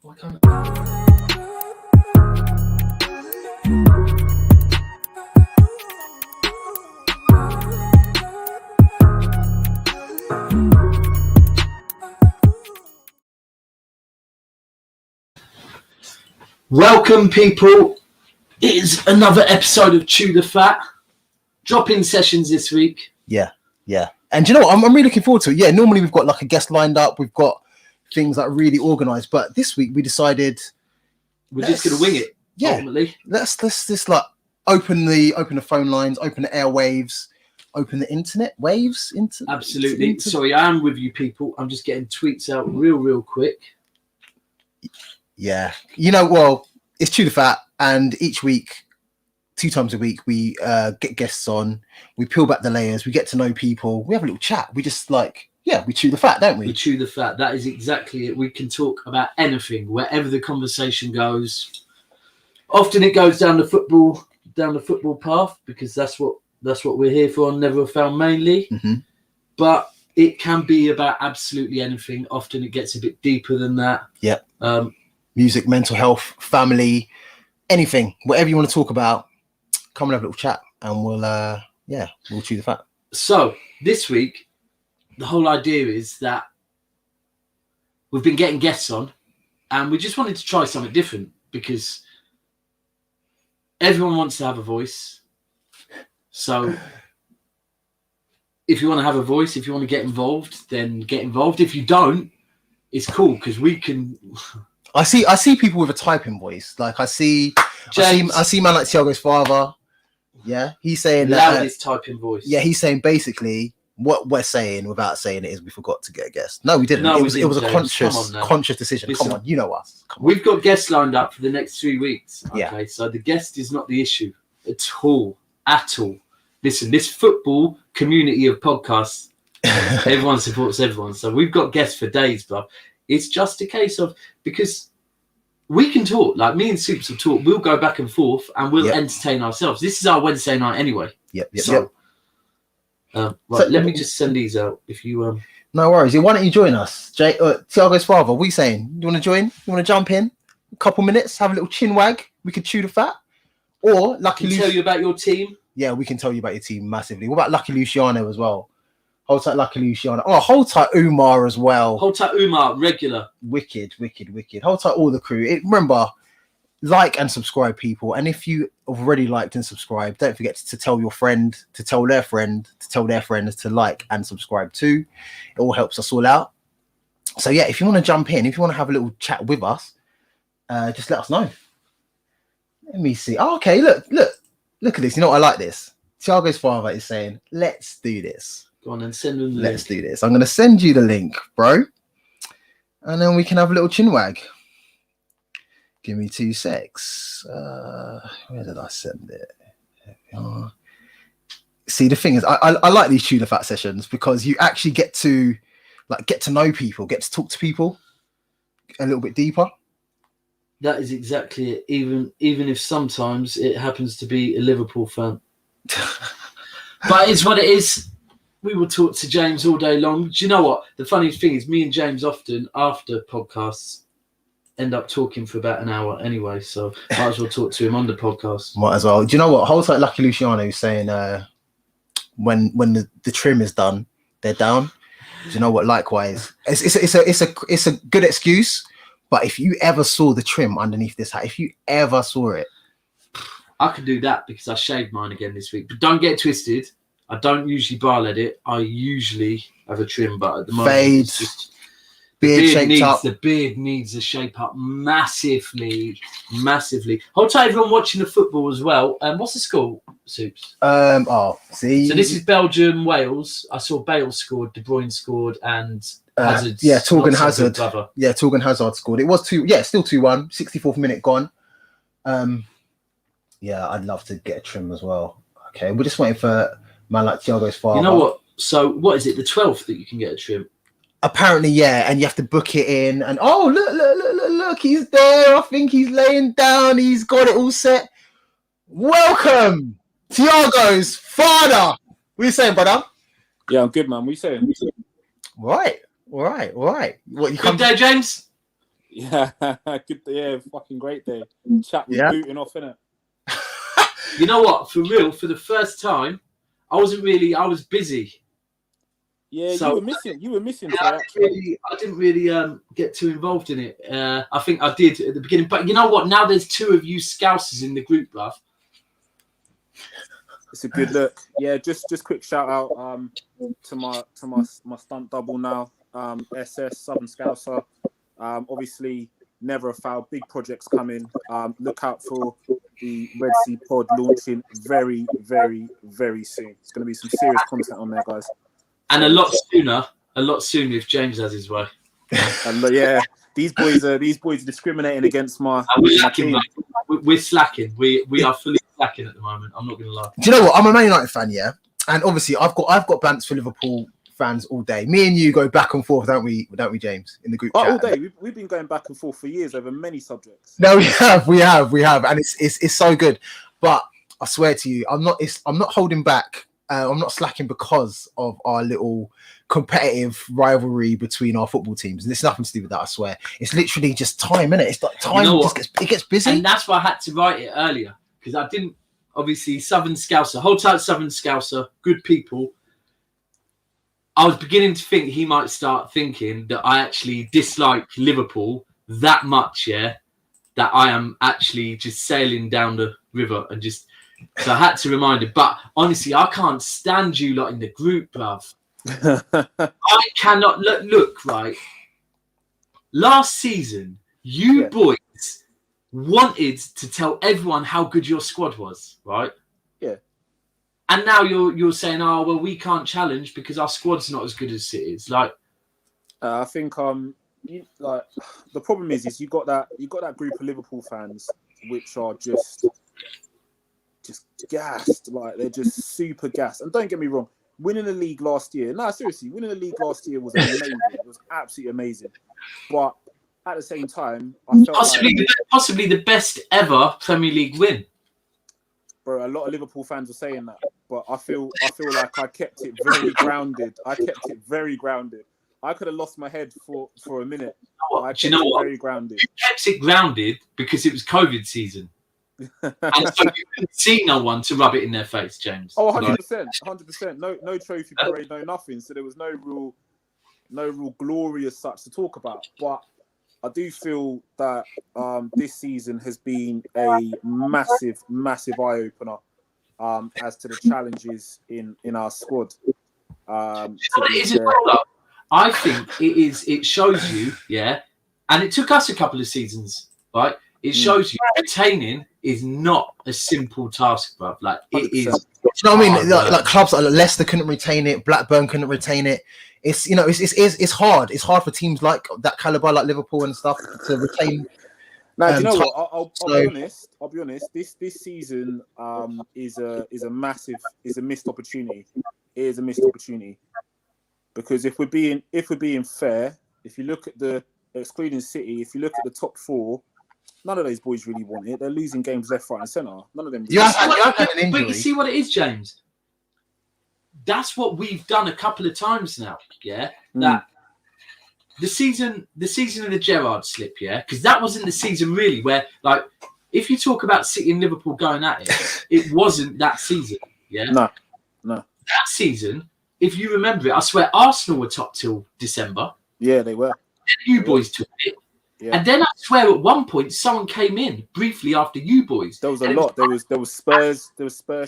Why can't Welcome, people. It is another episode of Chew the Fat. Drop-in sessions this week. Yeah. And do you know what? I'm really looking forward to it. Yeah, normally we've got like a guest lined up. We've got things that are really organised. But this week we decided we're just going to wing it. Yeah. Ultimately. Let's just like open the phone lines, open the airwaves, open the internet waves. Absolutely. Sorry, I am with you, people. I'm just getting tweets out real quick. Yeah. You know, well, it's Chew the Fat, and each week, 2 times a week, we get guests on, we peel back the layers, we get to know people, we have a little chat. We just we chew the fat, don't we? We chew the fat. That is exactly it. We can talk about anything, wherever the conversation goes. Often it goes down the football path, because that's what we're here for on Never Found mainly. Mm-hmm. But it can be about absolutely anything. Often it gets a bit deeper than that. Yeah. Music, mental health, family, anything, whatever you want to talk about, come and have a little chat, and we'll chew the fat. So this week, the whole idea is that we've been getting guests on, and we just wanted to try something different, because everyone wants to have a voice. So if you want to have a voice, if you want to get involved, then get involved. If you don't, it's cool, because we can. I see people with a typing voice. Like I see man like Thiago's father. Yeah, he's saying that loudest typing voice. Yeah, he's saying basically what we're saying without saying it is we forgot to get a guest. No, we didn't. No, it was a conscious decision. Listen, come on, you know us. We've got guests lined up for the next 3 weeks. Okay, yeah. So the guest is not the issue at all. Listen, this football community of podcasts, everyone supports everyone. So we've got guests for days, but it's just a case of, because we can talk, like me and Soups will talk. We'll go back and forth, and we'll entertain ourselves. This is our Wednesday night anyway. Yep. Right, so, let me just send these out. If you no worries. Why don't you join us, Thiago's father? What are you saying? You want to join? You want to jump in? A couple minutes, have a little chin wag. We could chew the fat, or Lucky tell you about your team. Yeah, we can tell you about your team massively. What about Lucky Luciano as well? Hold tight, Lucky Luciano. Oh, hold tight, Umar as well. Hold tight, Umar, regular. Wicked. Hold tight, all the crew. Remember, like and subscribe, people. And if you have already liked and subscribed, don't forget to tell your friend, to tell their friend, to tell their friends to like and subscribe too. It all helps us all out. So yeah, if you want to jump in, if you want to have a little chat with us, just let us know. Let me see. Oh, okay, look at this. You know what? I like this. Thiago's father is saying, let's do this. Go on and send them the Let's do this. I'm going to send you the link, bro. And then we can have a little chin wag. Give me 2 secs. Where did I send it? There we are. See, the thing is, I like these Chew the Fat sessions, because you actually get to know people, get to talk to people a little bit deeper. That is exactly it. Even if sometimes it happens to be a Liverpool fan. But it's what it is. We will talk to James all day long. Do you know what? The funniest thing is, me and James often, after podcasts, end up talking for about an hour anyway. So might as well talk to him on the podcast. Might as well. Do you know what? Hold tight, Lucky Luciano saying when the trim is done, they're down. Do you know what? Likewise, it's a good excuse. But if you ever saw the trim underneath this hat, if you ever saw it, I could do that, because I shaved mine again this week. But don't get twisted. I don't usually bar let it. I usually have a trim, but at the moment, fade, the beard needs a shape up massively. Hold tight, everyone watching the football as well. What's the score, Soups? See. So this is Belgium, Wales. I saw Bale scored, De Bruyne scored, and Hazard. Torgan Hazard. Yeah, Torgan Hazard scored. It was still 2-1. 64th minute gone. I'd love to get a trim as well. Okay, we're just waiting for man like Thiago's father. You know what? So what is it? The 12th that you can get a trim? Apparently, yeah, and you have to book it in. And look, he's there. I think he's laying down. He's got it all set. Welcome, Thiago's father. What are you saying, brother? Yeah, I'm good, man. What are you saying? Right. What you Good day, James. Yeah, good. Yeah, fucking great day. Chat was booting off, innit? You know what? For real, for the first time, I was busy. Yeah, so, you were missing. I didn't really get too involved in it. I think I did at the beginning, but you know what? Now there's 2 of you Scousers in the group, bruv. It's a good look. Yeah, just quick shout out to my stunt double now. SS Southern Scouser. Obviously, never a foul. Big projects coming. Look out for the Red Sea Pod launching very, very, very soon. It's going to be some serious content on there, guys. And a lot sooner if James has his way. And yeah, these boys are discriminating against my team. We're slacking. We are fully slacking at the moment. I'm not going to lie. Do you know what? I'm a Man United fan, yeah, and obviously I've got bants for Liverpool fans all day. Me and you go back and forth, don't we, James, in the group chat? All day. We've been going back and forth for years over many subjects. No, we have, and it's so good. But I swear to you, I'm not holding back. I'm not slacking because of our little competitive rivalry between our football teams. There's nothing to do with that, I swear. It's literally just time, innit? It's like time. It gets busy. And that's why I had to write it earlier, because I didn't, obviously, Southern Scouser, hold tight Southern Scouser, good people. I was beginning to think he might start thinking that I actually dislike Liverpool that much, yeah, that I am actually just sailing down the river and just... So I had to remind him. But honestly, I can't stand you lot in the group, bruv. I cannot... Look, right. Last season, you boys wanted to tell everyone how good your squad was, right? Yeah. And now you're saying, oh, well, we can't challenge because our squad's not as good as City's. Like, I think the problem is you got that group of Liverpool fans which are just gassed. Like, they're just super gassed. And don't get me wrong, winning the league last year. No, seriously, winning the league last year was amazing. It was absolutely amazing. But at the same time, I felt possibly the best ever Premier League win. Bro, a lot of Liverpool fans are saying that, but I feel like I kept it very grounded. I could have lost my head for a minute. I kept it very grounded. You kept it grounded because it was COVID season. And so you couldn't see no one to rub it in their face, James. Oh, 100%. 100%. No trophy parade, no nothing. So there was no real glory as such to talk about. But I do feel that this season has been a massive, massive eye-opener as to the challenges in our squad. I think it is. It shows you, yeah, and it took us a couple of seasons, right? It shows you retaining is not a simple task, bruv. Like, it 100%. Is. Do you know what I mean? Like clubs like Leicester couldn't retain it, Blackburn couldn't retain it. It's it's hard. It's hard for teams like that caliber, like Liverpool and stuff, to retain. Now, do you know what? I'll be honest. This season is a missed opportunity. It is a missed opportunity because if we're being fair, if you look at the excluding City, if you look at the top 4, none of those boys really want it. They're losing games left, right, and centre. None of them. Really but you see what it is, James. That's what we've done a couple of times now. Yeah, that the season of the Gerrard slip. Yeah, because that wasn't the season really where, like, if you talk about City and Liverpool going at it, it wasn't that season. Yeah, no. That season, if you remember it, I swear Arsenal were top till December. Yeah, they were. You boys took it. Yeah. And then I swear at one point someone came in briefly after you boys. There was a lot. There was Spurs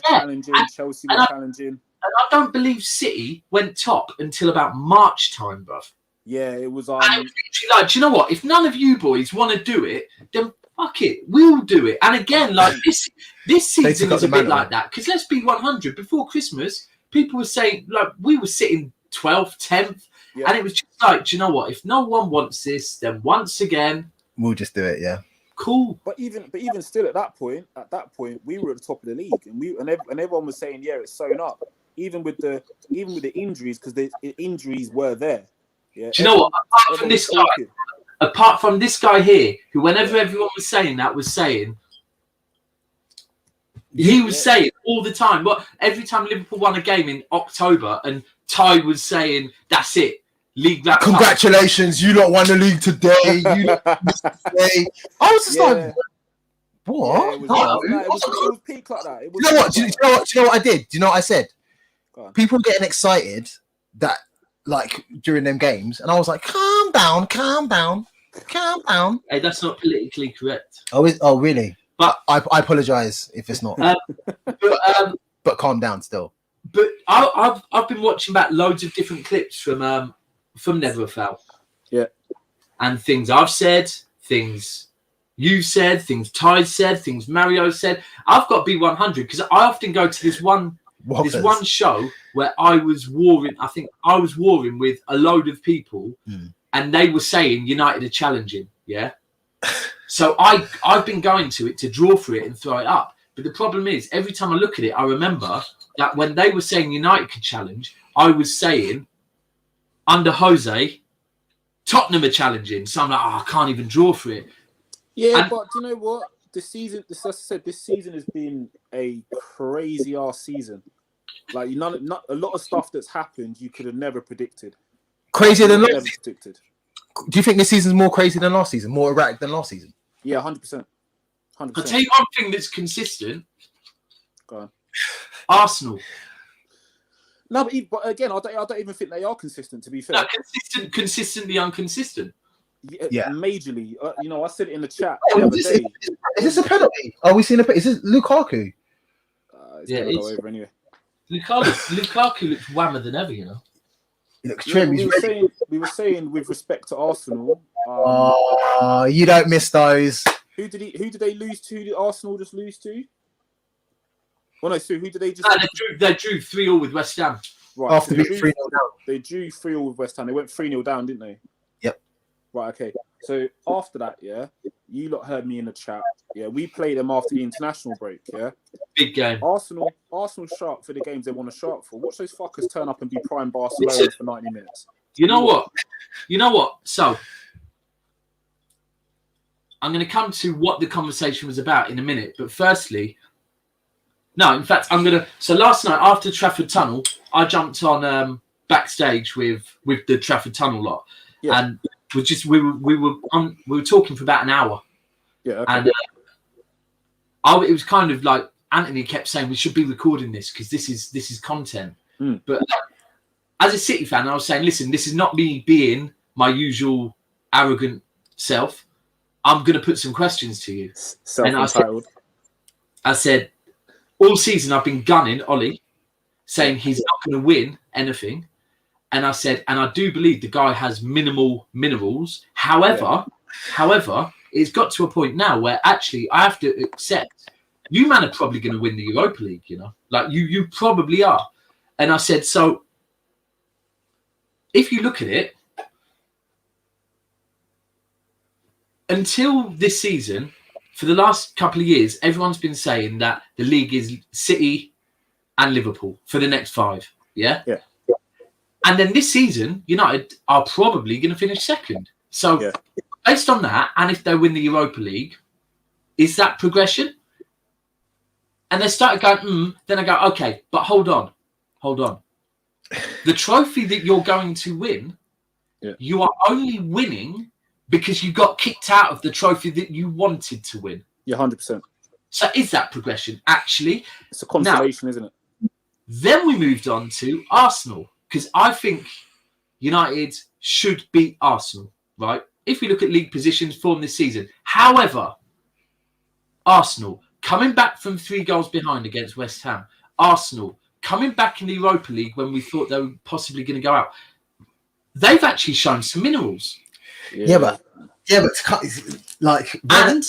challenging, Chelsea were challenging. And I don't believe City went top until about March time, bruv. Yeah, it was and it was literally like, do you know what? If none of you boys want to do it, then fuck it, we'll do it. And again, like this season is a bit like that. Because let's be 100, before Christmas, people were saying, like, we were sitting 12th, 10th. Yeah. And it was just like, do you know what? If no one wants this, then once again, we'll just do it. Yeah, cool. But even still, at that point, we were at the top of the league, and everyone was saying, yeah, it's sewn up. Even with the injuries, because the injuries were there. Yeah. Do you know what? Apart from this guy here, who whenever everyone was saying that was saying. He was saying all the time, every time Liverpool won a game in October and Ty was saying, that's it, league wrap. Congratulations, you lot won the league today. You lot won today. I was just like, what? Yeah, it was peak like that. You know what? Do you know what I did? Do you know what I said? People getting excited that like during them games, and I was like, calm down. Hey, that's not politically correct. Oh, really? But I apologize if it's not. But calm down still. But I've been watching back loads of different clips from Never a Foul. Yeah. And things I've said, things you said, things Ty said, things Mario said. I've got to be 100 because I often go to this one show where I was warring. I think I was warring with a load of people, and they were saying United are challenging. Yeah. So I've been going to it to draw for it and throw it up. But the problem is, every time I look at it, I remember that when they were saying United could challenge, I was saying under Jose, Tottenham are challenging. So I'm like, I can't even draw for it. Yeah, but do you know what? This season, as I said, this season has been a crazy ass season. Like not a lot of stuff that's happened you could have never predicted. Crazier than last season. Predicted. Do you think this season's more crazy than last season? More erratic than last season? Yeah, 100%. 100%. I'll tell you one thing that's consistent. Go on. Arsenal. No, but again, I don't even think they are consistent. To be fair, no, consistently inconsistent. Yeah, majorly. I said it in the chat. Is this a penalty? Are we seeing a? Is this Lukaku? It's gonna go over anyway. Lukaku looks whammer than ever. You looks trim. We were saying with respect to Arsenal. You don't miss those. Who did they lose to? Did Arsenal just lose to? Well, no, so who did they just... They drew 3-3 with West Ham. Right, after being 3-0 down. They drew 3-3 with West Ham. They went 3-0 down, didn't they? Yep. Right, okay. So after that, yeah, you lot heard me in the chat. Yeah, we played them after the international break, yeah? Big game. Arsenal sharp for the games they want to sharp for. Watch those fuckers turn up and be prime Barcelona for 90 minutes. You know what? So... I'm going to come to what the conversation was about in a minute. But firstly, so last night after Trafford Tunnel, I jumped on backstage with the Trafford Tunnel lot. Yeah. And we were talking for about an hour. Yeah. Okay. And it was kind of like Anthony kept saying we should be recording this because this is content. But as a City fan, I was saying, listen, this is not me being my usual arrogant self. I'm going to put some questions to you. Self-entitled. I said, all season I've been gunning Ollie, saying he's not going to win anything. And I said, and I do believe the guy has minimal minerals. However, it's got to a point now where actually I have to accept you man are probably going to win the Europa League, like you probably are. And I said, so if you look at it, until this season, for the last couple of years, everyone's been saying that the league is City and Liverpool for the next 5. Yeah? Yeah. And then this season, United are probably going to finish second. So based on that, and if they win the Europa League, is that progression? And they started going, then I go, okay, but hold on. The trophy that you're going to win, you are only winning because you got kicked out of the trophy that you wanted to win. Yeah, 100%. So is that progression? Actually, it's a consolation, isn't it? Then we moved on to Arsenal, because I think United should beat Arsenal, right? If we look at league positions form this season. However, Arsenal coming back from 3 goals behind against West Ham. Arsenal coming back in the Europa League when we thought they were possibly going to go out. They've actually shown some minerals. Yeah, but like, and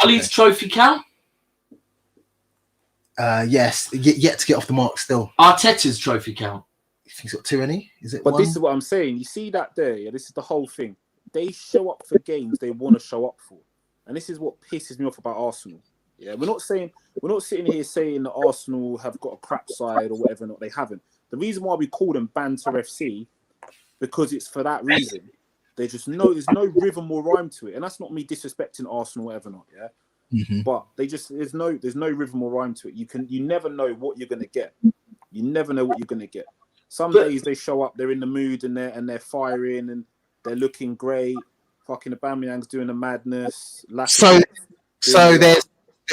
Ollie's trophy count. Yes, yet to get off the mark still. Arteta's trophy count. You think he's got 2 any? Is it? But 1? This is what I'm saying. You see that there? Yeah, this is the whole thing. They show up for games they want to show up for, and this is what pisses me off about Arsenal. Yeah, we're not sitting here saying that Arsenal have got a crap side or whatever. Not they haven't. The reason why we call them Banter FC because it's for that reason. There's no rhythm or rhyme to it, and that's not me disrespecting Arsenal, or whatever not. Yeah, but there's no rhythm or rhyme to it. You never know what you're gonna get. You never know what you're gonna get. Some days they show up, they're in the mood and they're firing and they're looking great. Fucking Aubameyang's doing a madness. So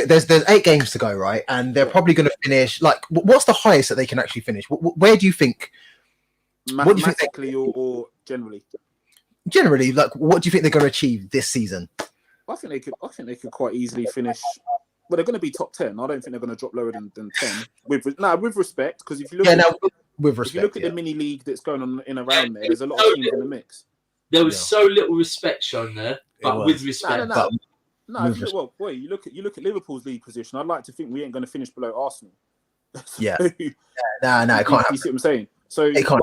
there's 8 games to go, right? And they're probably going to finish. Like, what's the highest that they can actually finish? Where do you think? Mathematically or generally? Generally, like, what do you think they're going to achieve this season? I think they could quite easily finish. Well, they're going to be top 10. I don't think they're going to drop lower than 10. With respect, because if you look if you look at the mini league that's going on in around there, there's a lot of teams in the mix. There was so little respect shown there, but with respect. No. You look at Liverpool's league position. I'd like to think we ain't going to finish below Arsenal. Yeah. No, it can't happen. You see what I'm saying? So can't.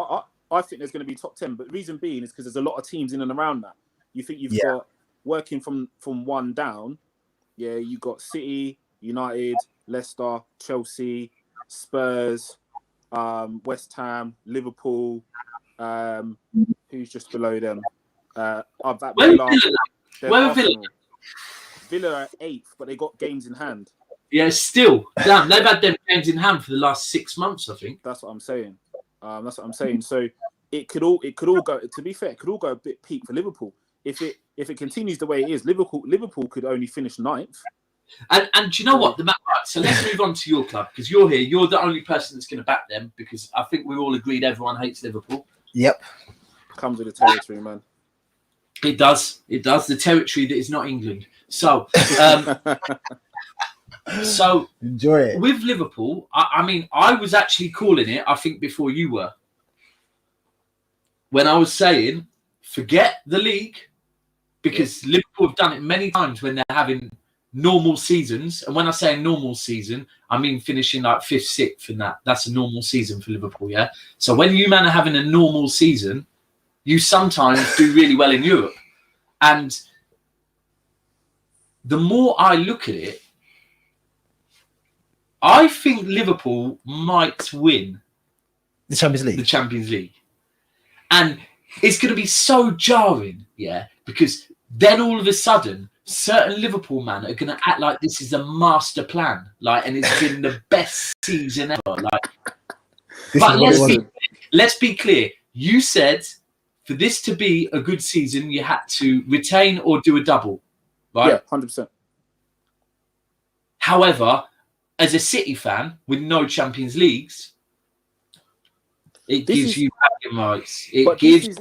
I think there's going to be top 10, but the reason being is because there's a lot of teams in and around that. You think you've got working from one down. Yeah, you got City, United, Leicester, Chelsea, Spurs, West Ham, Liverpool. Who's just below them? Villa are 8th, but they got games in hand. Yeah, still. Damn, they've had them games in hand for the last 6 months, I think. That's what I'm saying. So it could all go. To be fair, it could all go a bit peak for Liverpool. If it continues the way it is, Liverpool could only finish 9th. And do you know what? Right, so let's move on to your club, because you're here. You're the only person that's going to back them, because I think we all agreed everyone hates Liverpool. Yep. Comes with the territory, man. It does. The territory that is not England. So, so enjoy it. With Liverpool, I mean, I was actually calling it, I think, before you were. When I was saying, forget the league, because Liverpool have done it many times when they're having normal seasons. And when I say a normal season, I mean finishing like 5th, 6th and that's a normal season for Liverpool, yeah? So when you man are having a normal season, you sometimes do really well in Europe. And the more I look at it, I think Liverpool might win the Champions League. And it's going to be so jarring, yeah, because then all of a sudden, certain Liverpool men are going to act like this is a master plan, like, and it's been the best season ever. Like, but let's be clear. You said for this to be a good season, you had to retain or do a double, right? Yeah, 100%. However, as a City fan with no Champions Leagues, it gives you bragging rights. This is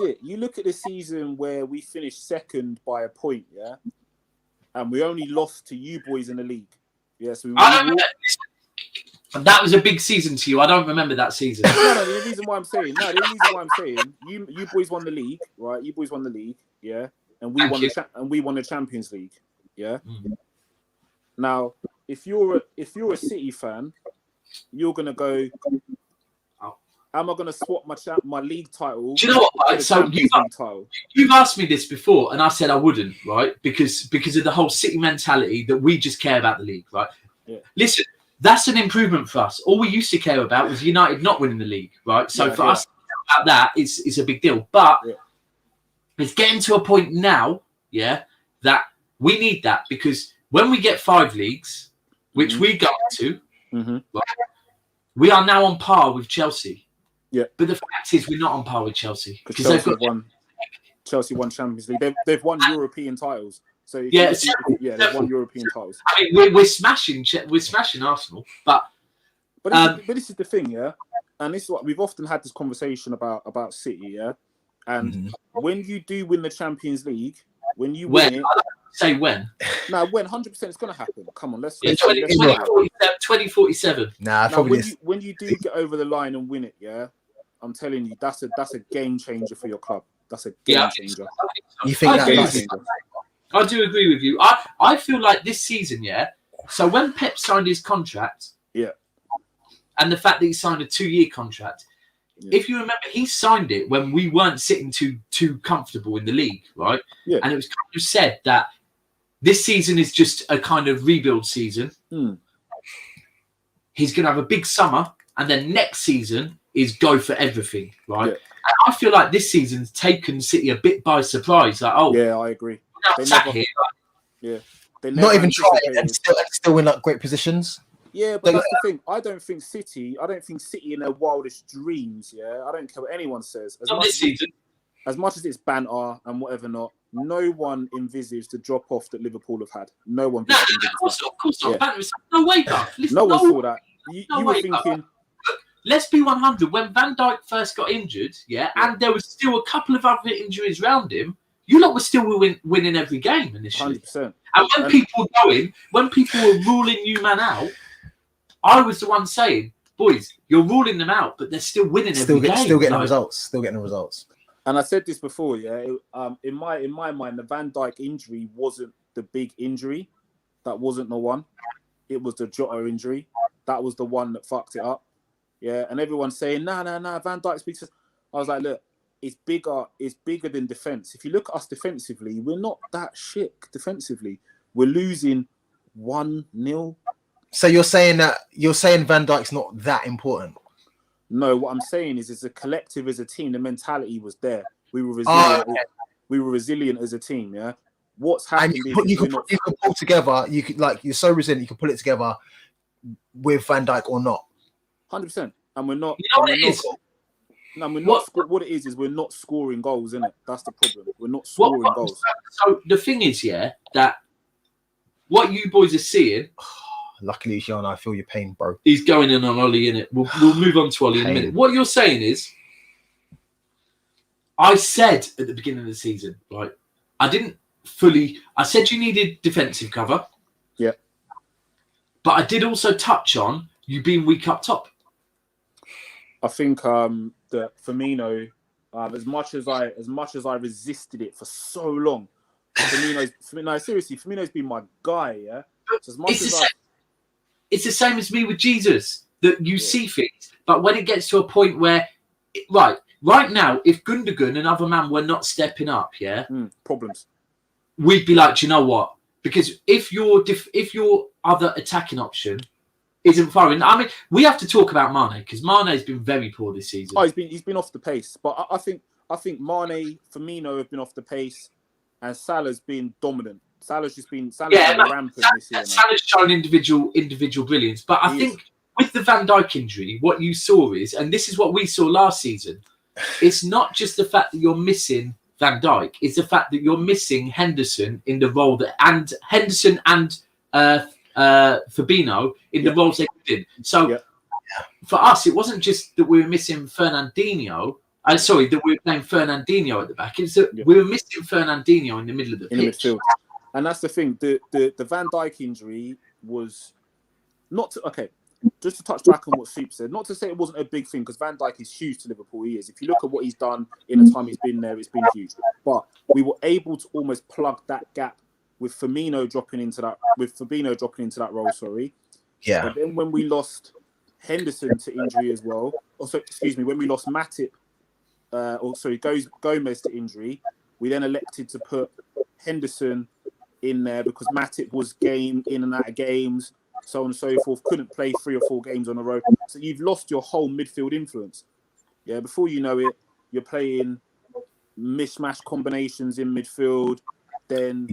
it. You look at the season where we finished 2nd by a point, yeah, and we only lost to you boys in the league. Yeah, so that was a big season to you. I don't remember that season. No, the reason why I'm saying, you boys won the league, right? You boys won the league, yeah, and we won the Champions League, yeah. Mm-hmm. Now, if you're a City fan, you're gonna go, am I going to swap my league title? Do you know what? So you've asked me this before, and I said I wouldn't, right? Because of the whole City mentality that we just care about the league, right? Yeah. Listen, that's an improvement for us. All we used to care about was United not winning the league, right? So for us, about that, it's a big deal. But it's getting to a point now, yeah, that we need that, because when we get 5 leagues, which we go to, right, we are now on par with Chelsea. Yeah, but the fact is, we're not on par with Chelsea because Chelsea won Champions League. They've won European titles. So they've won European titles. I mean, we're smashing Arsenal, but this is the thing, yeah. And this is what we've often had this conversation about City, yeah. And when you do win the Champions League, when you win it, say when? No, when 100% it's going to happen. Come on, let's 2047. Nah, when you do get over the line and win it, yeah. I'm telling you, that's a game changer for your club. That's a game changer. You think I do agree with you. I feel like this season, yeah. So when Pep signed his contract, and the fact that he signed a 2-year contract, if you remember, he signed it when we weren't sitting too comfortable in the league, right? Yeah. And it was kind of said that this season is just a kind of rebuild season. He's going to have a big summer, and then next season is go for everything, right? Yeah. And I feel like this season's taken City a bit by surprise. Like, I agree. They not even try and still in like great positions. Yeah, but that's the thing. I don't think City in their wildest dreams, yeah. I don't care what anyone says. As much as it's banter and whatever not, no one envisaged the drop off that Liverpool have had. No one envisaged that. Of course not. Yeah. No way, bruv. No one saw that. You were thinking... Let's be 100. When Van Dijk first got injured, and there was still a couple of other injuries around him, you lot were still winning every game initially. 100%. And when people were ruling you man out, I was the one saying, boys, you're ruling them out, but they're still winning every game. Still getting the results. And I said this before, in my mind, the Van Dijk injury wasn't the big injury. That wasn't the one. It was the Jota injury. That was the one that fucked it up. Yeah, and everyone's saying, nah, Van Dijk speaks. I was like, look, it's bigger than defence. If you look at us defensively, we're not that shit defensively. We're losing 1-0. So you're saying Van Dijk's not that important? No, what I'm saying is, as a collective, as a team, the mentality was there. We were resilient. We were resilient as a team. Yeah. What's happened? And you can pull together. You could you're so resilient. You can pull it together with Van Dijk or not. 100%. And we're not. You know what it is? No, we're not. What it is we're not scoring goals, isn't it? That's the problem. We're not scoring goals. So the thing is, that what you boys are seeing. Luckily, Luciano, I feel your pain, bro. He's going in on Ollie, innit? We'll move on to Ollie in a minute. What you're saying is, I said at the beginning of the season, right? I said you needed defensive cover. Yeah. But I did also touch on you being weak up top. I think that Firmino, as much as I resisted it for so long, Firmino's been my guy, yeah. So it's the same as me with Jesus, that you see things, but when it gets to a point where, right now, if Gundogan and other man were not stepping up, problems, we'd be like, do you know what? Because if your other attacking option isn't firing, I mean, we have to talk about Mane, because Mane's been very poor this season. Oh, he's been off the pace, but I think Mane, Firmino have been off the pace, and Salah's been dominant. Salah's been rampant this year. Salah's shown individual brilliance, but I think with the Van Dijk injury, what you saw is, and this is what we saw last season, it's not just the fact that you're missing Van Dijk; it's the fact that you're missing Henderson in the role Henderson and Fabinho in the roles they did. So for us, it wasn't just that we were missing Fernandinho. That we were playing Fernandinho at the back. It's that we were missing Fernandinho in the middle of the pitch. Midfield. And that's the thing. The Van Dijk injury was not just to touch back on what Soup said, not to say it wasn't a big thing, because Van Dijk is huge to Liverpool. He is. If you look at what he's done in the time he's been there, it's been huge. But we were able to almost plug that gap with Fabinho dropping into that role. Sorry. Yeah. But then when we lost Henderson to injury as well, when we lost Matip, Gomez to injury, we then elected to put Henderson in there because Matip was in and out of games, so on and so forth, couldn't play 3 or 4 games on a row. So you've lost your whole midfield influence. Yeah, before you know it, you're playing mishmash combinations in midfield. Then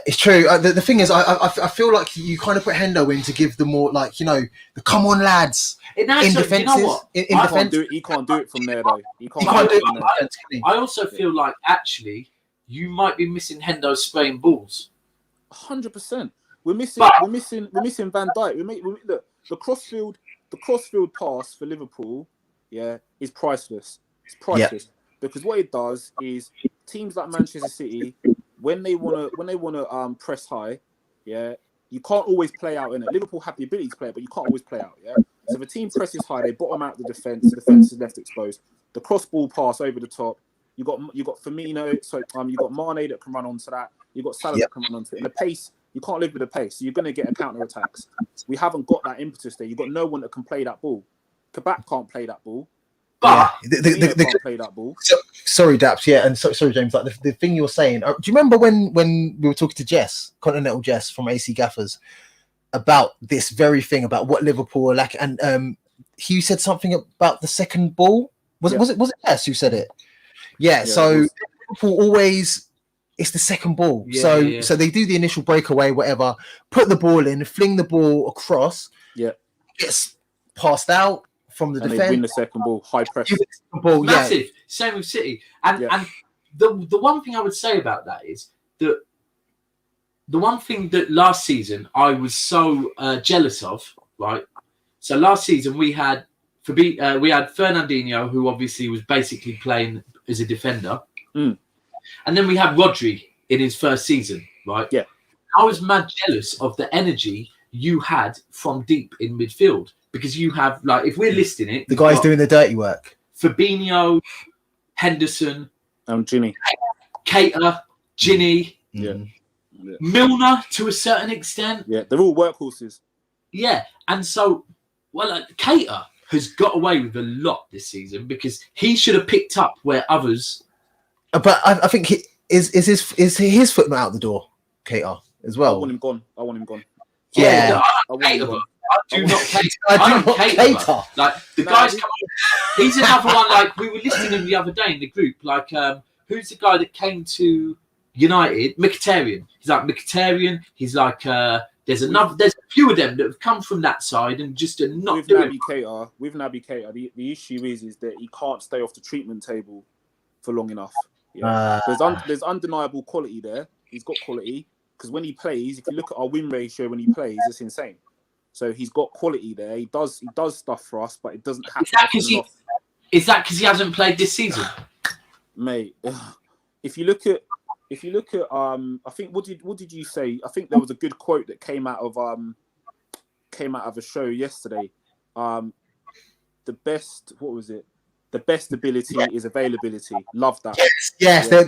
it's true. The thing is, I feel like you kind of put Hendo in to give them more, the come on lads in defenses. You know what? He can't do it from there though. He can't do it from there. I also feel like actually you might be missing Hendo spraying balls. 100%. We're missing Van Dijk. Look, the crossfield pass for Liverpool, is priceless. It's priceless because what it does is teams like Manchester City, when they wanna press high, you can't always play out in it. Liverpool have the ability to play it, but you can't always play out. So if a team presses high, they bottom out the defense. The defense is left exposed. The cross ball pass over the top. You got Firmino. So you got Mane that can run onto that. You got Salah that can run onto it. And the pace, you can't live with the pace. So you're going to get a counter attacks. We haven't got that impetus there. You've got no one that can play that ball. Kabak can't play that ball. But can't play that ball. Sorry, Daps. Yeah, and sorry, James. Like the thing you were saying. Do you remember when we were talking to Jess, Continental Jess from AC Gaffers, about this very thing about what Liverpool are lacking? And he said something about the second ball. Was it Jess who said it? Yeah. So Liverpool always. It's the second ball. So they do the initial breakaway, whatever, put the ball in, fling the ball across. Yeah. gets passed out from the and defense. they win the second ball, high press. Ball, Massive. Same with City. And the one thing I would say about that is that the one thing that last season I was so jealous of, right? So last season we had Fernandinho, who obviously was basically playing as a defender, and then we had Rodri in his first season, right? Yeah, I was mad jealous of the energy you had from deep in midfield, because you have, like, if we're listing it, the guys doing the dirty work: Fabinho, Henderson, Ginny, Keita, Ginny, Milner to a certain extent. Yeah, they're all workhorses. Yeah, and so, Keita has got away with a lot this season because he should have picked up where others. But I think is his foot not out the door, Keita, as well. I want him gone. Yeah, I do not Keita. Like, the guys come on. He's another one. Like, we were listening to him the other day in the group. Like, who's the guy that came to United? Mkhitaryan. He's like Mkhitaryan. He's like there's a few of them that have come from that side and just are not with doing Naby Keita, the issue is that he can't stay off the treatment table for long enough. Yeah. There's undeniable quality there. He's got quality because when he plays, if you look at our win ratio when he plays, it's insane. So he's got quality there. He does stuff for us, but it doesn't happen. Is that because he hasn't played this season, mate? If you look at I think what did you say? I think there was a good quote that came out of a show yesterday. The best ability is availability. Love that. Yes. They're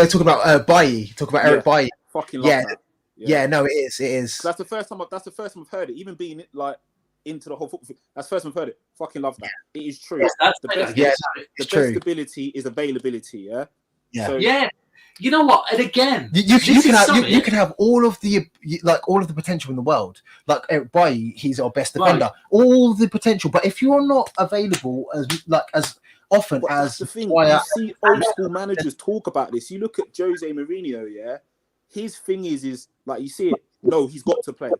talking about Bailly. Talk about Eric Bailly. Fucking love that. Yeah, no, it is. That's the first time I've heard it. Even being like into the whole football thing. That's the first time I've heard it. Fucking love that. It is true. Yes, the best ability is availability. Yeah. Yeah. So, yeah. You know what? And again, you can have all of the potential in the world. Like Eric Bailly, he's our best defender. Right. All the potential, but if you're not available as often as the thing, you see old school managers talk about this. You look at Jose Mourinho. Yeah, his thing is like you see it. No, he's got to play.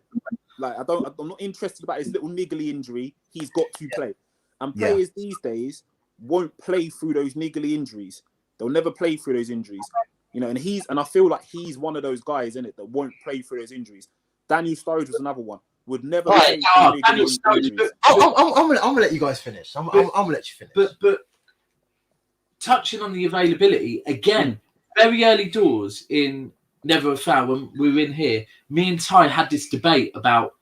Like I'm not interested about his little niggly injury. He's got to play. And players these days won't play through those niggly injuries. They'll never play through those injuries. You know, and I feel like he's one of those guys, isn't it, that won't play through those injuries. Daniel Sturridge was another one. Would never play through injuries. I'm gonna let you guys finish. I'm gonna let you finish. But touching on the availability again, very early doors in Never a Foul when we were in here, me and Ty had this debate about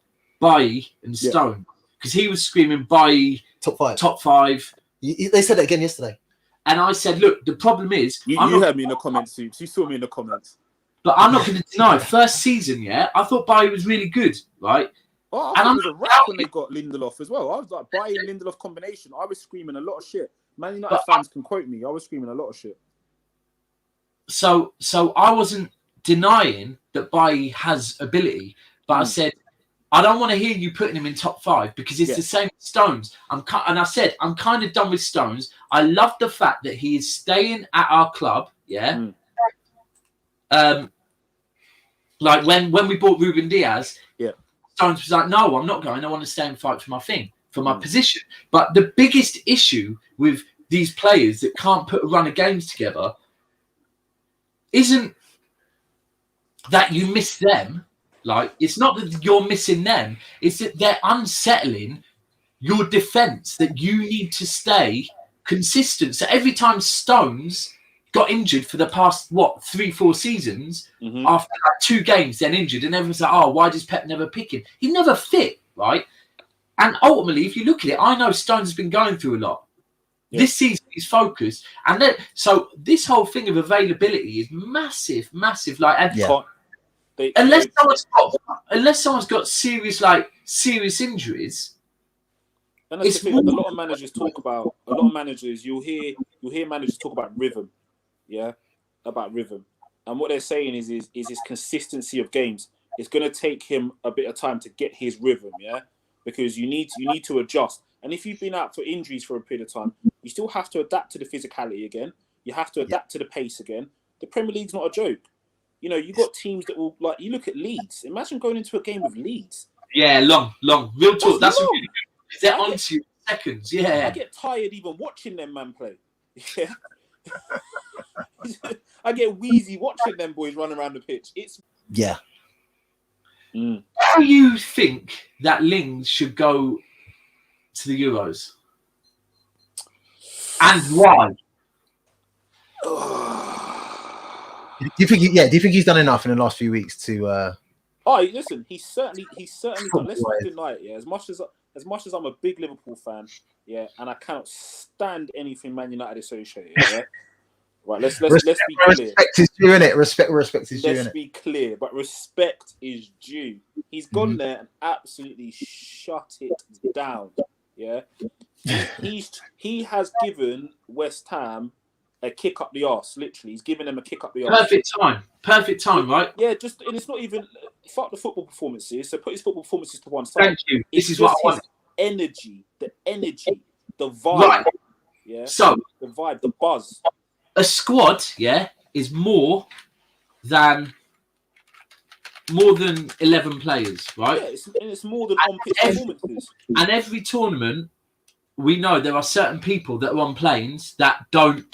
Bailly and Stone because he was screaming Bailly top five. They said it again yesterday. And I said, look, the problem is... You heard me in the comments, Soups. You saw me in the comments. But I'm not going to deny, first season, I thought Bailly was really good, right? Oh, I thought it was a wrap when they got Lindelof as well. I was like, Bailly and Lindelof combination. I was screaming a lot of shit. Man United fans can quote me. I was screaming a lot of shit. So I wasn't denying that Bailly has ability, but I said, I don't want to hear you putting him in top five because it's the same with Stones. And I said, I'm kind of done with Stones. I love the fact that he is staying at our club. Yeah. Like when we bought Ruben Diaz, Stones was like, no, I'm not going. I want to stay and fight for my thing, for my position. But the biggest issue with these players that can't put a run of games together isn't that you miss them. Like, it's not that you're missing them. It's that they're unsettling your defence, that you need to stay consistent. So every time Stones got injured for the past, 3-4 seasons, after 2 games, then injured, and everyone's like, oh, why does Pep never pick him? He never fit, right? And ultimately, if you look at it, I know Stones has been going through a lot. Yeah. This season, he's focused. And then, so this whole thing of availability is massive. Like, and unless someone's got serious injuries. And that's the thing. A lot of managers talk about. A lot of managers, you'll hear managers talk about rhythm, about rhythm. And what they're saying is his consistency of games. It's going to take him a bit of time to get his rhythm, because you need to adjust. And if you've been out for injuries for a period of time, you still have to adapt to the physicality again. You have to adapt to the pace again. The Premier League's not a joke. You know, you've got teams that will, like, you look at Leeds. Imagine going into a game with Leeds. Yeah, long. Real talk. That's They're onto you in seconds. Yeah. I get tired even watching them man play. Yeah. I get wheezy watching them boys run around the pitch. It's Yeah. Do you think that Lings should go to the Euros? And why? Do you think? Do you think he's done enough in the last few weeks to? Oh, listen, he's certainly done. Let's not deny it. Yeah, as much as I'm a big Liverpool fan, yeah, and I cannot stand anything Man United associated. Yeah, right. Let's be clear. Respect is due, innit? Respect is due. Let's be clear, but respect is due. He's gone there and absolutely shut it down. Yeah, he has given West Ham a kick up the arse. Literally, he's giving them a kick up the arse. Perfect time, right? Yeah, and it's not even fuck the football performances. So put his football performances to one side. Thank you. This is what I want. Energy, the vibe. Right. Yeah. So the vibe, the buzz. A squad, is more than 11 players, right? Yeah, it's more than on-pitch performances. And every tournament, we know there are certain people that are on planes that don't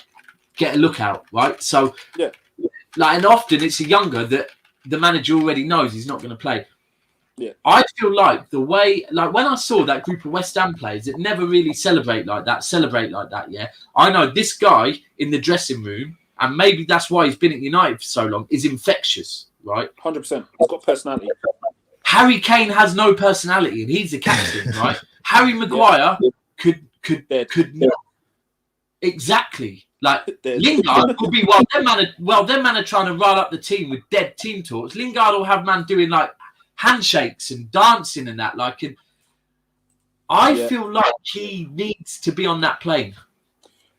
get a look out, right? So, and often it's a younger that the manager already knows he's not going to play. Yeah, I feel like the way, when I saw that group of West Ham players that never really celebrate like that, yeah. I know this guy in the dressing room, and maybe that's why he's been at United for so long, is infectious, right? 100%. He's got personality. Harry Kane has no personality, and he's the captain, right? Harry Maguire could not. Exactly. Lingard could be while them man are trying to rile up the team with dead team talks. Lingard will have man doing handshakes and dancing and that. And I feel like he needs to be on that plane.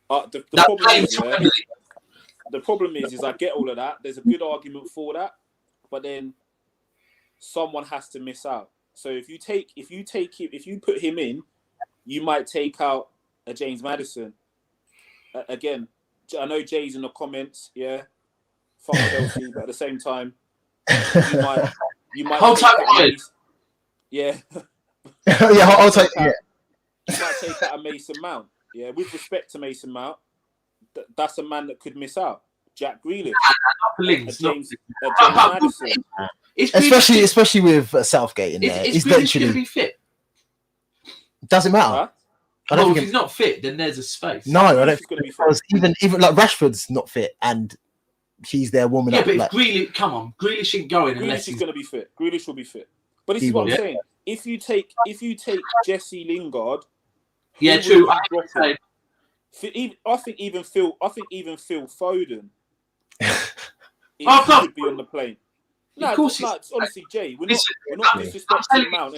The problem is I get all of that. There's a good argument for that, but then someone has to miss out. So if you put him in, you might take out a James Maddison. Again, I know Jay's in the comments, fuck Chelsea, but at the same time, you might hold tight, I'll take You might take out a Mason Mount. Yeah, with respect to Mason Mount, that's a man that could miss out. Jack Grealish, James Maddison. Especially with Southgate in there. Is Grealish going to be fit? Doesn't matter. Well, if he's not fit, then there's a space. No, I don't think because even Rashford's not fit and he's there warming up. Yeah, but if Grealish ain't going unless he's going to be fit. Grealish will be fit. But this is what I'm saying. If you take Jesse Lingard, true. I think even Phil Foden should be on the plane. No, of course, honestly, Jay, we're not disrespecting Mount.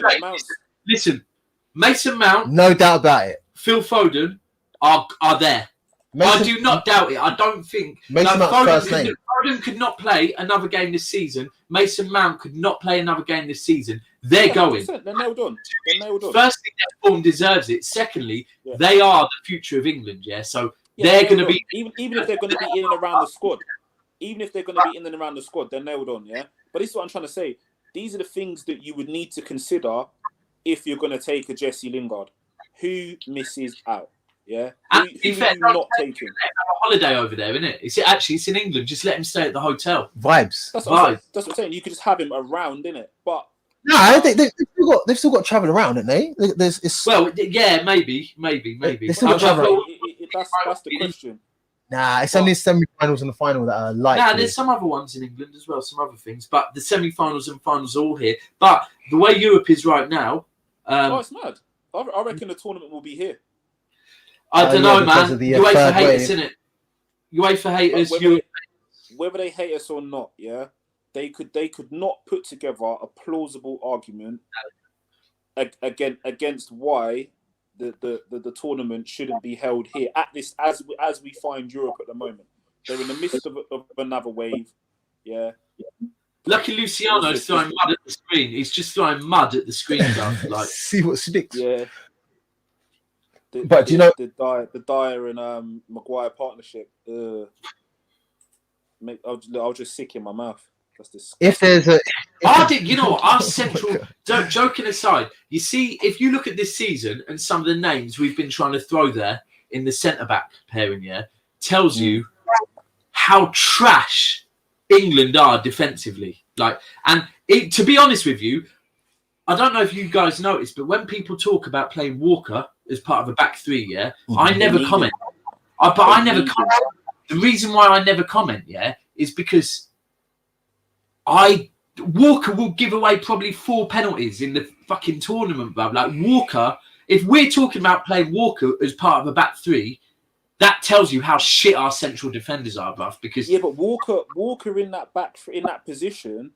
Listen, Mason Mount, no doubt about it. Phil Foden are there. I do not doubt it. I don't think Foden could not play another game this season. Mason Mount could not play another game this season. They're going. They're nailed on. Firstly, their form deserves it. Secondly, they are the future of England. Yeah, so they're going to be even if they're going to be in and around the squad. Even if they're going to be in and around the squad, they're nailed on. Yeah, but this is what I'm trying to say. These are the things that you would need to consider if you're going to take a Jesse Lingard. Who misses out? Yeah, who not taking? A holiday over there, isn't it? It's in England. Just let him stay at the hotel. Vibes. That's what I'm saying. You could just have him around, innit? But no, they've still got to travel around, haven't they? Maybe. They still got to travel. That's the question. Nah, it's only semi-finals and the final that are likely. Nah, there's some other ones in England as well, some other things. But the semi-finals and finals are all here. But the way Europe is right now... it's mad. I reckon the tournament will be here. I don't know, man. UEFA haters, innit? UEFA haters. Whether they hate us or not, they could not put together a plausible argument against why the tournament shouldn't be held here at this as we find Europe at the moment. They're in the midst of another wave. Yeah. Lucky Luciano's throwing mud at the screen. He's just throwing mud at the screen, see what sticks. Yeah. But do you know the Dyer and Maguire partnership? I'll just sick in my mouth. That's disgusting. You know what? Our central, joking aside, you see, if you look at this season and some of the names we've been trying to throw there in the centre-back pairing, tells you how trash England are defensively. To be honest with you, I don't know if you guys noticed, but when people talk about playing Walker as part of a back three, I never comment. I never comment. The reason why I never comment, is because Walker will give away probably 4 penalties in the fucking tournament, bruv. Like Walker, if we're talking about playing Walker as part of a back three, that tells you how shit our central defenders are, bruv. Because but Walker in that position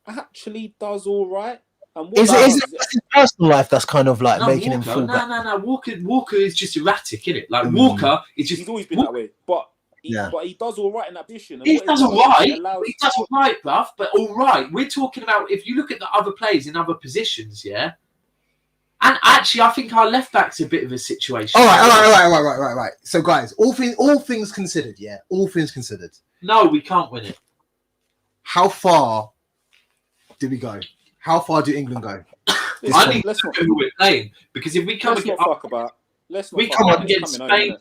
actually does all right. And is it his personal life that's kind of like making Walker, him fall back? No. Walker is just erratic, isn't it? Like Walker is just. He's always been that way, but he does all right in that position. And He does all right. He does all right, bruv. But all right, we're talking about if you look at the other players in other positions, And actually, I think our left back's a bit of a situation. All right. So, guys, all things considered, all things considered. No, we can't win it. How far do we go? How far do England go? I need to know who we're playing because if we come against Spain,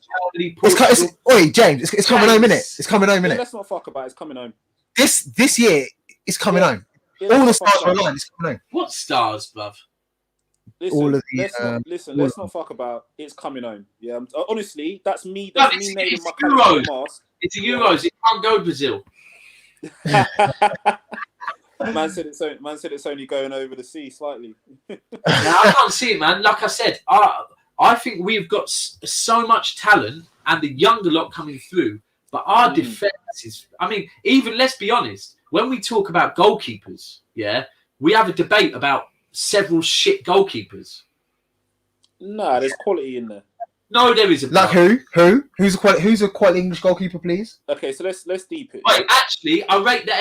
James, it's coming home, innit? It's coming home, innit? Let's not fuck about it. It's coming home. This year, it's coming home. All the stars are aligned. It's coming home. What stars, bruv? Let's not fuck about it's coming home. Yeah, honestly, that's me. It's Euros. It's a Euros. It can't go Brazil. Man said it's only going over the sea slightly. I can't see it, man. Like I said, I think we've got so much talent and the younger lot coming through, but our defense is. I mean, even let's be honest. When we talk about goalkeepers, we have a debate about several shit goalkeepers. Nah, there's quality in there. No, there isn't. Like who? Who's a quality English goalkeeper, please? Okay, so let's deep it. Wait, actually, I rate the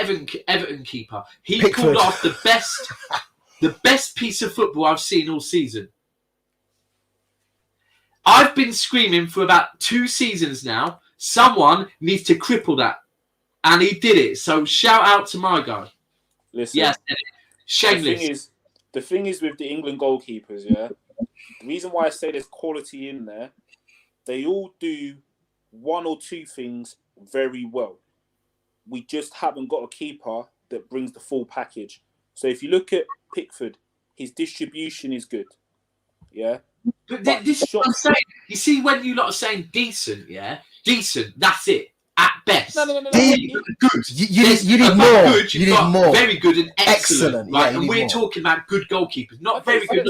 Everton keeper. He pulled off the best piece of football I've seen all season. I've been screaming for about 2 seasons now. Someone needs to cripple that, and he did it. So shout out to my guy. Listen, yes, shameless. The thing is with the England goalkeepers, the reason why I say there's quality in there, they all do 1 or 2 things very well. We just haven't got a keeper that brings the full package. So if you look at Pickford, his distribution is good. But this is what I'm saying. You see, when you lot are saying decent, decent, that's it. At best. No. Good. You need more. Good, you need more. Very good and excellent. Right? And we're more. Talking about good goalkeepers, not very good.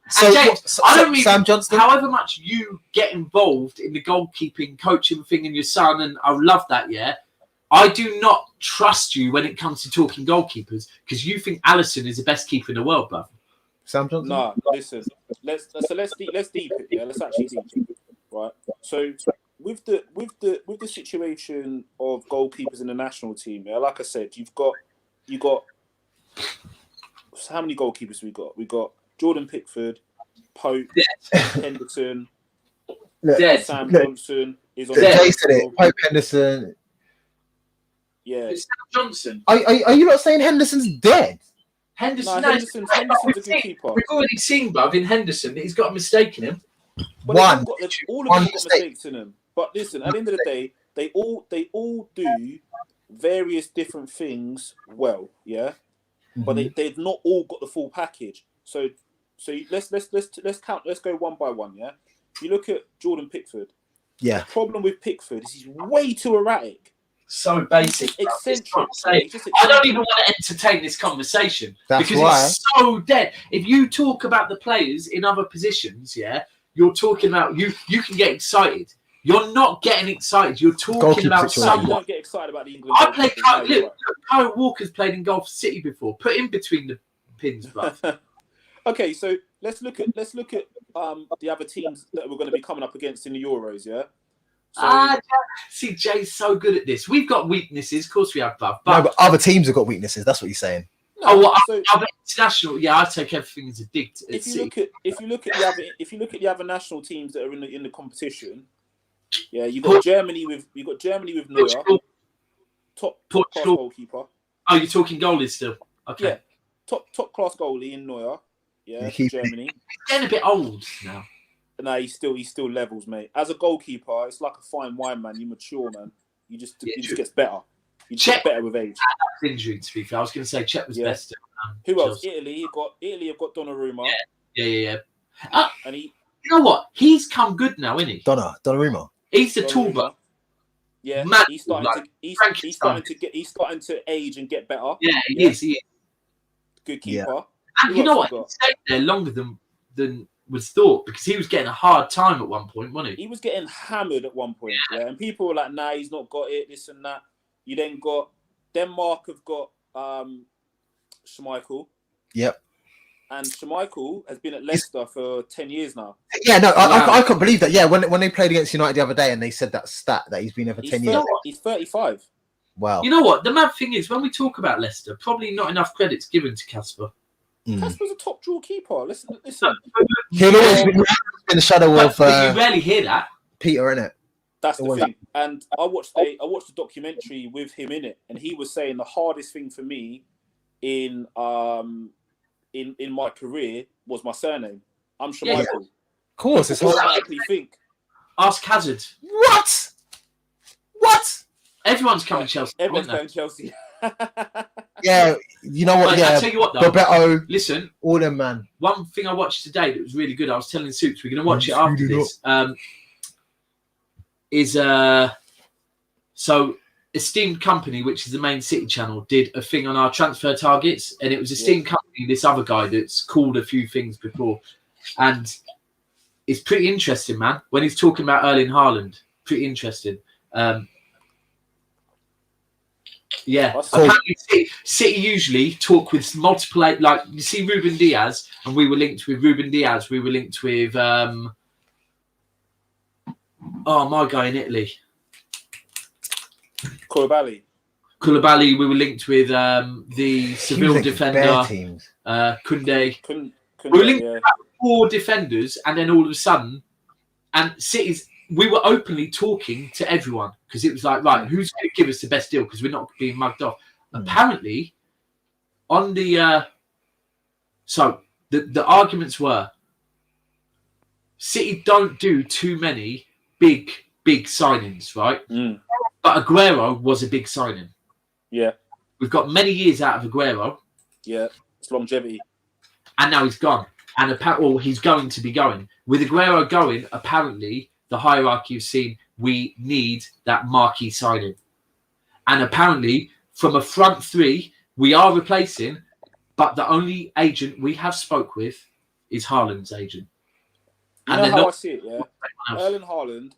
So, James, I don't mean Sam Johnston. However much you get involved in the goalkeeping coaching thing and your son, and I love that, I do not trust you when it comes to talking goalkeepers because you think Alisson is the best keeper in the world, bruv. Sam Johnston? No, listen. Let's deep it. Let's actually deep it. Right. So with the situation of goalkeepers in the national team, like I said, you got how many goalkeepers we got? We got Jordan Pickford, Pope, Henderson, Sam Johnson is on the Pope, Henderson. Yeah. Sam Johnson. Are you not saying Henderson's dead? Henderson's a good keeper. We've already seen, bruv, in Henderson that he's got a mistake in him. All of them got mistakes in them. But listen, at the end of the day, they all do various different things well, But they've not all got the full package. So let's count. Let's go one by one, If you look at Jordan Pickford, the problem with Pickford is he's way too erratic. So basic. Eccentric. I don't even want to entertain this conversation because it's so dead. If you talk about the players in other positions, you're talking about you can get excited. You're not getting excited. You're talking about someone. You don't get excited about the England. Kyle Walker's played in Golf City before. Put him between the pins, bruv. Okay, so let's look at the other teams that we're going to be coming up against in the Euros, See, Jay's so good at this. We've got weaknesses, of course we have, bruv. But other teams have got weaknesses. That's what you're saying. Other international? I take everything as a dig. If you look at the other national teams that are in the competition, you got Germany with Neuer, top goalkeeper. Oh, you're talking goalies still? Okay. top class goalie in Neuer. Yeah, for Germany. He's getting a bit old now. No, he still levels, mate. As a goalkeeper, it's like a fine wine, man. You mature, man. You just gets better. You just get better with age. Injury, to be fair. I was going to say Czech was best. Who else? Italy have got Donnarumma. Yeah. And he. You know what? He's come good now, isn't he? Donnarumma. He's the toolbox. Yeah, he's starting to age and get better. Yeah, he is. Good keeper. Yeah. And you know what? He stayed there longer than was thought, because he was getting a hard time at one point, wasn't he? He was getting hammered at one point, and people were like, "Nah, he's not got it." This and that. You then got Denmark have got Schmeichel. Yep. And Schmeichel has been at Leicester for 10 years now. Yeah, no, I can't believe that. Yeah, when they played against United the other day and they said that stat that he's been there for 10 years. He's 35. Wow. You know what? The mad thing is, when we talk about Leicester, probably not enough credit's given to Kasper. Kasper's a top draw keeper. Listen. He'll always be in the shadow of. You rarely hear that. Peter, innit? That's the thing. And I watched a documentary with him in it, and he was saying the hardest thing for me in my career was my surname. I'm Schmeichel. Yeah. Of course, it's hard. Think. Ask Hazard. What? Everyone's coming to Chelsea. Everyone's going to Chelsea. Yeah, you know what? I'll tell you what, though. Roberto, listen, all them, man. One thing I watched today that was really good. I was telling Soups we're going to watch it after this. So Esteemed Company, which is the main City channel, did a thing on our transfer targets, and it was Esteemed Company, this other guy that's called a few things before, and it's pretty interesting, man. When he's talking about Erling Haaland, pretty interesting. Apparently City usuly talk with multiple, like you see Ruben Diaz, and we were linked with Ruben Diaz. We were linked with my guy in Italy, Koulibaly. We were linked with the Seville defender, Koundé. We were linked with 4 defenders, and then all of a sudden, and City's. We were openly talking to everyone because it was like, right, who's going to give us the best deal? Because we're not being mugged off. Apparently, on the the arguments were City don't do too many big signings, right? But Aguero was a big signing. Yeah, we've got many years out of Aguero. Yeah, it's longevity, and now he's gone, and he's going to be going. With Aguero going, apparently. The hierarchy of seen we need that marquee signing. And apparently, from a front 3, we are replacing, but the only agent we have spoke with is Haaland's agent. You know how I see it, yeah? Erling Haaland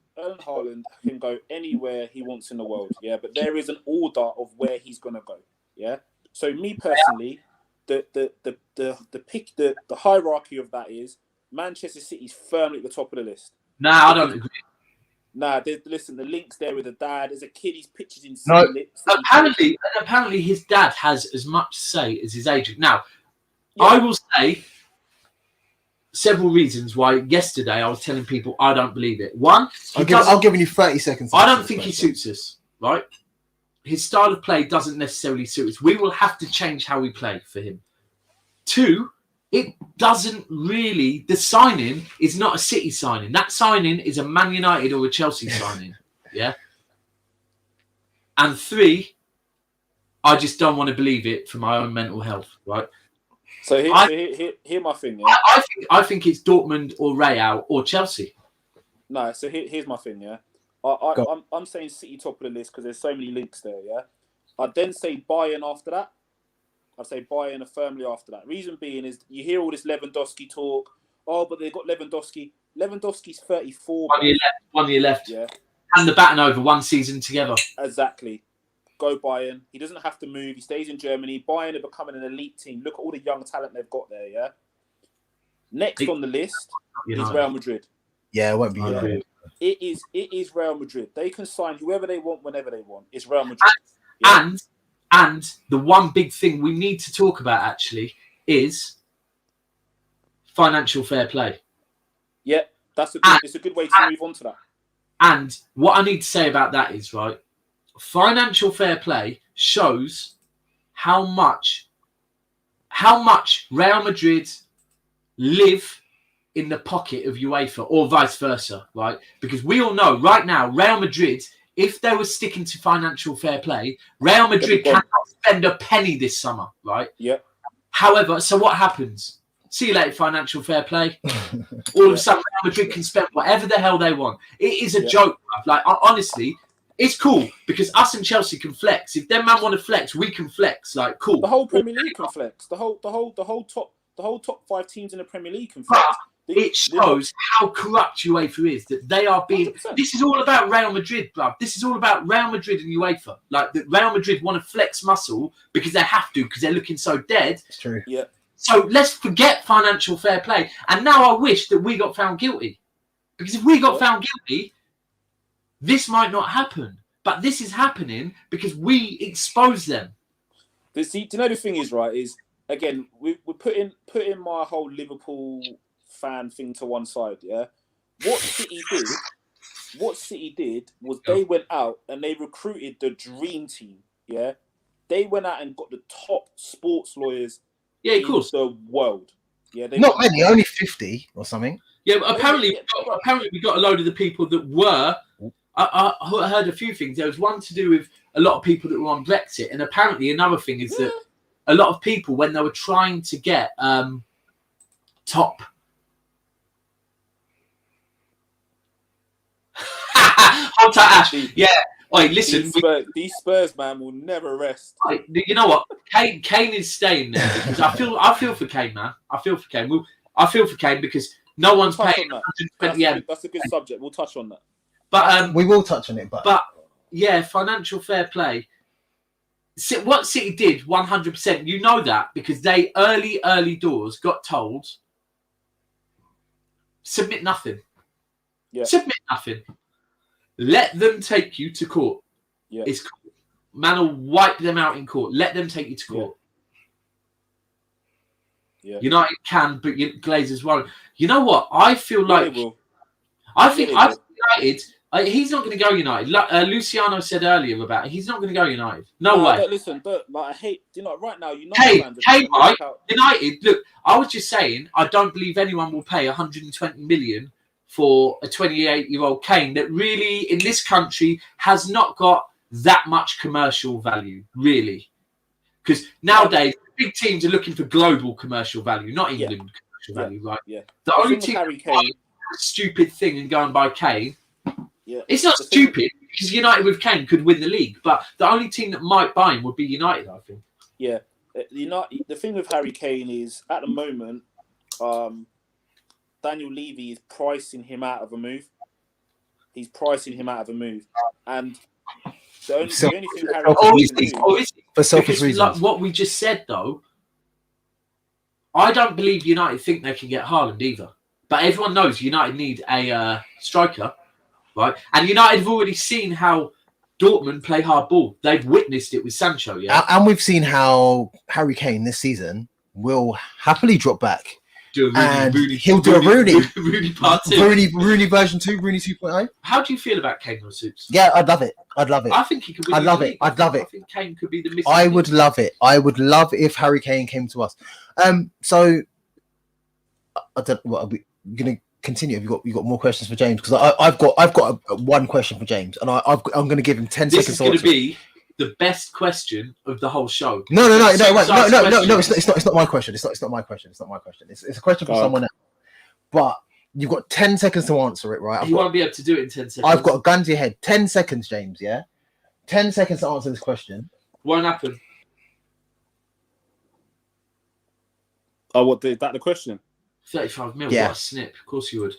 can go anywhere he wants in the world, yeah? But there is an order of where he's going to go, yeah? So me personally, the hierarchy of that is Manchester City's firmly at the top of the list. Nah, I don't agree. Nah, listen, the link's there with the dad. There's a kid, he's pictures in apparently his dad has as much say as his agent. Now, I will say several reasons why yesterday I was telling people I don't believe it. One, I'm giving you 30 seconds. I don't think he suits us, right? His style of play doesn't necessarily suit us. We will have to change how we play for him. 2, it doesn't really. The signing is not a City signing. That signing is a Man United or a Chelsea signing. Yeah. And 3, I just don't want to believe it for my own mental health. Right. So here my thing. Yeah? I think it's Dortmund or Real or Chelsea. No. So here's my thing. Yeah. I'm saying City top of the list because there's so many links there. Yeah. I'd then say Bayern after that. I'd say Bayern are firmly after that. Reason being is you hear all this Lewandowski talk. Oh, but they've got Lewandowski. Lewandowski's 34. 1 year left. Yeah. And the baton over 1 season together. Exactly. Go Bayern. He doesn't have to move. He stays in Germany. Bayern are becoming an elite team. Look at all the young talent they've got there, yeah? Next on the list is Real Madrid. Yeah, it won't be United. It is Real Madrid. They can sign whoever they want whenever they want. It's Real Madrid. And the one big thing we need to talk about actually is financial fair play. Yeah, it's a good way to move on to that. And what I need to say about that is, right, financial fair play shows how how much Real Madrid live in the pocket of UEFA or vice versa, right? Because we all know right now, Real Madrid, if they were sticking to financial fair play, Real Madrid cannot spend a penny this summer, right? Yeah. However, so what happens? See you later, financial fair play. All of a sudden, Real Madrid can spend whatever the hell they want. It is a joke, bruv. Like, honestly, it's cool because us and Chelsea can flex. If them man want to flex, we can flex. Like, cool. The whole Premier League can flex. The whole top 5 teams in the Premier League can flex. It shows how corrupt UEFA is, that they are being... 100%. This is all about Real Madrid, bruv. This is all about Real Madrid and UEFA. Like, that Real Madrid want to flex muscle because they have to, because they're looking so dead. It's true. Yeah. So let's forget financial fair play. And now I wish that we got found guilty. Because if we got found guilty, this might not happen. But this is happening because we expose them. But see, do you know the thing is, right, is, again, we're putting my whole Liverpool fan thing to one side, yeah? What City did was they went out and they recruited the dream team, yeah? They went out and got the top sports lawyers in the world. Yeah, not many, only 50 or something. Yeah, but apparently we got a load of the people that were... I heard a few things. There was one to do with a lot of people that were on Brexit, and apparently another thing is that a lot of people, when they were trying to get top... Hold tight, Ash. Yeah. Wait, listen. These Spurs, man, will never rest. You know what? Kane is staying there because I feel for Kane, man. I feel for Kane. I feel for Kane because no one's paying 120 M. That's a good subject. We'll touch on that. But we will touch on it. But yeah, financial fair play. What City did, 100%. You know that because they early doors got told submit nothing. Yeah. Submit nothing. Let them take you to court. Yeah. It's cool. Man will wipe them out in court. Let them take you to court. Yeah. United can, but Glazers won't. You know what? I feel like... I think United... he's not going to go United. Luciano said earlier about it. He's not going to go United. No way. But I hate... You know, right now, United... United, look, I was just saying, I don't believe anyone will pay 120 million for a 28-year-old Kane that really, in this country, has not got that much commercial value, really. Because nowadays, big teams are looking for global commercial value, not England commercial value, right? Yeah. The only team that buy a stupid thing and go and buy Kane, it's not stupid, because United with Kane could win the league, but the only team that might buy him would be United, I think. Yeah. The thing with Harry Kane is, at the moment, Daniel Levy is pricing him out of a move. He's pricing him out of a move. And the only thing Harry Kane can do... For selfish reasons. Like what we just said, though, I don't believe United think they can get Haaland either. But everyone knows United need a striker, right? And United have already seen how Dortmund play hard ball. They've witnessed it with Sancho, yeah? And we've seen how Harry Kane this season will happily drop back. He'll do a Rooney. Rooney part 2. Rooney version 2, Rooney 2.0. How do you feel about Kane on Soups? Yeah, I'd love it. I think he could win. I'd love it. I think Kane could be the missing. I would love it. I would love if Harry Kane came to us. So I don't. What are we going to continue? Have you got more questions for James? Because I've got one question for James, and I'm going to give him 10 seconds. This is going to be the best question of the whole show. No. It's not my question. It's not my question. It's a question for someone else. But you've got 10 seconds to answer it, right? You won't be able to do it in 10 seconds. I've got a gun to your head. 10 seconds, James. Yeah, 10 seconds to answer this question. Won't happen. Oh, what? Is that the question? 35 mil. Yeah. What a snip. Of course you would.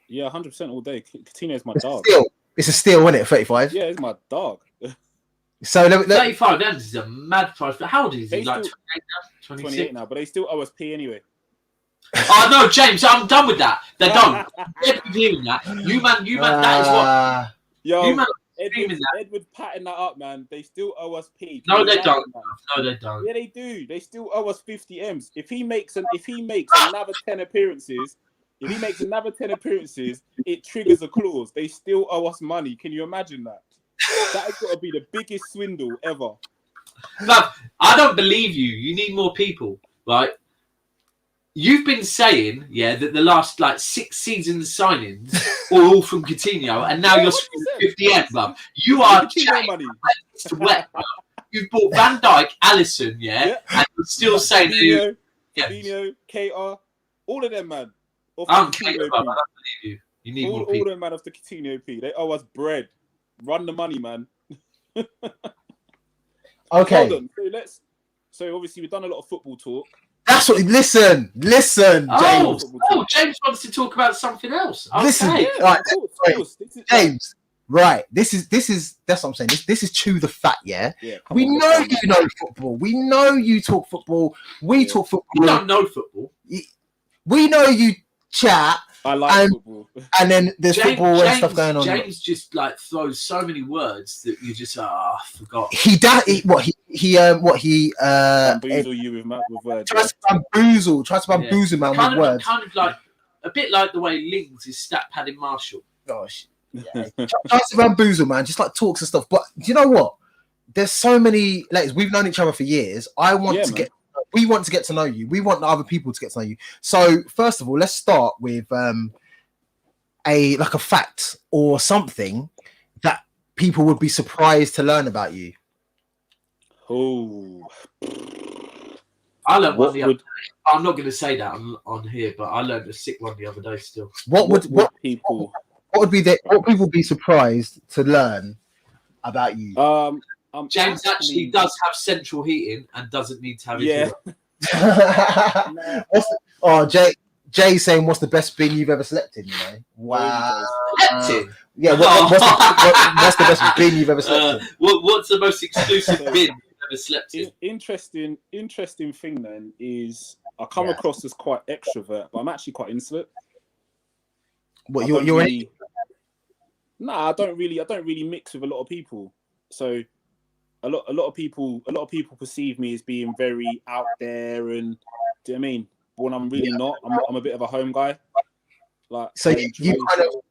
Yeah, 100% all day. Coutinho's my dog. It's a steal, isn't it? 35. Yeah, it's my dog. So 35 then is a mad price. But how old is he? Like 28 now? 28 now, but they still owe us P anyway. Oh no, James, I'm done with that. They don't. They're doing that. You man, that is what. Yo, you man, Edward patting that up, man. They still owe us P. No, they don't. No, they don't. Yeah, they do. They still owe us 50 M's. If he makes another 10 appearances, it triggers a clause. They still owe us money. Can you imagine that? That has got to be the biggest swindle ever. But I don't believe you. You need more people. right? You've been saying, that the last 6 seasons signings are all from Coutinho, and now you're spending 50M, bruv. You are money. Wet, bruv. You've bought Van Dijk, Alisson, and you're still saying Fabinho, KR, all of them, man. I don't believe you. You need more people. All them, man, off the Coutinho P. They owe us bread. Run the money, man. Okay. Hold on. So obviously we've done a lot of football talk. That's what. Listen, James. James wants to talk about something else. Okay. Listen, right, of course. James. Right, this is that's what I'm saying. This is ChewTheFat, yeah. We know you know football. We know you talk football. We talk football. You don't know football. We know you chat. I like football. And then there's football and stuff going on. James just throws so many words that you just I forgot. He bamboozle you with words. Tries to bamboozle man with words. Kind of like a bit like the way Lings is stat padding Marshall. Gosh. Yeah. Tries to bamboozle, man, just talks and stuff. But do you know what? There's so many ladies. We've known each other for years. We want to get to know you. We want other people to get to know you. So first of all, let's start with a fact or something that people would be surprised to learn about you. Oh, I learned one the other day. I'm not going to say that on here, but I learned a sick one the other day. Still, what people would be surprised to learn about you? James actually does have central heating and doesn't need to have it. Jay's saying, what's the best bin you've ever slept in? You know, wow. Slept in? Yeah, what's the best bin you've ever slept in? What's the most exclusive bin you've ever slept in? Interesting thing then is I come across as quite extrovert, but I'm actually quite insular. What I don't really mix with a lot of people. So a lot of people perceive me as being very out there, and do you know what I mean? But when I'm really not, I'm a bit of a home guy.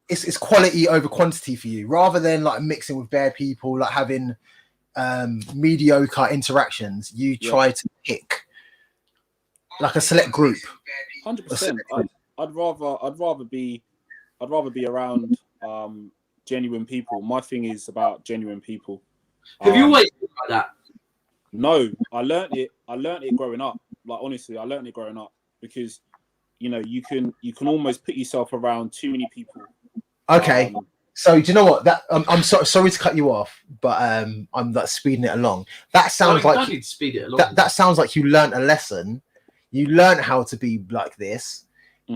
It's quality over quantity for you, rather than mixing with bare people, having mediocre interactions. You try to pick a select group. 100%. I'd rather be around genuine people. My thing is about genuine people. Have you always been like that? No, I learned it growing up. Honestly, I learned it growing up because you can almost put yourself around too many people. Okay. So do you know what? That I'm sorry to cut you off, but I'm speeding it along. That sounds like you speed it along. That sounds like you learned a lesson. You learned how to be like this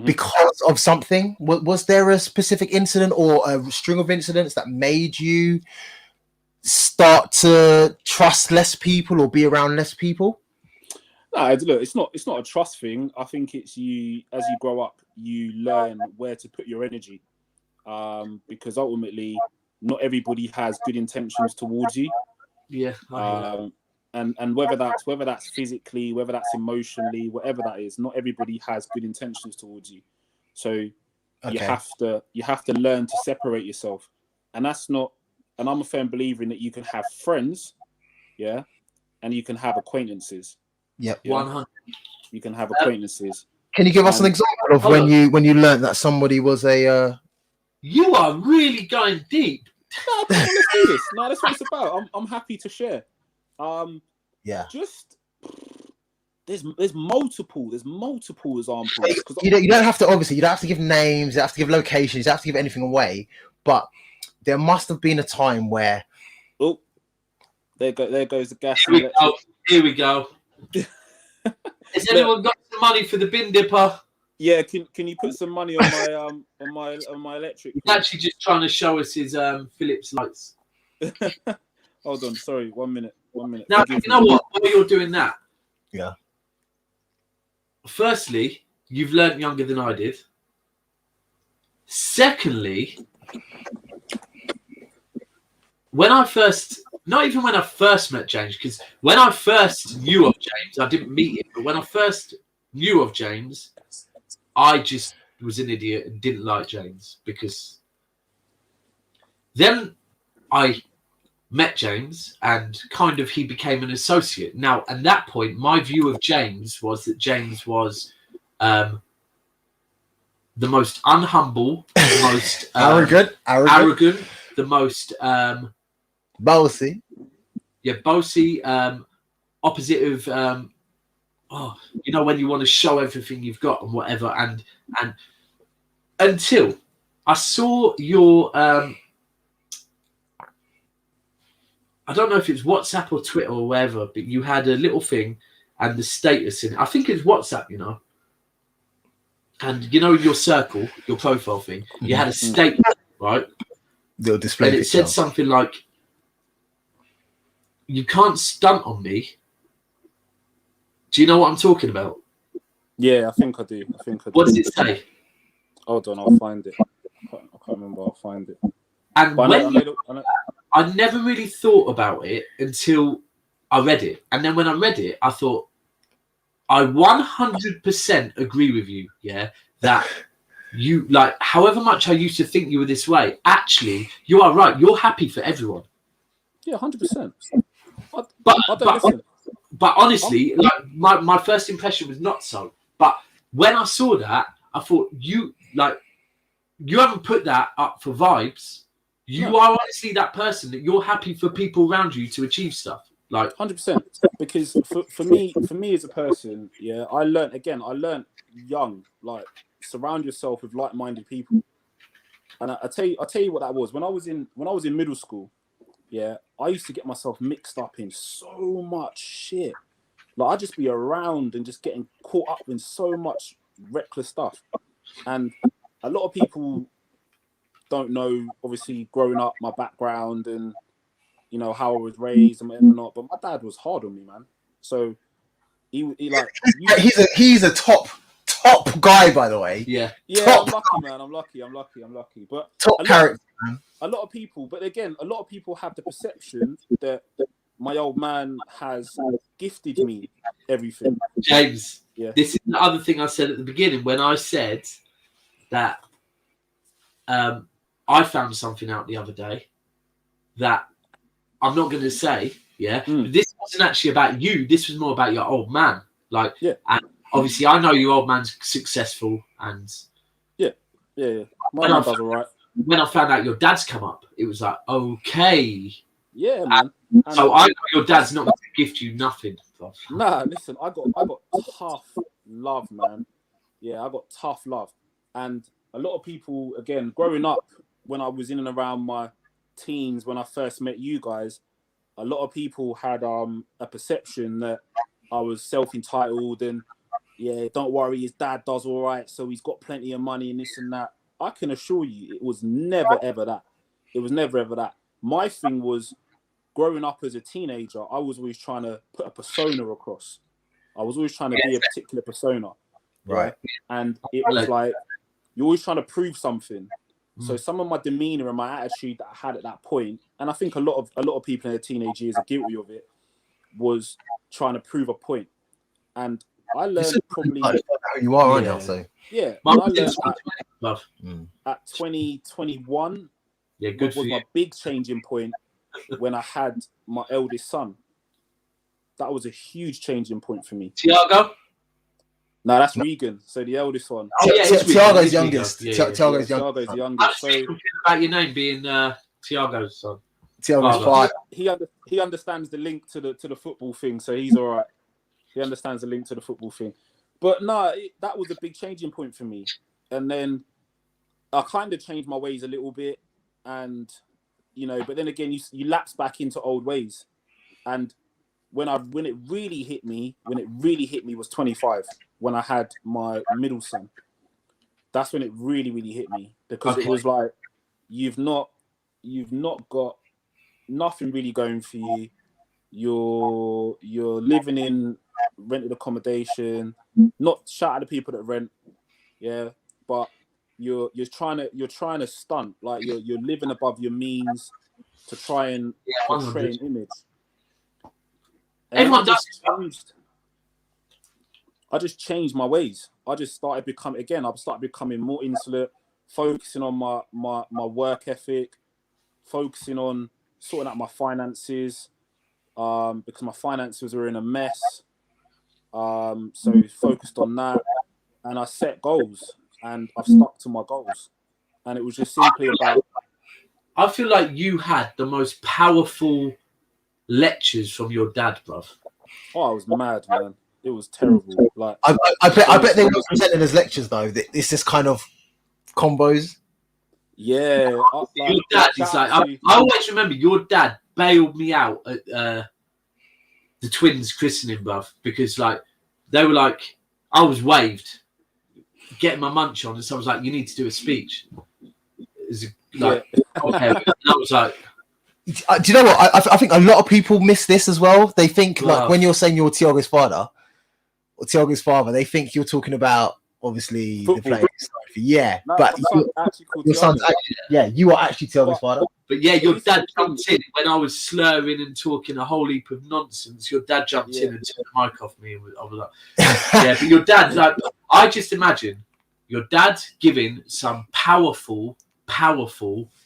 because of something. Was there a specific incident or a string of incidents that made you start to trust less people or be around less people? No, look, it's not a trust thing. I think it's you, as you grow up, you learn where to put your energy, because ultimately not everybody has good intentions towards you. And whether that's physically, whether that's emotionally, whatever that is, not everybody has good intentions towards you. So you have to learn to separate yourself, and I'm a firm believer in that you can have friends, and you can have acquaintances. Yep. 100. You can have acquaintances. Can you give us an example of when you learned that somebody was a? You are really going deep. No, let's do this. No, that's what it's about. I'm happy to share. Just there's multiple examples. You don't have to, obviously you don't have to give names, you don't have to give locations, you don't have to give anything away, but there must have been a time where there goes the gas. Here we go. Has anyone got some money for the bin dipper? Yeah, can you put some money on my electric? He's actually just trying to show us his Philips lights. Hold on, sorry, 1 minute. Now, you know what? While you're doing that, firstly, you've learnt younger than I did. Secondly, not even when I first met James, because when I first knew of James, I didn't meet him, but when I first knew of James, I just was an idiot and didn't like James, because then I met James, and kind of he became an associate. Now, at that point, my view of James was that James was the most unhumble, the most arrogant, the most bossy. Yeah, bossy, opposite of when you want to show everything you've got and whatever, and until I saw your I don't know if it's WhatsApp or Twitter or wherever, but you had a little thing and the status in it. I think it's WhatsApp, and your circle, your profile thing, you had a statement, right? Little display and it picture. said something like, "You can't stunt on me." Do you know what I'm talking about? Yeah, I think I do. What does it say? Hold on, I'll find it. I can't remember. I'll find it. And I never really thought about it until I read it. And then when I read it, I thought, I 100% agree with you, that you, however much I used to think you were this way, actually, you are right. You're happy for everyone. Yeah, 100%. But honestly, my first impression was not so. But when I saw that, I thought, you haven't put that up for vibes. You are honestly that person that you're happy for people around you to achieve stuff. 100%. Because for me as a person, I learned young, surround yourself with like-minded people. And I'll tell you what that was. When I was in middle school, I used to get myself mixed up in so much shit. I'd just be around and just getting caught up in so much reckless stuff. And a lot of people don't know, obviously, growing up, my background and, how I was raised and whatnot. But my dad was hard on me, man. So he's a top guy, by the way. Yeah. Yeah, top. I'm lucky, man. I'm lucky. But top character, man. A lot of people, but again, a lot of people have the perception that my old man has gifted me everything. James, this is the other thing I said at the beginning when I said that I found something out the other day that I'm not going to say, but this wasn't actually about you. This was more about your old man. And obviously I know your old man's successful and yeah. My man does all right. When I found out your dad's come up, it was like, okay. Yeah, man. So I know your dad's not going to gift you nothing. Nah, listen, I got tough love, man. Yeah, I got tough love. And a lot of people, again, growing up, when I was in and around my teens, when I first met you guys, a lot of people had a perception that I was self-entitled and, don't worry, his dad does all right, so he's got plenty of money and this and that. I can assure you, it was never, ever that. It was never, ever that. My thing was, growing up as a teenager, I was always trying to put a persona across. I was always trying to be a particular persona. Right. And it was like, you're always trying to prove something. So some of my demeanor and my attitude that I had at that point, and I think a lot of people in their teenage years are guilty of it, was trying to prove a point. And I learned probably who you are, aren't you? So I learned at 2021. Yeah, good was my big changing point when I had my eldest son. That was a huge changing point for me. Thiago? No, that's Regan. So the eldest one. Oh, yeah, Thiago's youngest. Thiago's youngest. So about your name being Thiago's son. Thiago's 5. He understands the link to the football thing, so he's all right. He understands the link to the football thing. But no, that was a big changing point for me. And then I kind of changed my ways a little bit, and but then again, you lapse back into old ways. And when it really hit me was 25, when I had my middle son. That's when it really, really hit me, because it was like, you've not got nothing really going for you. You're living in rented accommodation, not shout at the people that rent, but you're trying to stunt, like you're living above your means to try and portray an image. Everyone does. I just changed my ways. I started becoming more insular, focusing on my work ethic, focusing on sorting out my finances, because my finances were in a mess. So focused on that, and I set goals, and I've stuck to my goals, and it was just simply about. I feel like you had the most powerful lectures from your dad, bruv. Oh, I was mad, man. It was terrible. Like I bet they were presented as lectures though. It's this kind of combos. Yeah, Your dad is like. I always remember your dad bailed me out at the twins' christening, bruv, because like they were like, I was waved, getting my munch on, and someone was like, "You need to do a speech." Like, okay, and I was like. Do you know what? I think a lot of people miss this as well. They think like when you're saying you're Thiago's father, they think you're talking about obviously football. The players. Yeah, No, but your son's actually, you are actually Thiago's father. But yeah, your dad jumped in when I was slurring and talking a whole heap of nonsense. Your dad jumped in and took the mic off me, and I was like, "Yeah." But your dad, like, I just imagine your dad giving some powerful,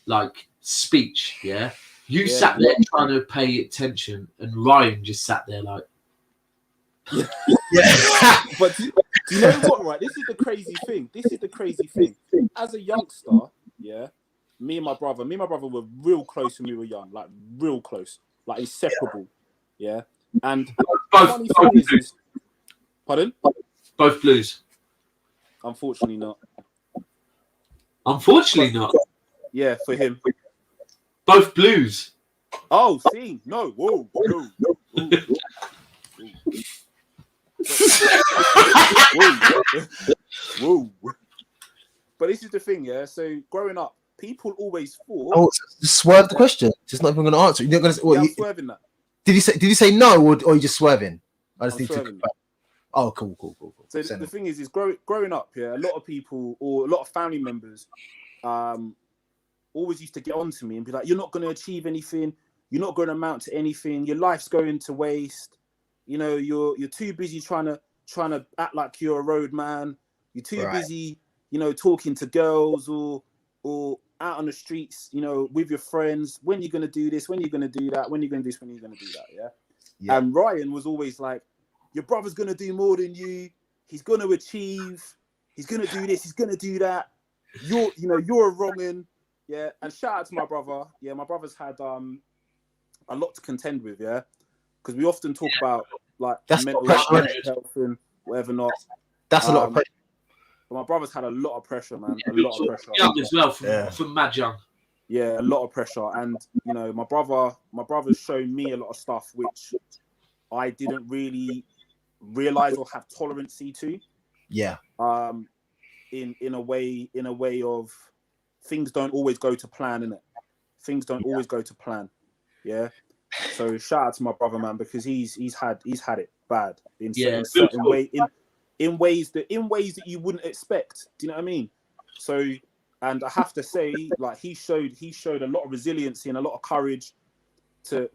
like speech. Yeah. You sat there trying to pay attention, and Ryan just sat there like. Yeah. But do you know what, right? This is the crazy thing. As a youngster, me and my brother were real close when we were young, like real close, like inseparable. Yeah. And both is, pardon? Both Blues. Unfortunately not. Yeah, for him. Both Blues. Oh, see, no, whoa. Whoa. But this is the thing, yeah. So growing up, people always thought. Oh, swerve the question. Just not even going to answer. You're not going to. I'm swerving that. Did you say no, or are you just swerving? I just I'm need swerving. to. Oh, cool. So the thing is growing up, a lot of people or a lot of family members, always used to get on to me and be like, "You're not going to achieve anything. You're not going to amount to anything. Your life's going to waste. You know, you're too busy trying to act like you're a road man. You're too busy, talking to girls or out on the streets, with your friends. When you're going to do this? When you're going to do that? When you're going to do this? When you're going to do that? Yeah. And Ryan was always like, your brother's going to do more than you. He's going to achieve. He's going to do this. He's going to do that. You're a wrong'un. Yeah. And shout out to my brother. Yeah. My brother's had a lot to contend with. Yeah. Because we often talk about like mental health and whatever not. That's a lot of pressure. But my brother's had a lot of pressure, man. A lot of pressure. Young as well, from mad young. Yeah, a lot of pressure. And my brother's shown me a lot of stuff which I didn't really realize or have tolerancy to. Yeah. In a way of things don't always go to plan, innit? Things don't always go to plan. Yeah. So shout out to my brother, man, because he's had it bad in certain way, in ways that you wouldn't expect. Do you know what I mean? So, and I have to say, like he showed a lot of resiliency and a lot of courage to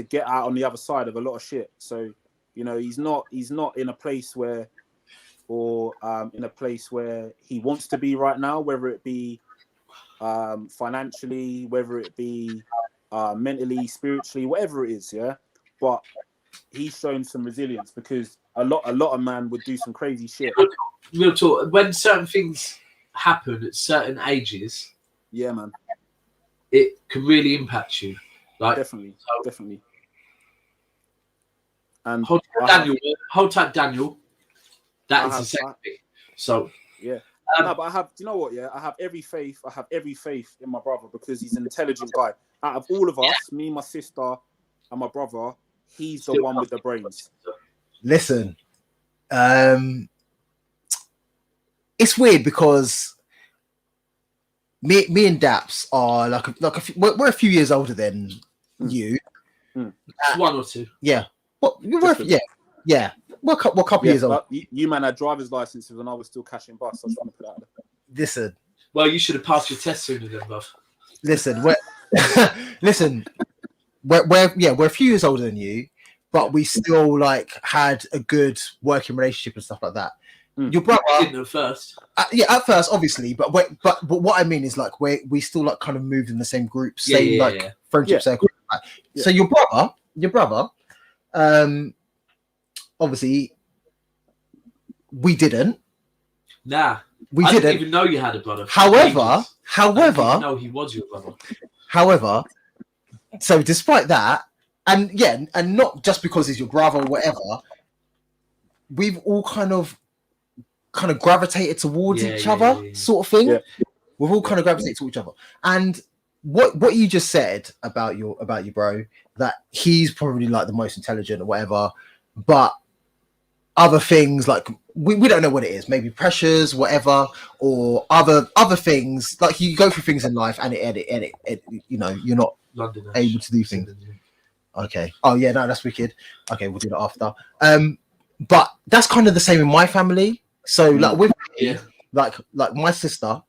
get out on the other side of a lot of shit. So, he's not in a place where he wants to be right now, whether it be financially, whether it be mentally, spiritually, whatever it is, yeah. But he's shown some resilience because a lot of man would do some crazy shit. Real talk. When certain things happen at certain ages, yeah, man, it can really impact you. Like definitely. And hold tight, Daniel. That is the second thing. So yeah. No, but I have. Do you know what? Yeah, I have every faith in my brother because he's an intelligent guy. Out of all of us, me, my sister, and my brother, he's the one with the brains. Listen, it's weird because me and Daps are we're a few years older than you. One or two. Yeah. Yeah. What couple years old? You man had driver's licenses when I was still cashing bus. I was trying to put that out there. Listen. Well, you should have passed your test sooner than bruv. Listen, we're a few years older than you, but we still had a good working relationship and stuff like that. Your brother didn't at first. At first, obviously, but what I mean is we still kind of moved in the same group, friendship circle. So your brother, obviously, we didn't. Nah, we I didn't didn't even know you had a brother. However, I didn't even know he was your brother. However, so despite that, and not just because he's your brother or whatever, we've all kind of gravitated towards each other, sort of thing. Yeah. We've all kind of gravitated to each other. And what you just said about your bro, that he's probably like the most intelligent or whatever, but other things like we don't know what it is, maybe pressures, whatever, or other things. Like you go through things in life and it you know, you're not able to do things. Okay. Oh yeah, no, that's wicked. Okay, we'll do that after. But that's kind of the same in my family. So like with me, like my sister,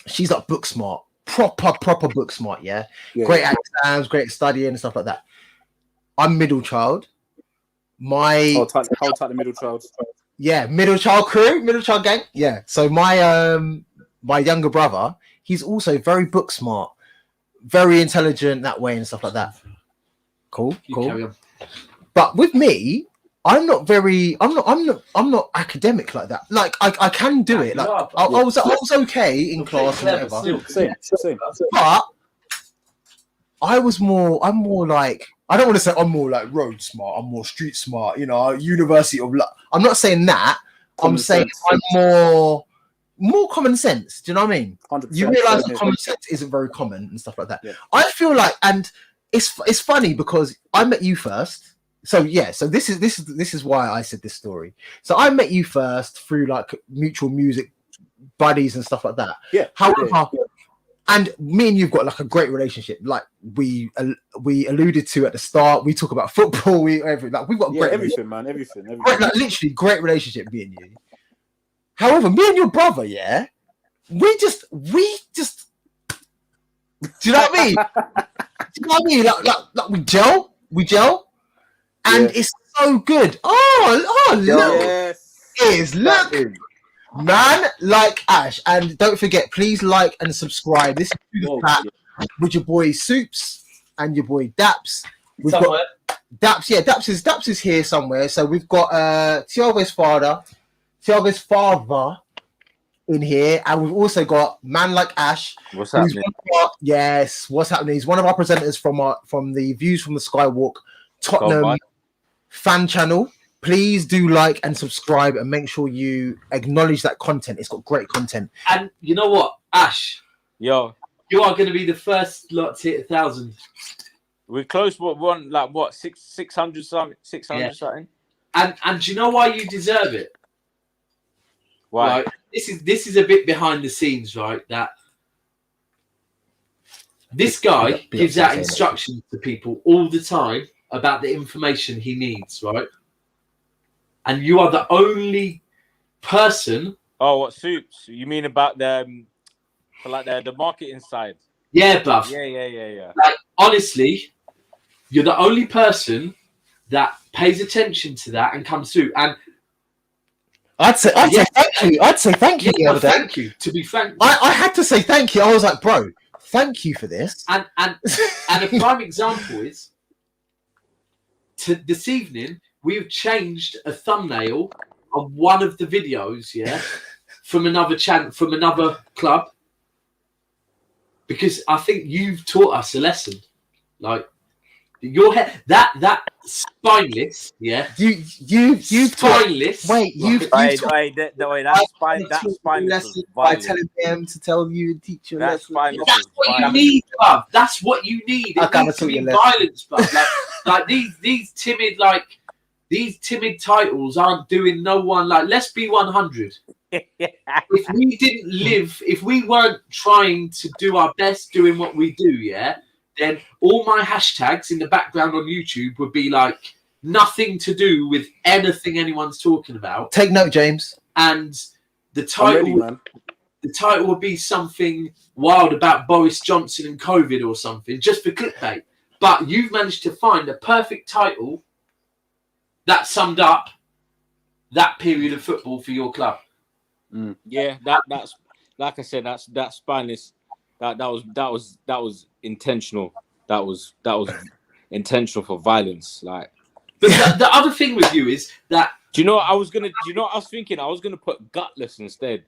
she's like book smart, proper book smart, great at exams, great at studying and stuff like that. I'm middle child. How tight the middle child? Yeah, middle child crew, middle child gang. Yeah. So my younger brother, he's also very book smart, very intelligent that way and stuff like that. Cool. Carry on. But with me, I'm not academic like that. Like I can do it. Like I was okay in class and whatever. Same. But I'm more like, I don't want to say I'm more like road smart, I'm more street smart, you know, university of luck. I'm not saying that. I'm saying I'm more common sense. Do you know what I mean? 100%. You realize that common sense isn't very common and stuff like that. Yeah. I feel like, and it's funny because I met you first. So this is why I said this story. So I met you first through like mutual music buddies and stuff like that. Yeah. However, and me and you've got like a great relationship. Like we alluded to at the start. We talk about football. We've got great everything, man. Everything. Great, like literally great relationship, me and you. However, me and your brother, we just. Do you know what I mean? Do you know what I mean? Like we gel. And it's so good. Oh, look. Yes. Look. Man, like Ash. And don't forget, please like and subscribe. This is ChewTheFat with your boy Soups and your boy Daps. We've got Daps. Yeah, Daps is here somewhere. So we've got Thiago's father in here. And we've also got Man Like Ash. What's happening? What's happening? He's one of our presenters from the Views from the Skywalk Tottenham fan channel. Please do like and subscribe and make sure you acknowledge that content. It's got great content. And you know what, Ash? Yo, you are going to be the first lot to hit 1,000. We're close. What 600 something? 600 something. And do you know why you deserve it? Why? Right? This is a bit behind the scenes, right? That this guy gives out instructions to people all the time about the information he needs, right? And you are the only person. Oh, what Soups? You mean about the marketing side? Yeah, bruv. Yeah. Like, honestly, you're the only person that pays attention to that and comes through. And I'd say thank you. Thank you. To be frank, I had to say thank you. I was like, bro, thank you for this. And a prime example is this evening. We've changed a thumbnail of one of the videos, from another channel, from another club, because I think you've taught us a lesson. Like your head, that spineless, you've spineless. Wait, that's spineless by telling them to tell you and teach you. That's what you need, bruv. That's what you need. It needs to be violence, bruv. Like these timid, these timid titles aren't doing no one. Like, let's be 100. If we weren't trying to do our best doing what we do, then all my hashtags in the background on YouTube would be like nothing to do with anything anyone's talking about. Take note, James. And the title would be something wild about Boris Johnson and COVID or something, just for clickbait. But you've managed to find a perfect title that summed up that period of football for your club. Yeah, that's like I said, that's spineless. That was intentional. that was intentional for violence. Like, but the other thing with you is that. Do you know what I was thinking? I was gonna put gutless instead.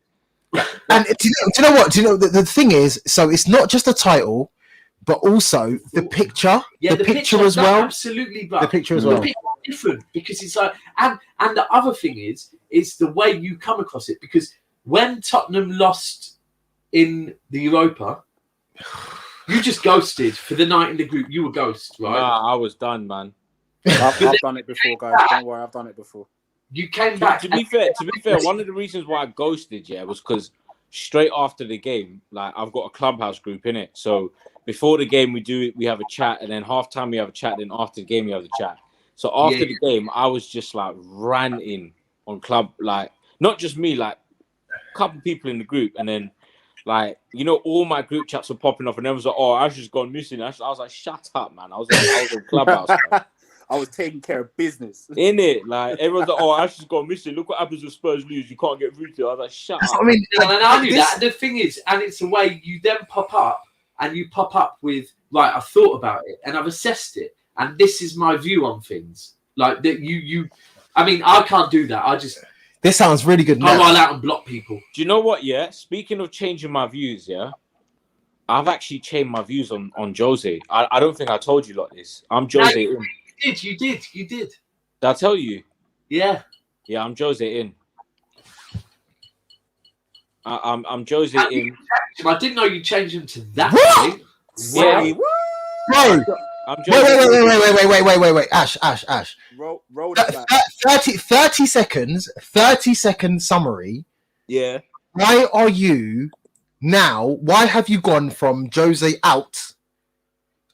And do you know what? Do you know the thing is? So it's not just a title, but also the picture. Yeah, the picture as well. Absolutely, but The picture as well. The picture is different because it's like, and the other thing is the way you come across it. Because when Tottenham lost in the Europa, you just ghosted for the night in the group. You were ghost, right? Nah, I was done, man. I've done it before, guys. Don't worry, I've done it before. You came back. To be fair, one of the reasons why I ghosted, was because straight after the game, like I've got a clubhouse group in it. So before the game, we have a chat, and then halftime we have a chat, and then after the game we have the chat. So after the game, I was just like ranting on club, like not just me, like a couple people in the group, and then like all my group chats were popping off, and everyone's like, "Oh, Ash's gone missing." I was like, "Shut up, man!" I was in clubhouse. I was taking care of business. In it, like everyone's like, "Oh, Ash's gone missing. Look what happens when Spurs lose. You can't get through to." I was like, "Shut up." I mean, and I knew that. And the thing is, and it's the way you then pop up, and you pop up with, right, I've thought about it, and I've assessed it, and this is my view on things. Like that, I mean, I can't do that. I just. This sounds really good. I roll out and block people. Do you know what? Yeah. Speaking of changing my views, I've actually changed my views on Jose. I don't think I told you like this. I'm Jose in. You did. Did I tell you? Yeah. Yeah, I'm Jose in. I'm Jose in. I didn't know you changed him to that. What? Yeah. Bro. I'm Jose. Wait. Ash. Roll it back. 30 seconds. 30-second summary. Yeah. Why are you now? Why have you gone from Jose out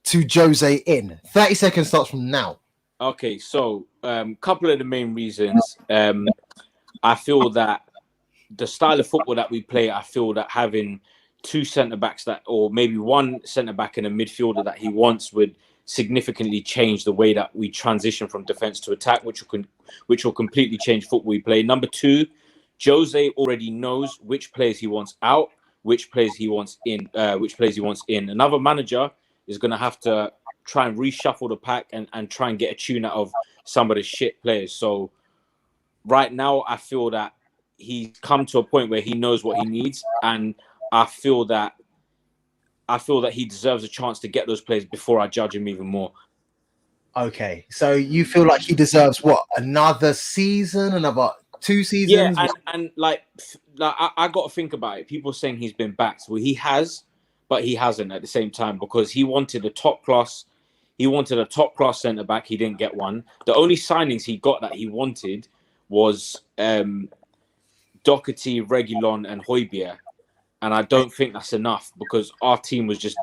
to Jose in? 30 seconds starts from now. Okay, so couple of the main reasons. I feel that the style of football that we play, I feel that having two centre-backs or maybe one centre-back and a midfielder that he wants would significantly change the way that we transition from defence to attack, which will completely change football we play. Number two, Jose already knows which players he wants out, which players he wants in. Another manager is going to have to try and reshuffle the pack and try and get a tune out of some of the shit players. So right now, I feel that he's come to a point where he knows what he needs, and I feel that he deserves a chance to get those players before I judge him even more. Okay, so you feel like he deserves what? Another season? Another 2 seasons? Yeah, and like I got to think about it. People saying he's been backed. Well, he has, but he hasn't at the same time because he wanted a top class centre back. He didn't get one. The only signings he got that he wanted was Doherty, Reguilon, and Højbjerg. And I don't think that's enough because our team was just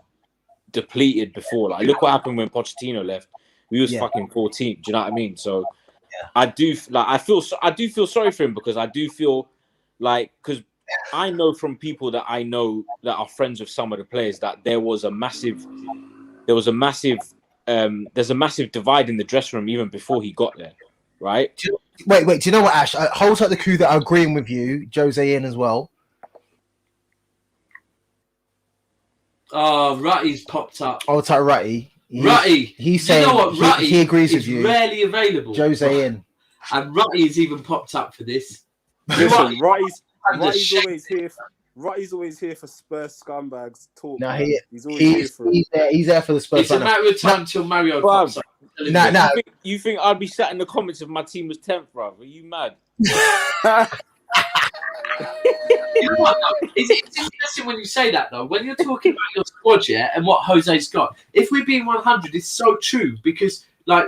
depleted before. Like, look what happened when Pochettino left. We was fucking 14th. Do you know what I mean? So I do feel sorry for him because I do feel like, because I know from people that I know that are friends with some of the players that there's a massive divide in the dressing room even before he got there, right? Wait. Do you know what, Ash? Hold up the crew that are agreeing with you. Jose in as well. Oh, Rutty's popped up. Hold tight, Rutty. Rutty. He's saying, you know what, Rutty he agrees with you. Rarely available. Jose in. And Rutty's even popped up for this. Listen, Rutty's always here for Spurs scumbags talk. No, he's always here for it. He's there for the Spurs. It's a matter of time until Mario pops up. You think I'd be sat in the comments if my team was 10th, bro? Are you mad? You know what, though? It's interesting when you say that, though. When you're talking about your squad, and what Jose's got. If we're being 100, it's so true because, like,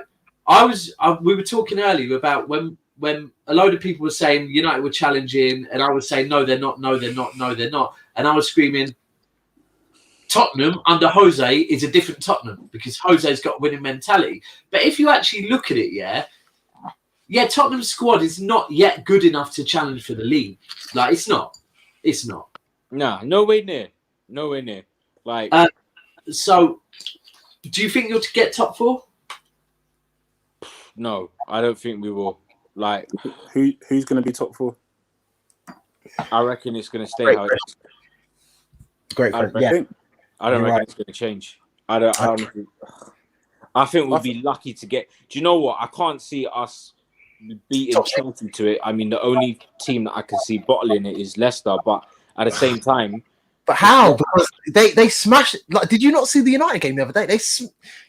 we were talking earlier about when a load of people were saying United were challenging, and I was saying no, they're not, and I was screaming, Tottenham under Jose is a different Tottenham because Jose's got a winning mentality. But if you actually look at it, Tottenham's squad is not yet good enough to challenge for the league. Like, it's not. Nah, nowhere near. Like, so, do you think you'll get top 4? No, I don't think we will. Like, who's going to be top 4? I reckon it's going to stay how it is. Great, I don't reckon it's going to change. I think we'd be lucky to get. Do you know what? I can't see us beating Chelsea to it. I mean, the only team that I can see bottling it is Leicester. But at the same time, but how? Because they smashed. Like, did you not see the United game the other day? They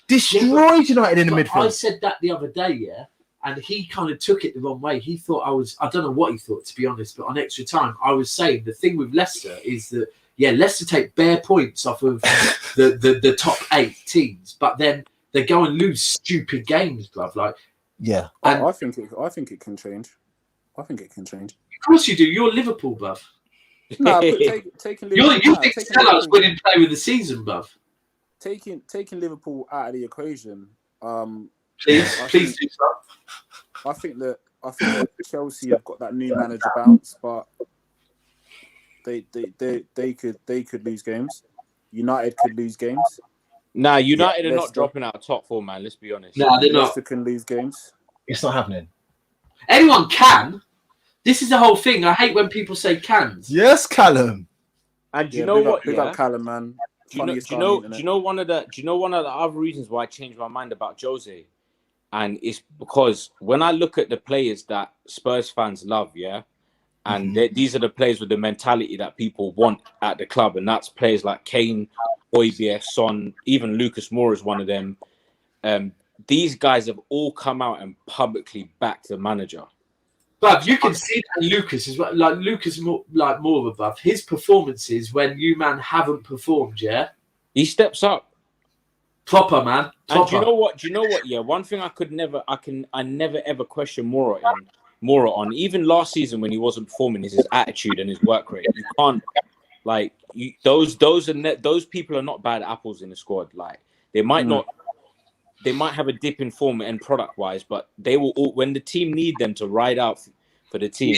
destroyed United in the midfield. I said that the other day, yeah, and he kind of took it the wrong way. He thought I don't know what he thought, to be honest. But on extra time, I was saying the thing with Leicester is that Leicester take bare points off of the top 8 teams, but then they go and lose stupid games, bruv. Like, yeah, I think it can change. I think it can change. Of course you do. You're Liverpool, bruv. No, but taking Liverpool, you think Salah's winning play with the season, bruv? Taking Liverpool out of the equation. Please do so. I think that Chelsea have got that new manager bounce, but they could lose games. United could lose games. Nah, United are not dropping out of top 4, man. Let's be honest. Nah, they're not. Leicester can lose games. It's not happening. Anyone can. This is the whole thing. I hate when people say cans. Yes, Callum. And do you know what? Big up Callum, man. Do you know one of the other reasons why I changed my mind about Jose? And it's because when I look at the players that Spurs fans love, and these are the players with the mentality that people want at the club, and that's players like Kane, Højbjerg, Son, even Lucas Moura is one of them. These guys have all come out and publicly backed the manager. But you can see that Lucas is like Lucas more above his performances when you man haven't performed. Yeah, he steps up. Proper, man. Proper. And do you know what? Yeah, one thing I never ever question Moura on. Even last season when he wasn't performing, is his attitude and his work rate. You can't those people are not bad apples in the squad. Like they might have a dip in form and product wise, but they will when the team need them to ride out for the team,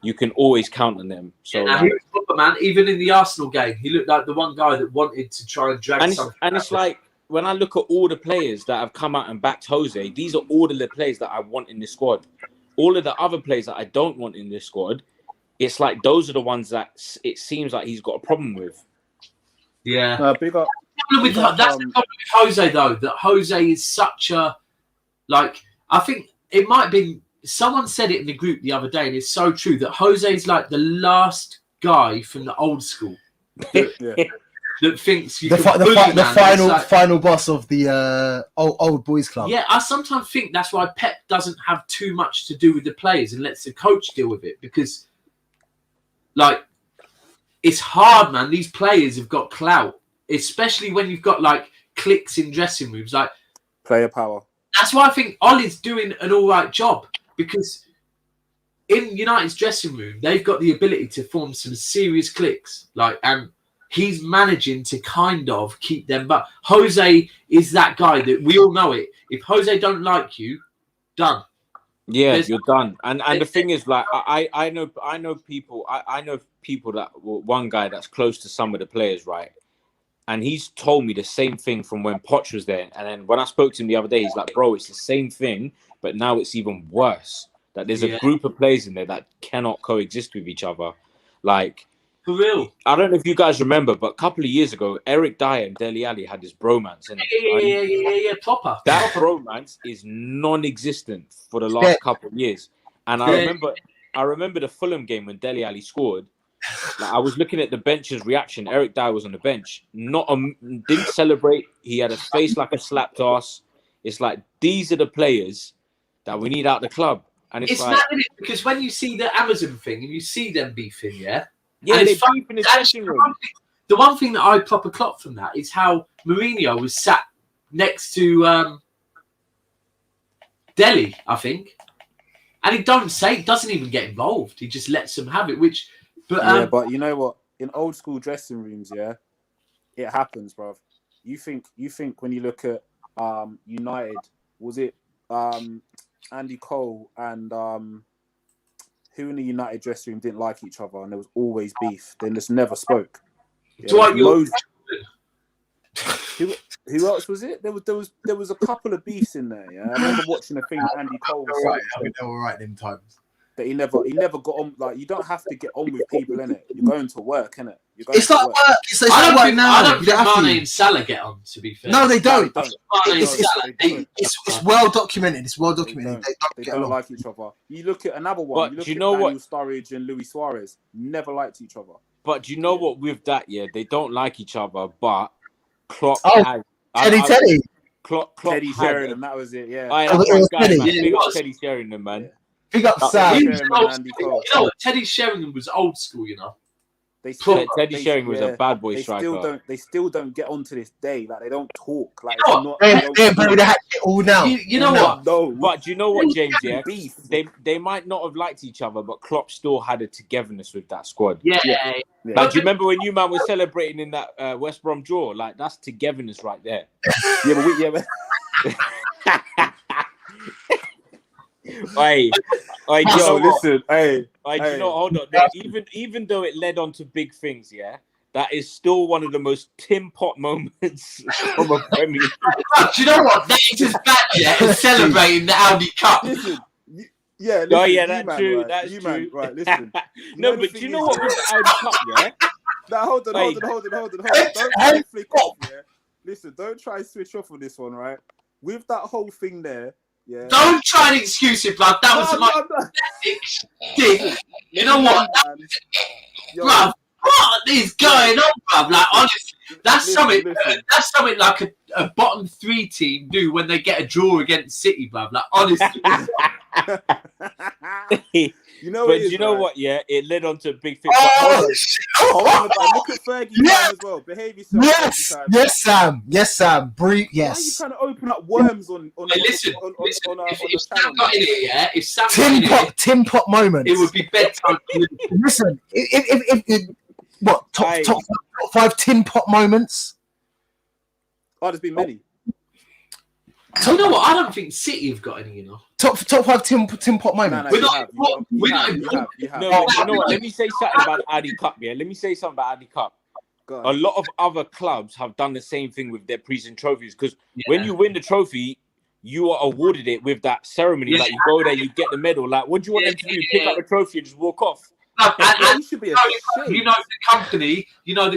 you can always count on them. So he was proper, man. Even in the Arsenal game, he looked like the one guy that wanted to try and drag something. And it's like when I look at all the players that have come out and backed Jose, these are all the players that I want in this squad. All of the other players that I don't want in this squad, it's like those are the ones that it seems like he's got a problem with. Yeah. Big up. That's the problem with Jose, though, that Jose is such a... Like, I think it might have been... Someone said it in the group the other day, and it's so true, that Jose is like the last guy from the old school that thinks you the final boss of the old boys club. Yeah, I sometimes think that's why Pep doesn't have too much to do with the players and lets the coach deal with it, because, like, it's hard, man. These players have got clout, especially when you've got, like, cliques in dressing rooms. Like, player power. That's why I think Ollie's doing an all right job, because in United's dressing room, they've got the ability to form some serious cliques. Like, and he's managing to kind of keep them. But Jose is that guy that we all know it. If Jose don't like you, done. Yeah, you're done. And the thing is, like, I know people that one guy that's close to some of the players, right? And he's told me the same thing from when Poch was there. And then when I spoke to him the other day, he's like, bro, it's the same thing, but now it's even worse. That there's a group of players in there that cannot coexist with each other. Like, for real. I don't know if you guys remember, but a couple of years ago, Eric Dyer and Dele Alli had this bromance. Yeah, proper. That bromance is non-existent for the last couple of years. And I remember the Fulham game when Dele Alli scored. Like, I was looking at the bench's reaction. Eric Dyer was on the bench, didn't celebrate. He had a face like a slapped ass. It's like, these are the players that we need out the club. And it's like, mad, isn't it? Because when you see the Amazon thing and you see them beefing, they beef in the dressing room. The one thing that I proper clocked from that is how Mourinho was sat next to Dele, I think, and he doesn't even get involved. He just lets them have it, which. But you know what? In old school dressing rooms, it happens, bruv. You think when you look at United, was it Andy Cole and who in the United dressing room didn't like each other, and there was always beef. They just never spoke. Who else was it? There was a couple of beefs in there. Yeah, I remember watching a thing that Andy Cole was saying. They were right them times. That he never got on. Like, you don't have to get on with people, innit? You're going to work, innit? It's like work. It's like I work now. don't think Mane and Salah get on, to be fair. No, they don't. It's well documented. It's well documented. They don't like each other. You look at another one. But you look at Daniel Sturridge and Luis Suarez. Never liked each other. But do you know what? With that, yeah, they don't like each other. But Klopp has Teddy. Klopp Teddy Sheringham, that was it. Yeah. Big up Teddy Sheringham, man. Big up Sam. You know what? Teddy Sheringham was old school, you know. Teddy Sheringham was a bad boy striker. They still don't get on to this day. Like, they don't talk. Like, they're all now. You know what? No. But do you know what, James? Yeah, they might not have liked each other, but Klopp still had a togetherness with that squad. Yeah. Like, do you remember when you man was celebrating in that West Brom draw? Like, that's togetherness right there. Hey, listen. Hey, you know, hold on. Even though it led on to big things, yeah, that is still one of the most Tim Pot moments from a Premier League. Do you know what? That is as bad as celebrating the Audi Cup. Listen, that's true. That's true. Man, right, listen. No, but do you know what with the Audi Cup, yeah? Now, hold on. Don't try to flick off, yeah? Listen, don't try to switch off on this one, right? With that whole thing there, yeah. Don't try and excuse it, blood. That was my dick. You know what? Bruv, what is going on, bruv? Like, honestly, that's something like a bottom 3 team do when they get a draw against City, bruv. Like, honestly. You know what? Yeah, it led on to a big thing. Look at Fergie time as well. Behave yourself. Yes, Sam. Breathe. Yes. Why are you trying to open up worms on listen, if Sam got in here, yeah, if Sam Tim Pot moment, it would be bedtime. Listen, if top 5 Tim Pot moments? Oh, there's been many. So you know what? I don't think City have got any, you know. Top 5 Tim Pot moments. No, you know what? Let me say something about Audi Cup. Yeah, let me say something about Audi Cup. A lot of other clubs have done the same thing with their pre-season trophies because when you win the trophy, you are awarded it with that ceremony. Like, you go there, you get the medal. Like, what do you want them to do? Pick up the trophy and just walk off? And should be the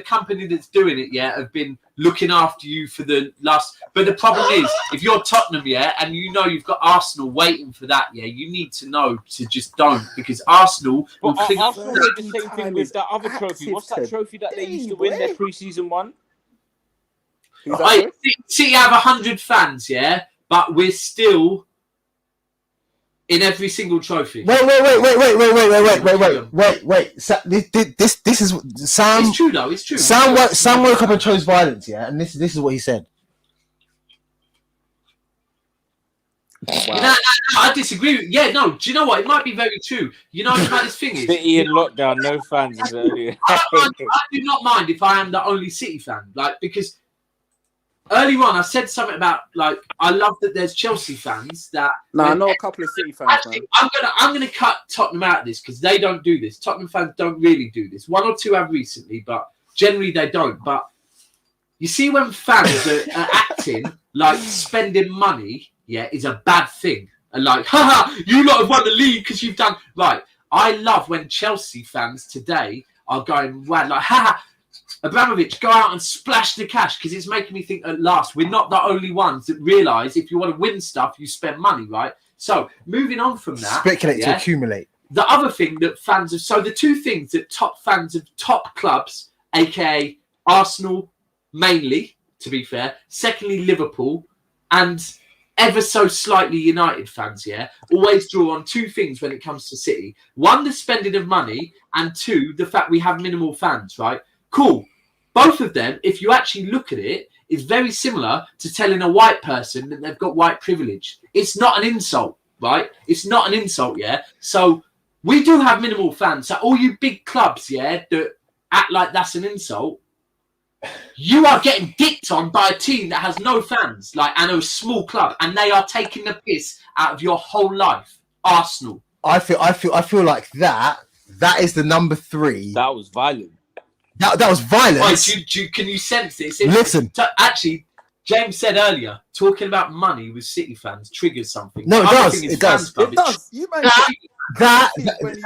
company that's doing it, have been looking after you for the last. But the problem is, if you're Tottenham, and you know you've got Arsenal waiting for that, you need to know to just don't, because Arsenal will think Arsenal did the same thing with that other trophy. What's that trophy that they used to win their pre-season one? City have 100 fans, but we're still in every single trophy. Wait. This is Sam. It's true though. It's true. Sam woke up and chose violence. And this is what he said. Wow. No, I disagree. Do you know what? It might be very true. You know how this thing is. City in lockdown, no fans. I do not mind if I am the only City fan, because earlier on I said something about I love that there's Chelsea fans that. No, I know a couple of City fans. Actually, I'm gonna cut Tottenham out of this because they don't do this. Tottenham fans don't really do this. 1 or 2 have recently, but generally they don't. But you see, when fans are acting like spending money, is a bad thing, and haha, you lot have won the league because you've done right. I love when Chelsea fans today are going mad, haha. Abramovich, go out and splash the cash, because it's making me think at last we're not the only ones that realise if you want to win stuff, you spend money, right? So moving on from that, speculate to accumulate. The other thing that fans have, so the 2 things that top fans of top clubs, aka Arsenal, mainly, to be fair, secondly Liverpool, and ever so slightly United fans, always draw on 2 things when it comes to City. 1, the spending of money, and 2, the fact we have minimal fans, right? Cool. Both of them, if you actually look at it, is very similar to telling a white person that they've got white privilege. It's not an insult, right? It's not an insult, So we do have minimal fans. So all you big clubs, that act like that's an insult, you are getting dicked on by a team that has no fans, and a small club, and they are taking the piss out of your whole life. Arsenal. I feel like that is the number 3. That was violent. That was violence. Wait, can you sense this? Listen. Actually, James said earlier, talking about money with City fans triggers something. No, it does. You That when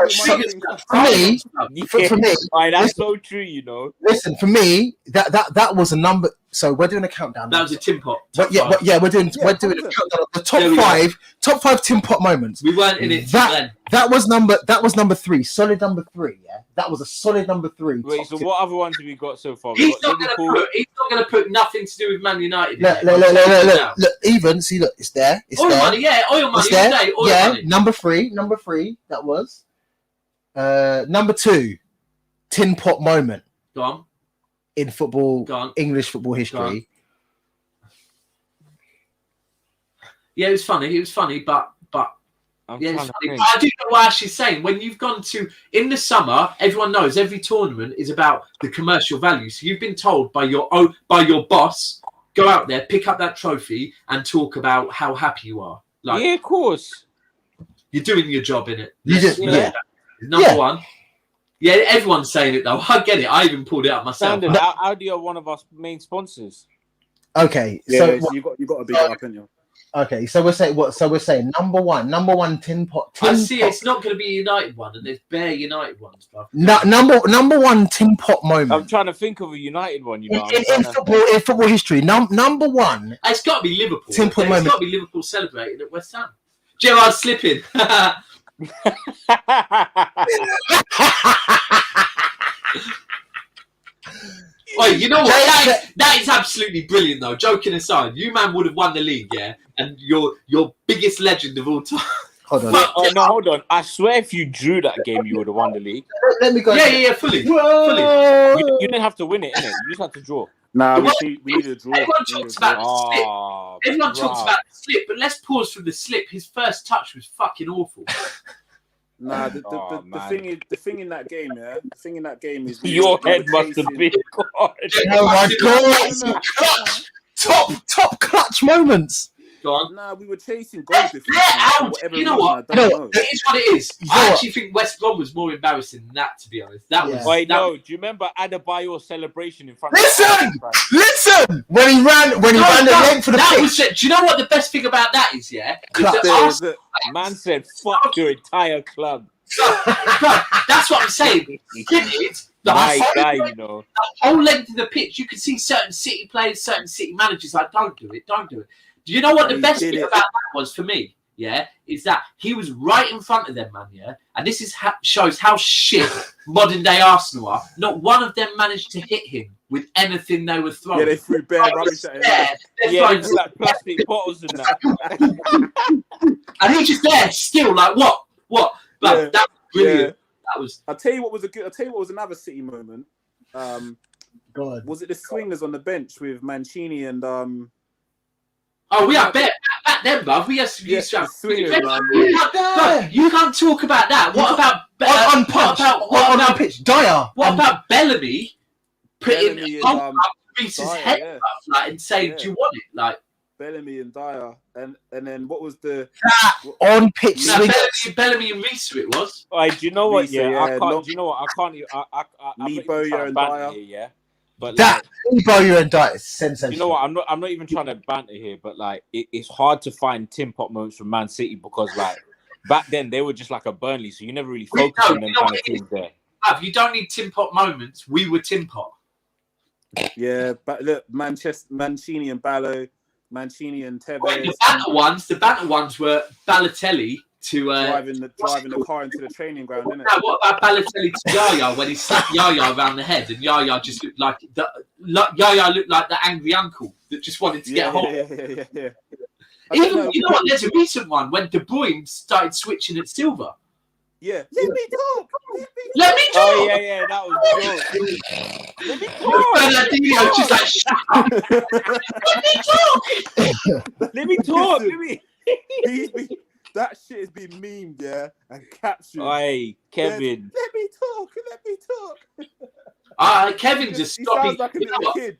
you for me, Right, that's so true. You know. listen, for me, that was a number. So we're doing a countdown. That was a tin pot. We're doing a countdown. The top five tin pot moments. We weren't in it then. That was number 3. Solid number 3. Yeah, that was a solid number 3. Wait, so what other ones have we got so far? He's not going to put nothing to do with Man United. Look, even see, look, it's there. It's oil there. money, yeah, oil money. It's there. Day, oil yeah, money. number three. That was number 2. Tin pot moment. Go on. In football, Go on. English football history. Yeah, it was funny, but yeah, it's funny. But I do know what Ash is saying. When you've gone to in the summer, everyone knows every tournament is about the commercial value. So you've been told by your boss, go out there, pick up that trophy, and talk about how happy you are. Like, yeah, of course, you're doing your job in it. Number 1. Yeah, everyone's saying it though. I get it. I even pulled it up myself. Standard, Audi are one of our main sponsors. Okay, so you got to big it up, haven't you? Okay, so we're saying what? So we're saying number one tin pot. I see. It's not going to be a United one, and there's bare United ones, bro. Number 1 tin pot moment. I'm trying to think of a United one. You know, in football history, number 1. It's got to be Liverpool. Tin pot moment. It's got to be Liverpool celebrating at West Ham. Gerrard slipping. Wait, you know what? That is absolutely brilliant, though. Joking aside, you man would have won the league, yeah, and your biggest legend of all time. Hold on. Hold on. I swear, if you drew that game, you would have won the league. Let me go. Yeah, fully. You didn't have to win it, innit? You just had to draw. Nah, we need a draw. Everyone talks about the slip. Everyone talks about the slip, but let's pause from the slip. His first touch was fucking awful. Nah, the thing in that game, yeah. The thing in that game is your head must have been. Oh my god! Top clutch moments. Go on. Nah, we were chasing goals. You know what? It is what it is. I actually think West Brom was more embarrassing than that, to be honest. That was. Wait, no. Do you remember Adebayor's celebration in front? Listen! When he ran the length for the pitch. Do you know what the best thing about that is? Yeah, man said, "Fuck your entire club." That's what I'm saying. My guy, you know, the whole length of the pitch, you could see certain City players, certain City managers like, "Don't do it, don't do it." Do you know what the best thing about that was for me? Yeah, is that he was right in front of them, man. Yeah, and this is shows how shit modern day Arsenal are. Not one of them managed to hit him with anything they were throwing. Yeah, they threw bare rubbish at him. Yeah, like plastic bottles and that. And he's just there, still like what? But that was brilliant. Yeah. That was. I'll tell you what was another City moment. God, was it the swingers on the bench with Mancini and Oh, we are back then, bruv. We used to have swingers. You can't talk about that. What about on pitch? Dyer. What about Bellamy putting Reese's head up, like, and saying, "Do you want it?" Like Bellamy and Dyer, and then what was the on pitch? Bellamy and Reese, it was. Do you know what? Reece, I can't. Do you know what? I can't. Me, Bowyer, and Dyer. Yeah. But that Bowyer and Dyer is sensational. You know what? I'm not even trying to banter here, but like it's hard to find tin pot moments from Man City because like back then they were just like a Burnley, so you never really focused on them kind of things there. You don't need tin pot moments. We were tin pot. Yeah, but look, Mancini and Ballo, Mancini and Tevez. Well, the banter ones were Balotelli to driving the car into the training ground, innit? No, what about Balotelli to Yaya when he slapped Yaya around the head and Yaya just looked like Yaya looked like the angry uncle that just wanted to get hold. Yeah. Even you know what? There's a recent one when De Bruyne started switching at Silva. Yeah. Let me talk. Oh yeah, that was dope. Let me talk. Just like, shut up. Let me talk. That shit has been memed, yeah, and captured. Hey, Kevin. Let me talk. Kevin just stopped. He sounds like a little kid.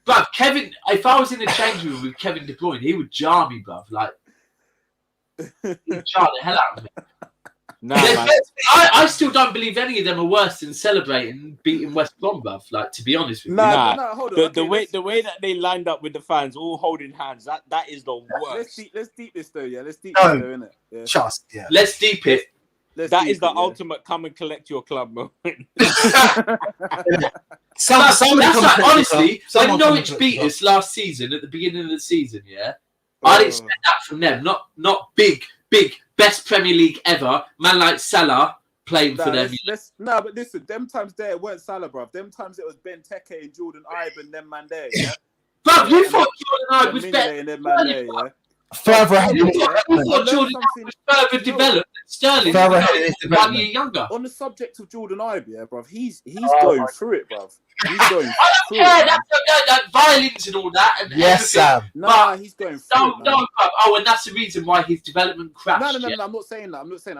Bruv, Kevin, if I was in a change room with Kevin De Bruyne, he would jar me, bruv. Like, he'd jar the hell out of me. Nah, man. I still don't believe any of them are worse than celebrating beating West Brom, bruv. Like, to be honest with you. Nah, hold on. The way that they lined up with the fans, all holding hands, that is the worst. Let's deep this though, yeah. Let's deep this though, innit? Yeah. Just, yeah. Let's deep it. That is the ultimate come and collect your club moment. Honestly, when Norwich beat us last season at the beginning of the season, I'd expect that from them. Not big, best Premier League ever. Man like Salah playing for them. But listen, them times there it weren't Salah, bruv. Them times it was Ben Teke and Jordan Ibe and them man there. Yeah? Bruv, you thought Jordan Ibe was better than them man there, yeah? Further ahead. Jordan further developed. Sterling further ahead 1 year younger. On the subject of Jordan Ibe, bruv, he's going through it, bruv. He's going through it. That violins and all that. And yes, Sam. Nah, he's going through it. No, bruv. And that's the reason why his development crashed. No. I'm not saying that. I'm just saying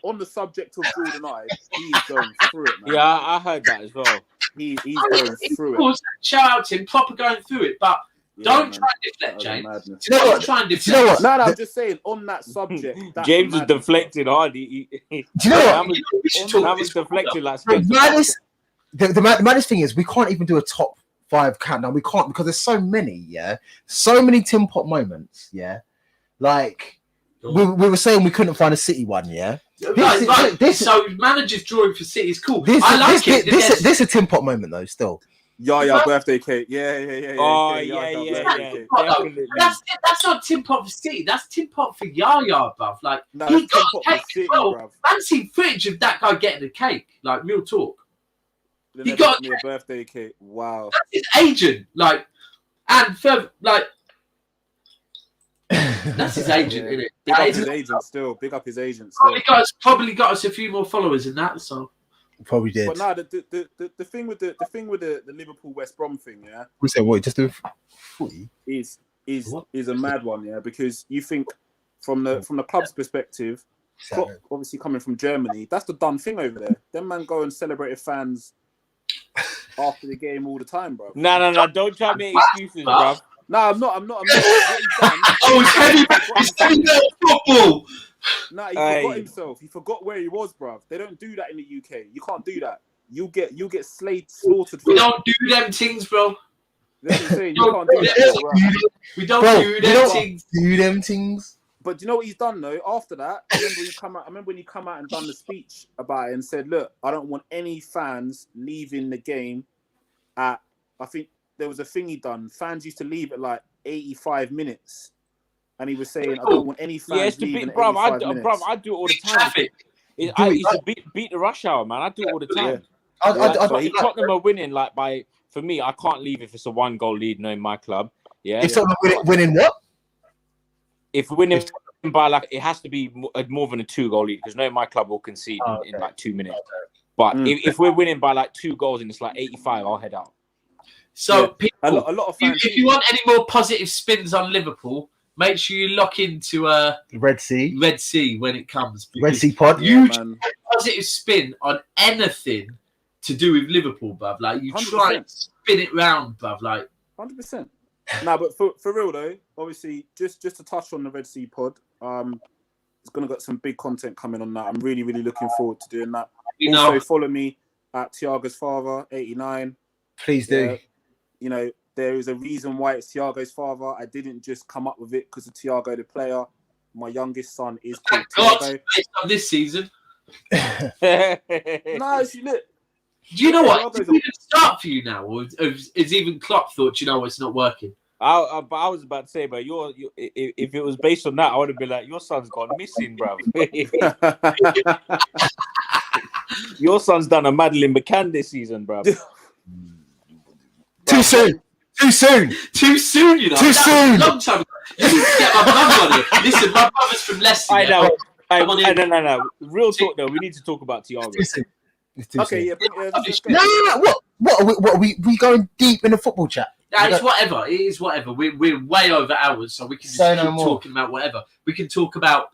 on the subject of Jordan Ibe, he's going through it, man. Yeah, I heard that as well. He's going through it. Shout out to him, proper going through it, but. Don't try and deflect, James. Do you know what? Try and deflect. You know what? No, I'm just saying on that subject. James is deflecting hard. Do you know what? That was deflected like the maddest thing is we can't even do a top 5 countdown. We can't because there's so many. So many Tim Pot moments. Like we were saying we couldn't find a City one. So managers drawing for City is cool. I like it. This is a Tim Pot moment though. Still. Birthday cake. Yeah. Oh, yeah. That's not Tim Pot for City. That's Tim Pot for Yaya, bruv. Like, no, he got Tim a cake City, as well. bruv. Man, seen footage of that guy getting a cake. Like, real talk. He got me a birthday cake. Wow. That's his agent. Like, and further, like, that's his agent, isn't it? Big up his agent still. Probably got us a few more followers in that, so. Probably did. But no, the thing with the Liverpool West Brom thing, We say what? Just do footy is a mad one, because you think from the club's perspective, Klopp, obviously coming from Germany, that's the done thing over there. Them man go and celebrate with fans after the game all the time, bro. No, don't try to make excuses, bro. No, I'm not. What he's done, he's saying football. Nah, he forgot himself. He forgot where he was, bruv. They don't do that in the UK. You can't do that. You'll get slaughtered. We don't do them things, bro. That's what I'm saying. You can't do that. We don't do them things. Do them things. But do you know what he's done though? After that, I remember when he come out and done the speech about it and said, "Look, I don't want any fans leaving the game at." I think there was a thing he done. Fans used to leave at like 85 minutes. And he was saying, I don't want any fans leaving at 85 minutes. I do it all the time. It's beat the rush hour, man. I do it all the time. If Tottenham are winning, for me, I can't leave if it's a 1-goal lead, knowing my club. Yeah. If Tottenham winning what? If we're winning by it has to be more than a 2-goal lead, because knowing my club will concede in 2 minutes. But if we're winning by 2 goals and it's 85, I'll head out. So people, a lot of fans. If you want any more positive spins on Liverpool, make sure you lock into Red Sea when it comes. Red Sea pod. Huge positive spin on anything to do with Liverpool, bruv. Like you 100%. Try and spin it round, bruv. Like 100%. No, but for real though, obviously, just to touch on the Red Sea pod, it's gonna got some big content coming on that. I'm really looking forward to doing that. Also, follow me at Thiago's father 89. Please do. There is a reason why it's Thiago's father. I didn't just come up with it because of Thiago the player. My youngest son is called Thiago. This season. No, see, look. Do you know what? Did it even start for you now? Or is even Klopp thought, it's not working? I was about to say, but if it was based on that, I would have been like, your son's gone missing, bro. Your son's done a Madeline McCann this season, bro. Too soon. Too soon, Too soon. Long time ago. You need to get my brother on here. Listen, my brother's from Leicester. I know. No. Real talk though. We need to talk about Thiago. Okay, yeah. No. What? Are we going deep in the football chat? No, it's whatever. It is whatever. We're way over hours, so we can just keep talking about whatever. We can talk about.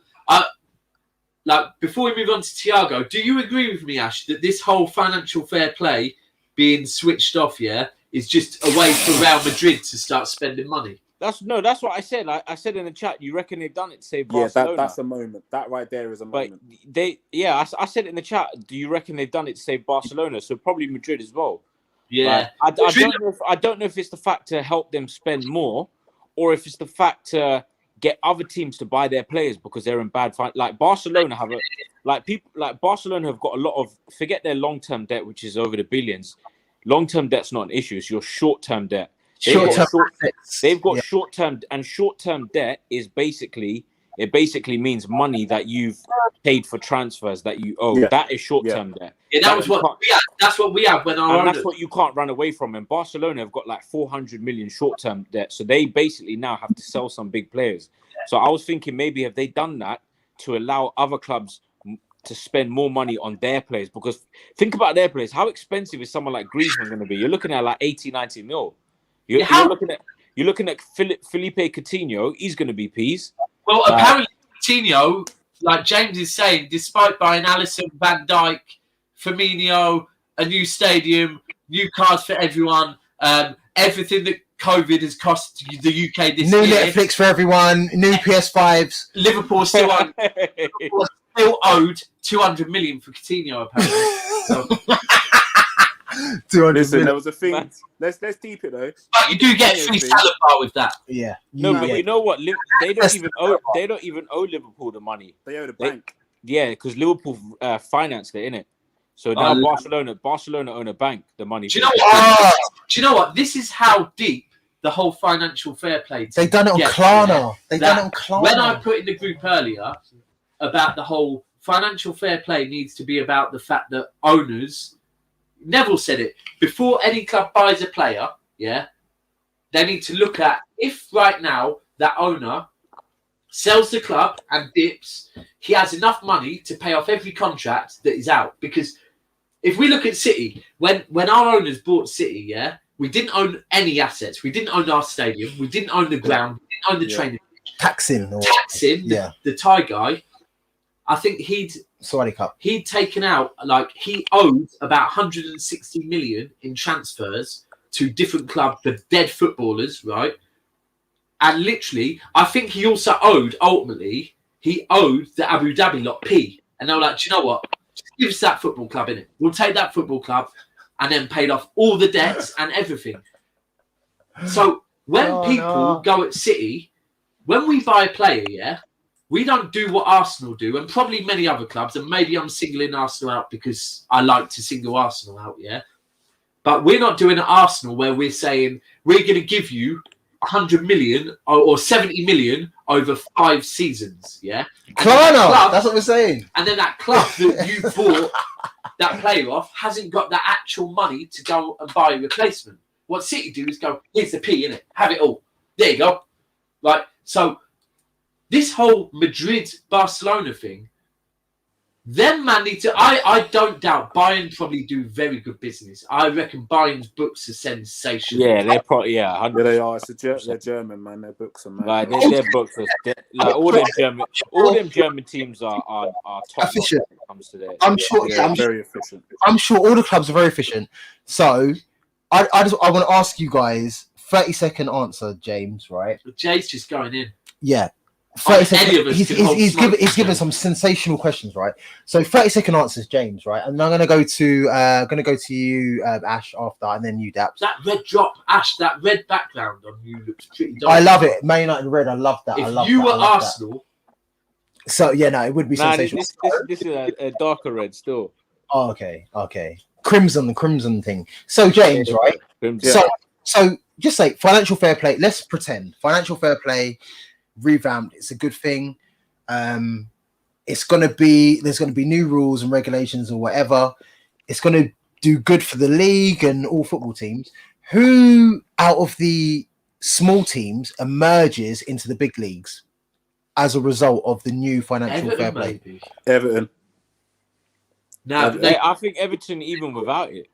Before we move on to Thiago, do you agree with me, Ash, that this whole financial fair play being switched off, is just a way for Real Madrid to start spending money? That's what I said. I said in the chat, you reckon they've done it to save Barcelona? Yeah, that's a moment. That right there is a moment. I said in the chat, do you reckon they've done it to save Barcelona? So probably Madrid as well. Yeah. I don't know if it's the fact to help them spend more, or if it's the fact to get other teams to buy their players because they're in bad fight. Like Barcelona have Barcelona have got a lot of, forget their long-term debt, which is over the billions. Long-term debt's not an issue. It's your short-term debt. They've got short-term, and short-term debt is basically means money that you've paid for transfers that you owe. That is short-term debt. Yeah, that's what we have when our that's what you can't run away from. And Barcelona have got like 400 million short-term debt, so they basically now have to sell some big players. So I was thinking, maybe have they done that to allow other clubs to spend more money on their players? Because think about their players. How expensive is someone like Griezmann going to be? You're looking at like 80, 90 mil. You're looking at Felipe Coutinho. He's going to be peas. Well, apparently Coutinho, like James is saying, despite buying Alisson, Van Dijk, Firmino, a new stadium, new cars for everyone, everything that COVID has cost the UK this year. New Netflix for everyone, new PS5s. Liverpool still owed 200 million for Coutinho, apparently. 200 Listen, there was a thing. Let's deep it though. But you do get free salad bar with that. Yeah. But you know what? They don't even owe Liverpool the money. They owe the bank. Yeah, because Liverpool financed it, innit? So now Barcelona own a bank. The money. Do you know what? This is how deep the whole financial fair play. They've done it on Klarna. When I put in the group earlier about the whole financial fair play needs to be about the fact that owners. Neville said it before any club buys a player. Yeah, they need to look at if right now that owner sells the club and dips, he has enough money to pay off every contract that is out. Because if we look at City, when our owners bought City, yeah, we didn't own any assets. We didn't own our stadium. We didn't own the ground. We didn't own the training. Taxing, the Thai guy. I think he'd taken out, like, he owed about 160 million in transfers to different clubs for dead footballers, right? And literally, I think he also owed the Abu Dhabi lot P. And they were like, do you know what? Just give us that football club, innit? We'll take that football club, and then paid off all the debts and everything. So when people go at City, when we buy a player, yeah, we don't do what Arsenal do, and probably many other clubs, and maybe I'm singling Arsenal out because I like to single Arsenal out, yeah? But we're not doing at Arsenal where we're saying we're going to give you 100 million or 70 million over 5 seasons, yeah? Klarna, that's what we're saying. And then that club that you bought that player off hasn't got the actual money to go and buy a replacement. What City do is go, here's the P, innit? Have it all. There you go. Like, so... This whole Madrid-Barcelona thing, them man need to... I don't doubt Bayern probably do very good business. I reckon Bayern's books are sensational. Yeah, they're probably... Yeah, 100%. They are. They're German, man. Their books are mad. Like, their books are... Like, all them German teams are top efficient. When it comes to their... I'm very efficient. I'm sure all the clubs are very efficient. So, I want to ask you guys, 30-second answer, James, right? Jay's just going in. Yeah. 30 seconds. He's given some sensational questions, right? So 30-second answers, James, right? And I'm gonna go to you, Ash, after, and then you, Daps. That red drop, Ash, that red background on you looks pretty dope. I love it. Man United red, I love that. If you were Arsenal, so yeah, no, it would be sensational. This is a darker red still. Oh, okay. The crimson thing. So James, right? Crimson. So just say financial fair play. Let's pretend financial fair play. Revamped, it's a good thing. There's going to be new rules and regulations or whatever. It's going to do good for the league and all football teams. Who out of the small teams emerges into the big leagues as a result of the new financial fair play? Maybe. Everton. No, I think Everton, even without it.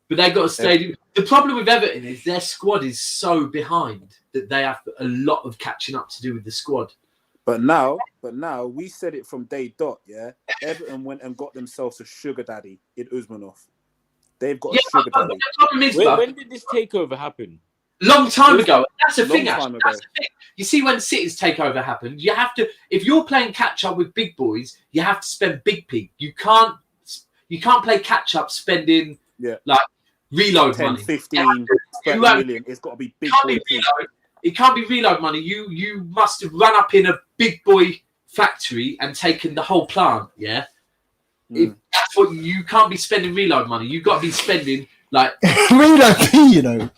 But they've got a stadium. The problem with Everton is their squad is so behind that they have a lot of catching up to do with the squad. But now we said it from day dot, yeah? Everton went and got themselves a sugar daddy in Usmanov. They've got a sugar daddy. The problem is, when did this takeover happen? Long time ago. That's the thing, Long time That's the thing. You see, when City's takeover happened, you have to, if you're playing catch up with big boys, you have to spend big peak. You can't play catch up spending like reload 10, money. 15, 20 million. It's got to be big boy peak. It can't be reload money. You must have run up in a big boy factory and taken the whole plant. Yeah, if that's what you can't be spending reload money. You got to be spending like reload P, And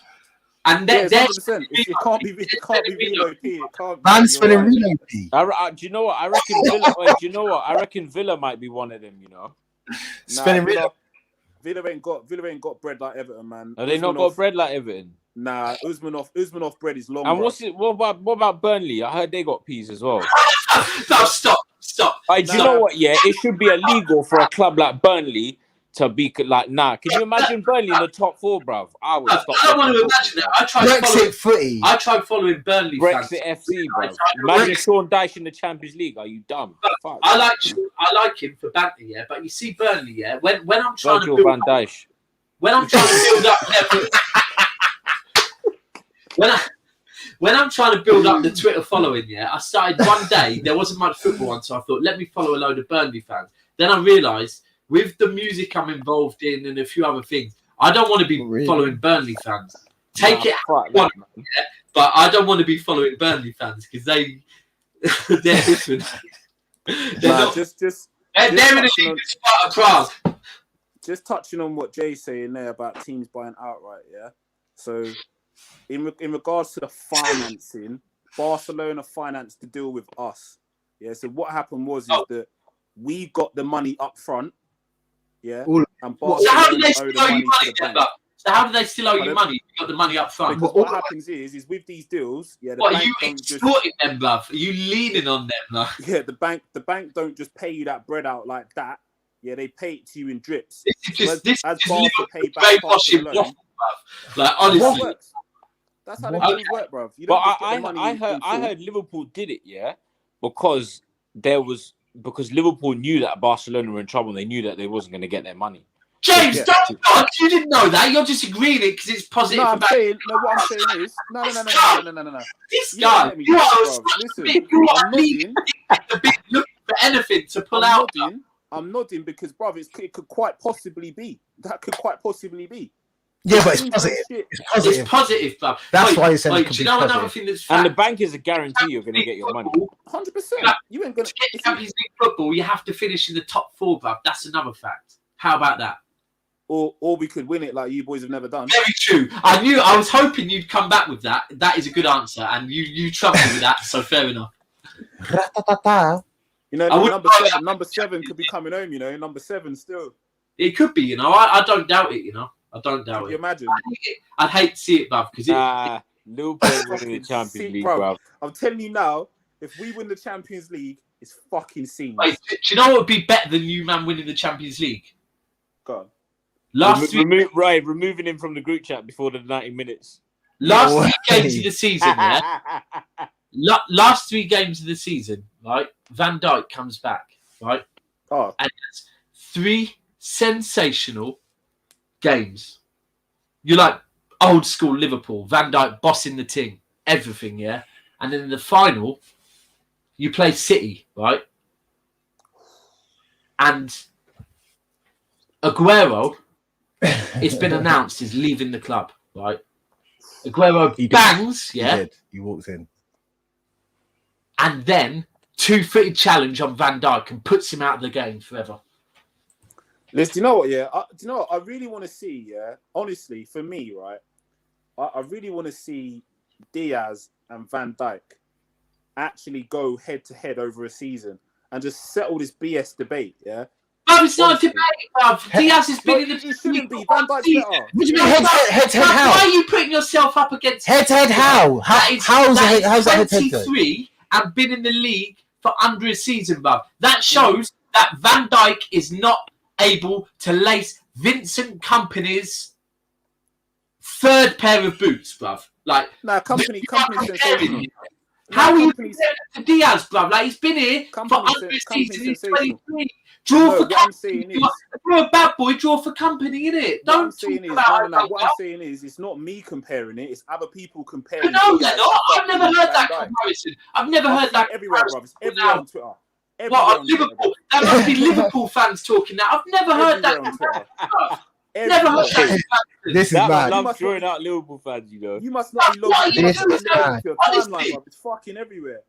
it's 100%. It can't be reload P. It can't. Man's spelling reload P. Do you know what? I reckon Villa. Do you know what? I reckon Villa might be one of them. Spelling reload. Villa ain't got bread like Everton, man. Have they not got bread like Everton? Nah, Usmanov bread is long. And what about Burnley? I heard they got peas as well. No, stop. Do you know what? Yeah, it should be illegal for a club like Burnley to be like, nah. Can you imagine Burnley in the top 4, bruv? I would stop. I don't want to imagine that. I tried following Burnley. Brexit FC, bruv. Imagine Sean Dyche in the Champions League. Are you dumb? I like him for banter, yeah. But you see Burnley, yeah. When I'm trying to build up, when I'm trying to build up the Twitter following, yeah, I started one day. There wasn't much football on, so I thought, let me follow a load of Burnley fans. Then I realised, with the music I'm involved in and a few other things, I don't want to be following Burnley fans. But I don't want to be following Burnley fans because they're different. They're in a league with Sparta Prague. Just touching on what Jay's saying there about teams buying outright, yeah. So, in regards to the financing, Barcelona financed the deal with us. Yeah. So what happened was that we got the money up front. Yeah. And Barcelona so how do they still owe you money? So how do they still owe you money? You got the money up front. Because what happens is with these deals, yeah. Are you extorting them, bruv? Are you leaning on them, bruv? Yeah. The bank don't just pay you that bread out like that. Yeah, they pay it to you in drips. This is pay back waffle, like honestly. That's how they work, bruv. I heard Liverpool did it, yeah, because Liverpool knew that Barcelona were in trouble. And they knew that they wasn't going to get their money. James, you didn't know that. You're just agreeing it because it's positive. What I'm saying is, no. This guy, listen, I'm nodding. Looking for anything to pull out. I'm nodding because, bruv, it could quite possibly be. That could quite possibly be. Yeah, but it's positive. It's positive, bruv. That's why you said it could do be you know positive. another thing that's fact? And the bank is a guarantee you're going to get your money. 100%. You ain't going to get Champions League football. You have to finish in the top 4, bruv. That's another fact. How about that? Or we could win it like you boys have never done. Very true. I was hoping you'd come back with that. That is a good answer, and you trumped me with that. So fair enough. You know, number seven could be coming home. You know, number 7 still. It could be. You know, I don't doubt it. You know, I don't doubt it. Can you imagine? I'd hate to see it, bruv, because Liverpool winning the Champions League, bruv. I'm telling you now, if we win the Champions League, it's fucking seamless. Wait, do you know what would be better than you, man, winning the Champions League? Go on. Removing him from the group chat before the 90 minutes. Last 3 games of the season, yeah. Last 3 games of the season, right? Van Dijk comes back, right? Oh, and it's 3 sensational games. You're like old school Liverpool, Van Dijk bossing the ting, everything, yeah. And then in the final, you play City, right? And Aguero, it's been announced, is leaving the club, right? Aguero bangs, yeah. He walks in. And then 2-footed challenge on Van Dijk and puts him out of the game forever. Listen, do you know what? Yeah, do you know what? I really want to see. Yeah, honestly, for me, right, I really want to see Diaz and Van Dijk actually go head to head over a season and just settle this BS debate. Yeah. No, it's not a debate, bruv. Diaz has been in the. It shouldn't be. Van Dijk's better. What do you mean head to head? How? Why are you putting yourself up against head to head? How? How's that head to head? 23 and been in the league for under a season, bruv. That shows that Van Dijk is not able to lace Vincent Kompany's 3rd pair of boots, bruv. Like, Kompany's sensational. How are you to Diaz, bruv? Like, he's been here for under a season. He's 23. Draw for Kompany. You're a bad boy. Draw for Kompany, innit? What I'm saying is, it's not me comparing it. It's other people comparing. No, they're not. I've never heard that comparison. I've never heard that. Everywhere, bruv. It's everywhere on Twitter. What, on Liverpool? That must be Liverpool fans talking now. I've never heard that. Never heard everywhere. that. This is That bad. man You loves must not- drawing out Liverpool fans, you know. You must not be What are logged you in. doing? This is bad. Your Honestly. timeline, bro. It's fucking everywhere.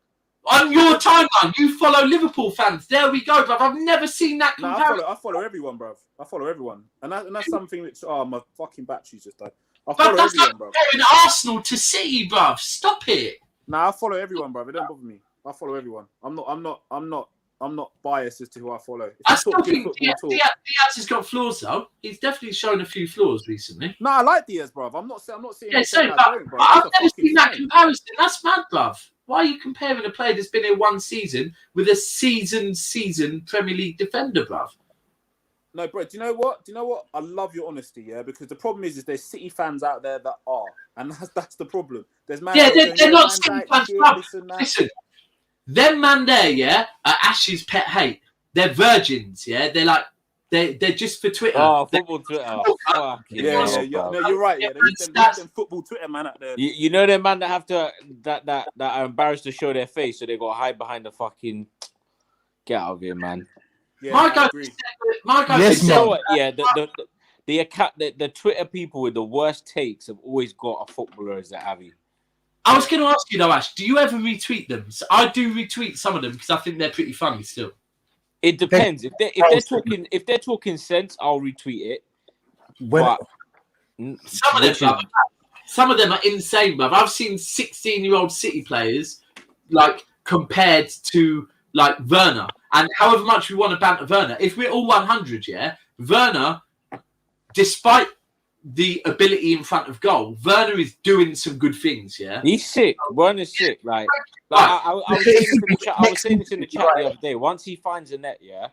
On your timeline, you follow Liverpool fans. There we go, bruv. I've never seen that No, comparison. I follow everyone, bro. I follow everyone, and that's something that's my fucking battery's just died. I But follow that's everyone, like bro. comparing Arsenal to City, bruv. Stop it. Nah, I follow everyone, bro. It don't bother me. I follow everyone. I'm not biased as to who I follow. If I you still talk good think football talk, Diaz has got flaws, though. He's definitely shown a few flaws recently. no, I like Diaz, bro. I'm not saying Yeah, so, I but don't, bro. I've That's a never fucking seen that sign. comparison. That's mad, bruv. Why are you comparing a player that's been here one season with a seasoned Premier League defender, bruv? No, bro. Do you know what? I love your honesty, yeah. Because the problem is there's City fans out there that are, and that's the problem. There's man. Yeah, that they're don't not Van City Dijk fans, shit, bruv. this and that. Listen, them man there, yeah, are Ash's pet hate. They're virgins, yeah. They're just for Twitter. Oh, football Twitter. Fuck Yeah, bro. no, you're right. Yeah, there's them football Twitter man out there. You know them man that have to that are embarrassed to show their face, so they got to hide behind the fucking. Get out of here, man. Yeah, My I guy, agree. Yes, You man. know what? Yeah, the Twitter people with the worst takes have always got a footballer as their Avi. I was going to ask you though, Ash. Do you ever retweet them? So I do retweet some of them because I think they're pretty funny still. It depends. If they're talking sense, I'll retweet it. When, But Some of them are insane, bruv. I've seen 16-year-old City players like compared to like Werner, and however much we want to banter Werner, if we're all 100, yeah, Werner, despite the ability in front of goal, Werner is doing some good things, yeah. he's sick. Werner's sick. I was saying this in the chat the other day. Once he finds a net, yeah,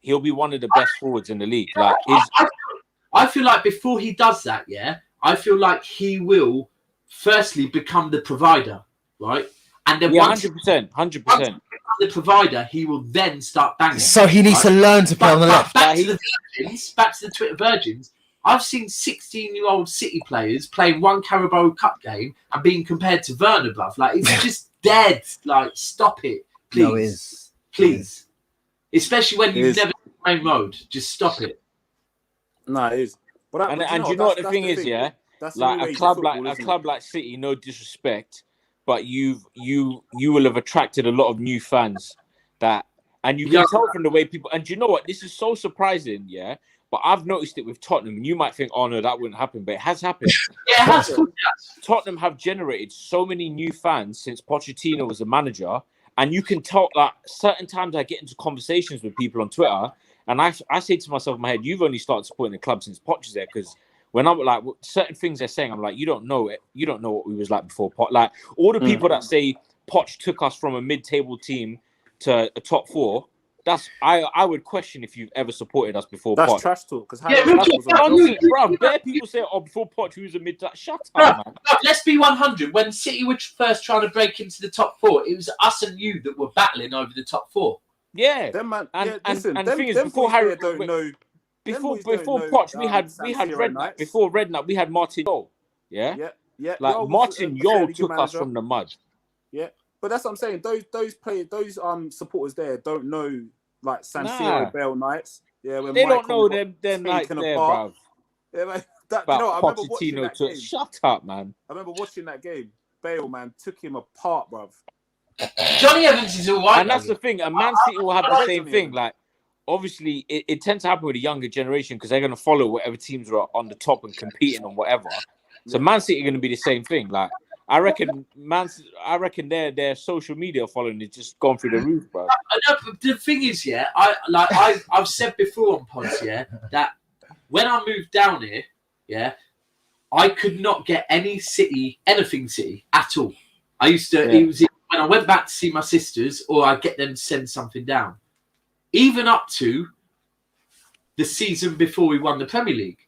he'll be one of the best forwards in the league. I feel like before he does that, yeah, I feel like he will firstly become the provider, right? And then once 100%. he becomes the provider, he will then start banging. so he needs to learn to play on the left. Back to the Twitter virgins. I've seen 16-year-old City players playing one Carabao Cup game and being compared to Werner, bruv. Like, it's just dead. Like, stop it, please. No, it is. Please. Especially when you've never seen main road. Just stop it. No, it is. But You know what the thing is, yeah? That's Like a club like City, no disrespect, but you will have attracted a lot of new fans and you can tell from the way people. And you know what? This is so surprising, yeah. But I've noticed it with Tottenham, and you might think, "Oh no, that wouldn't happen," but it has happened. Yeah, it has. Tottenham have generated so many new fans since Pochettino was the manager, and you can tell. Like certain times, I get into conversations with people on Twitter, and I say to myself in my head, "You've only started supporting the club since Poch is there," because when I'm like certain things they're saying, I'm like, "You don't know it. You don't know what we was like before Poch." Like all the people that say Poch took us from a mid-table team to a top four. I would question if you've ever supported us before. That's Poch. trash talk. Because Bare people say, "Oh, before Poch, he was a mid." Shut up, man. Let's be 100. When City were first trying to break into the top four, it was us and you that were battling over the top four. Yeah, them man. and Listen, the thing is, before Harry, before Poch, we had Redknapp. Before Redknapp, we had Martin Yole. Yeah. Like Martin Yole took us from the mud. Yeah, but that's what I'm saying. Those players, those supporters there don't know like San Siro Bale nights. Yeah, when they don't know them nights there, bro. Yeah, man. I remember watching that game. Shut up, man. I remember watching that game. Bale, man, took him apart, bruv. Johnny Evans is all right. And that's the thing. And Man City will have the same thing. Like, obviously, it tends to happen with the younger generation because they're going to follow whatever teams are on the top and competing on whatever. So Man City are going to be the same thing. Like, I reckon their social media following is just gone through the roof, bro. The thing is, yeah, I've said before on pods, yeah, that when I moved down here, yeah, I could not get anything City at all. I used to. It was when I went back to see my sisters, or I'd get them to send something down. Even up to the season before we won the Premier League.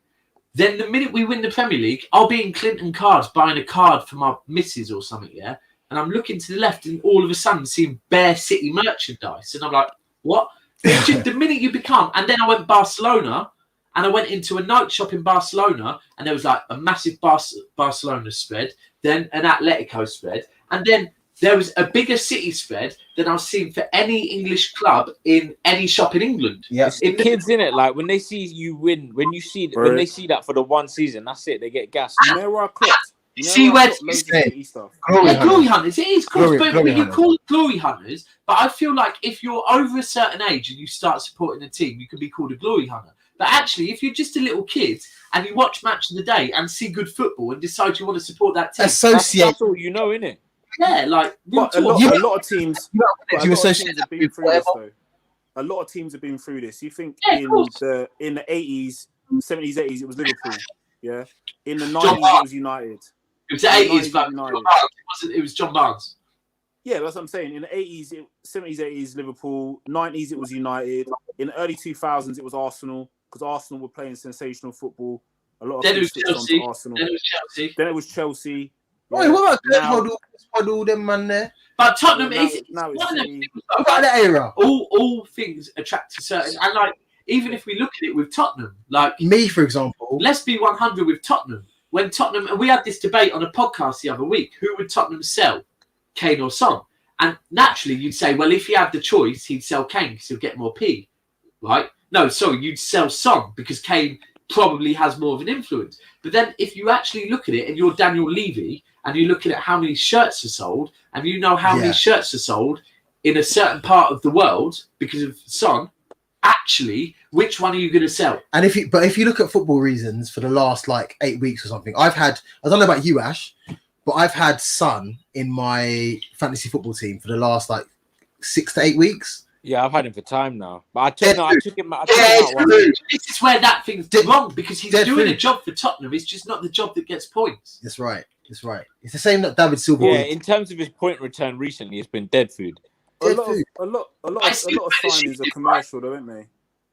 Then the minute we win the Premier League, I'll be in Clinton Cards buying a card for my missus or something, yeah? And I'm looking to the left and all of a sudden seeing bare City merchandise. And I'm like, what? Just the minute you become... And then I went Barcelona and I went into a night shop in Barcelona and there was like a massive Barcelona spread, then an Atletico spread. And then there was a bigger City spread than I've seen for any English club in any shop in England. Yeah, it's the kids in it. Like when they see you win, when they see that for the one season, that's it. They get gassed. You know where I clocked? You see where loads of City stuff. Glory hunters. It is close, but glory you hunters. call it glory hunters. But I feel like if you're over a certain age and you start supporting a team, you can be called a glory hunter. But actually, if you're just a little kid and you watch Match of the Day and see good football and decide you want to support that team, that's all you know, innit? Yeah, like but a lot of teams. You associate have been through this though. A lot of teams have been through this. You think in the 80s, 70s, 80s, it was Liverpool. Yeah. In the 90s, it was United. It was the 80s, but it was John Barnes. Yeah, that's what I'm saying. In the 80s, 70s, 80s, Liverpool. 90s, it was United. In the early 2000s, it was Arsenal because Arsenal were playing sensational football. A lot of then it was Chelsea. Arsenal. Then it was Chelsea. Then it was Chelsea. Wait, what about all them man there? But Tottenham now is now it's one of them City. things, What about that era? all things attract to certain, and like even if we look at it with Tottenham, like Me, for example. let's be 100 with Tottenham. When Tottenham, and we had this debate on a podcast the other week, who would Tottenham sell, Kane or Son? And naturally, you'd say, well, if he had the choice, he'd sell Kane because he'll get more P, right? No, sorry, you'd sell Son because Kane probably has more of an influence. But then if you actually look at it and you're Daniel Levy and you're looking at how many shirts are sold and you know how many shirts are sold in a certain part of the world because of Son, actually, which one are you going to sell? And if you look at football reasons for the last like 8 weeks or something, I don't know about you, Ash, but I've had Son in my fantasy football team for the last like 6 to 8 weeks. Yeah, I've had him for time now. But I took him out. This is where that thing's wrong because he's doing a job for Tottenham. It's just not the job that gets points. That's right. It's the same that David Silva. Yeah, in terms of his point return recently, it's been dead food. A lot of signings are commercial, though, aren't they?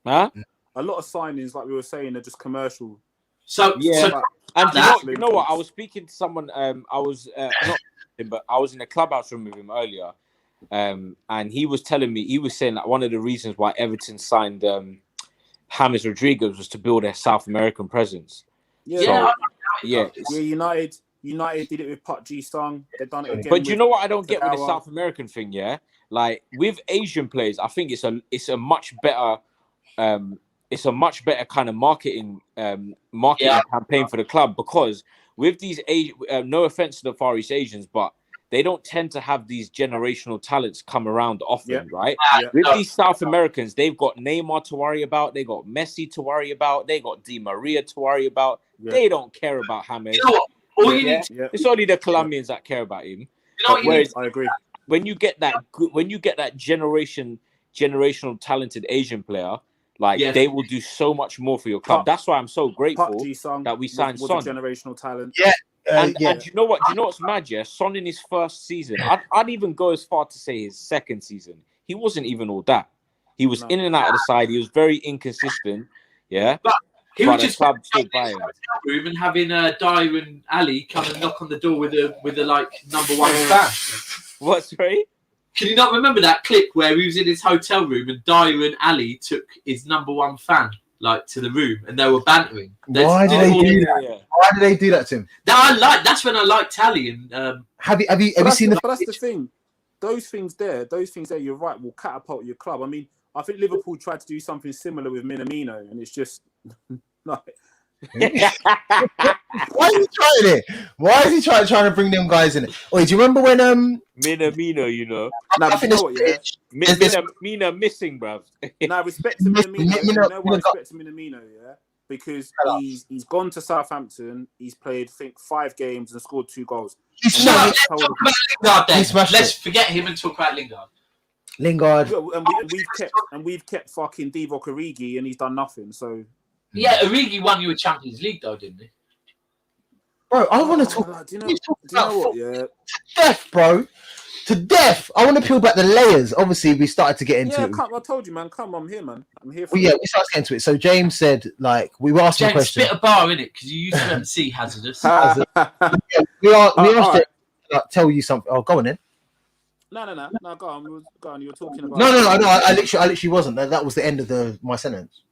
Huh? A lot of signings, like we were saying, are just commercial. So and you know what? I was speaking to someone. I was not him, but I was in a clubhouse room with him earlier, and he was telling me, he was saying that one of the reasons why Everton signed James Rodriguez was to build their South American presence. Yeah. United did it with Pat Ji-sung. They've done it again. But you know what I don't get with the South American thing, yeah? Like with Asian players, I think it's a much better kind of marketing campaign for the club, because with these no offense to the Far East Asians, but they don't tend to have these generational talents come around often, right? With these South Americans, they've got Neymar to worry about, they got Messi to worry about, they got Di Maria to worry about. They don't care about James. You know what? It's only the Colombians that care about him. I agree. When you get that generational talented Asian player, like they will do so much more for your club. That's why I'm so grateful that we signed Son. Generational talent. And you know what? Do you know what's mad? Yeah, Son in his first season, I'd even go as far to say his second season, he wasn't even all that. He was in and out of the side. He was very inconsistent. Yeah. But he but was just club stood by him. Room and having Dyer and Ali come and knock on the door with a like #1 fan. What, sorry? Can you not remember that clip where he was in his hotel room and Dyer and Ali took his #1 fan like to the room and they were bantering? Why did they do that? Yeah. Why did they do that to him? That's when I liked Ali and have you seen the? But that's the thing. Those things there, you're right, will catapult your club. I mean, I think Liverpool tried to do something similar with Minamino, and it's just like. Why is he trying it? Why is he trying to bring them guys in it? Wait, do you remember when Minamino, you know? No, but you know what, yeah? Mina missing, bruv. No, respect to Minamino. You know why respect to Minamino, yeah? Because he's gone to Southampton, he's played, I think, 5 games and scored 2 goals. Let's forget him and talk about Lingard. And we've kept fucking Divock Origi, and he's done nothing. So yeah, Origi won you a Champions League though, didn't he? Bro, I want to talk. Do you know what? Yeah, to death, bro. To death. I want to peel back the layers. Obviously, we started to get into it. I told you, man. Come on, I'm here, man. I'm here for we started getting into it. So James said, like, we were asking James, questions. spit a bar in it because you used to see hazardous. we asked it. Tell you something. Oh, go on then. No. Go on. You were talking about. No. I literally wasn't. That was the end of my sentence.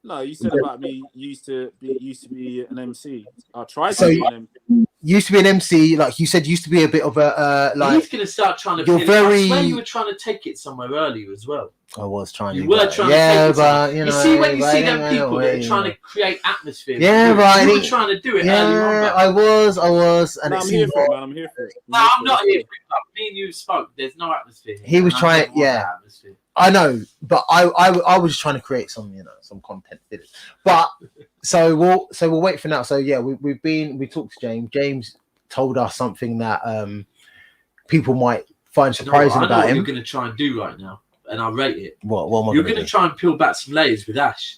No, you said about me. Used to be an MC. I tried to be an MC. used to be an MC, like you said, used to be a bit of a like. He's going to start trying to. You're I swear you were trying to take it somewhere earlier as well. I was trying. You were trying to take it. But you see when you see them people that are trying to create atmosphere. Yeah, right. You were trying to do it earlier on. I was, and I'm here for it, man. I'm here for it. I'm not here for it. Me and you spoke. There's no atmosphere. He was trying. Yeah, I know, but I was trying to create some, some content. But so we'll wait for now. So yeah, we talked to James. James told us something that people might find surprising about him. What you're going to try and do right now, and I rate it. What am I You're going to try and peel back some layers with Ash.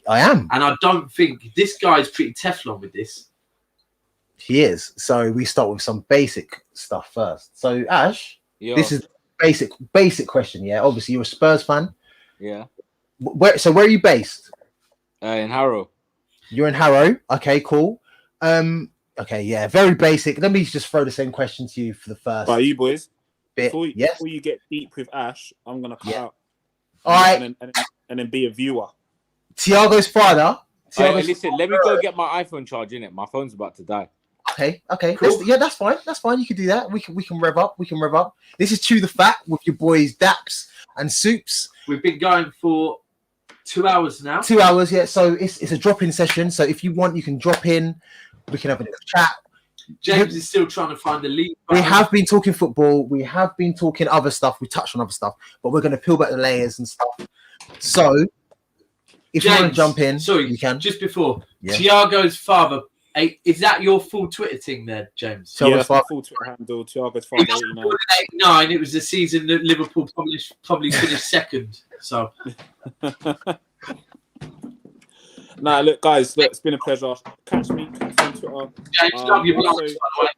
I am, and I don't think this guy's pretty Teflon with this. He is. So we start with some basic stuff first. So Ash, this is basic question. Yeah, obviously you're a Spurs fan. Yeah. Where are you based? In Harrow. You're in Harrow. Okay, cool. Okay, yeah, very basic. Let me just throw the same question to you for the first. By you boys. Bit. Before Yes. you get deep with Ash, I'm gonna cut out. All right. And then be a viewer. Thiago's father. Listen, let me go get my iPhone charge in it. My phone's about to die. Okay. Cool. That's fine. That's fine. You can do that. We can rev up. This is ChewTheFat with your boys Daps and Soups. We've been going for 2 hours now. 2 hours, yeah. So it's a drop-in session. So if you want, you can drop in. We can have a little chat. James is still trying to find the lead. We have been talking football. We have been talking other stuff. We touched on other stuff, but we're going to peel back the layers and stuff. So if you want to jump in, you can. Just before, Thiago's father, is that your full Twitter thing there, James? Yeah, that's my full Twitter handle. Thiago's father, 89. It was the season that Liverpool probably finished second. So. Nah, look, guys, it's been a pleasure. Catch me on Twitter. James, love your also, blogs, by the way.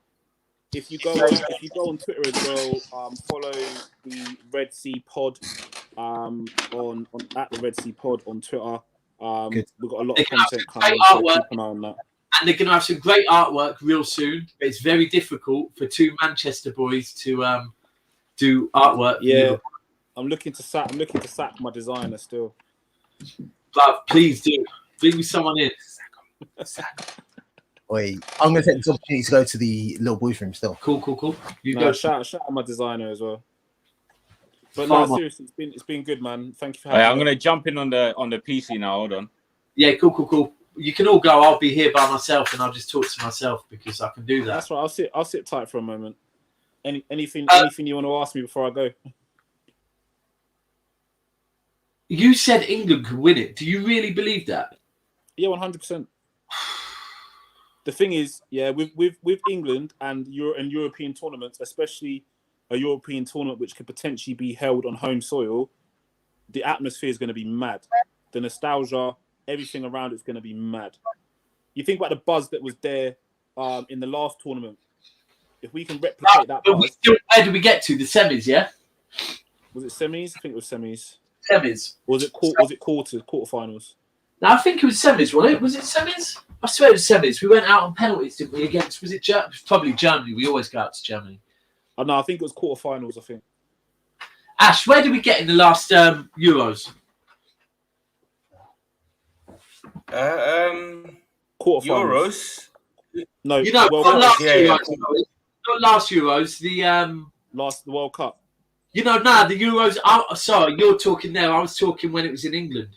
If you go on Twitter as well, follow the Red Sea Pod on at the Red Sea Pod on Twitter. We've got a lot of content coming. So keep an eye on that. And they're going to have some great artwork real soon. But it's very difficult for two Manchester boys to do artwork. Yeah, I'm looking to sack my designer still. But please do. Bring me someone in. Wait, I'm going to take this opportunity to go to the little boys' room still. Cool. You go. Shout out my designer as well. But seriously, it's been good, man. Thank you for having me. I'm going to jump in on the PC now. Hold on. Yeah, cool. You can all go. I'll be here by myself, and I'll just talk to myself because I can do that. That's right. I'll sit tight for a moment. Anything you want to ask me before I go? You said England could win it. Do you really believe that? Yeah, 100%. The thing is, with England and European tournaments, especially a European tournament which could potentially be held on home soil, the atmosphere is going to be mad. The nostalgia, everything around it's going to be mad. You think about the buzz that was there in the last tournament. If we can replicate that buzz... Where did we get to? The semis, yeah? Was it semis? I think it was semis. Semis. Was it quarterfinals? No, I think it was semis, wasn't it? Was it semis? I swear it was semis. We went out on penalties, didn't we? Against, was it probably Germany? We always go out to Germany. Oh, no, I think it was quarterfinals, I think. Ash, where did we get in the last Euros? Quarterfinals. Euros? No, not last Euros. Not last Euros, the World Cup. The Euros. Sorry, you're talking there. I was talking when it was in England.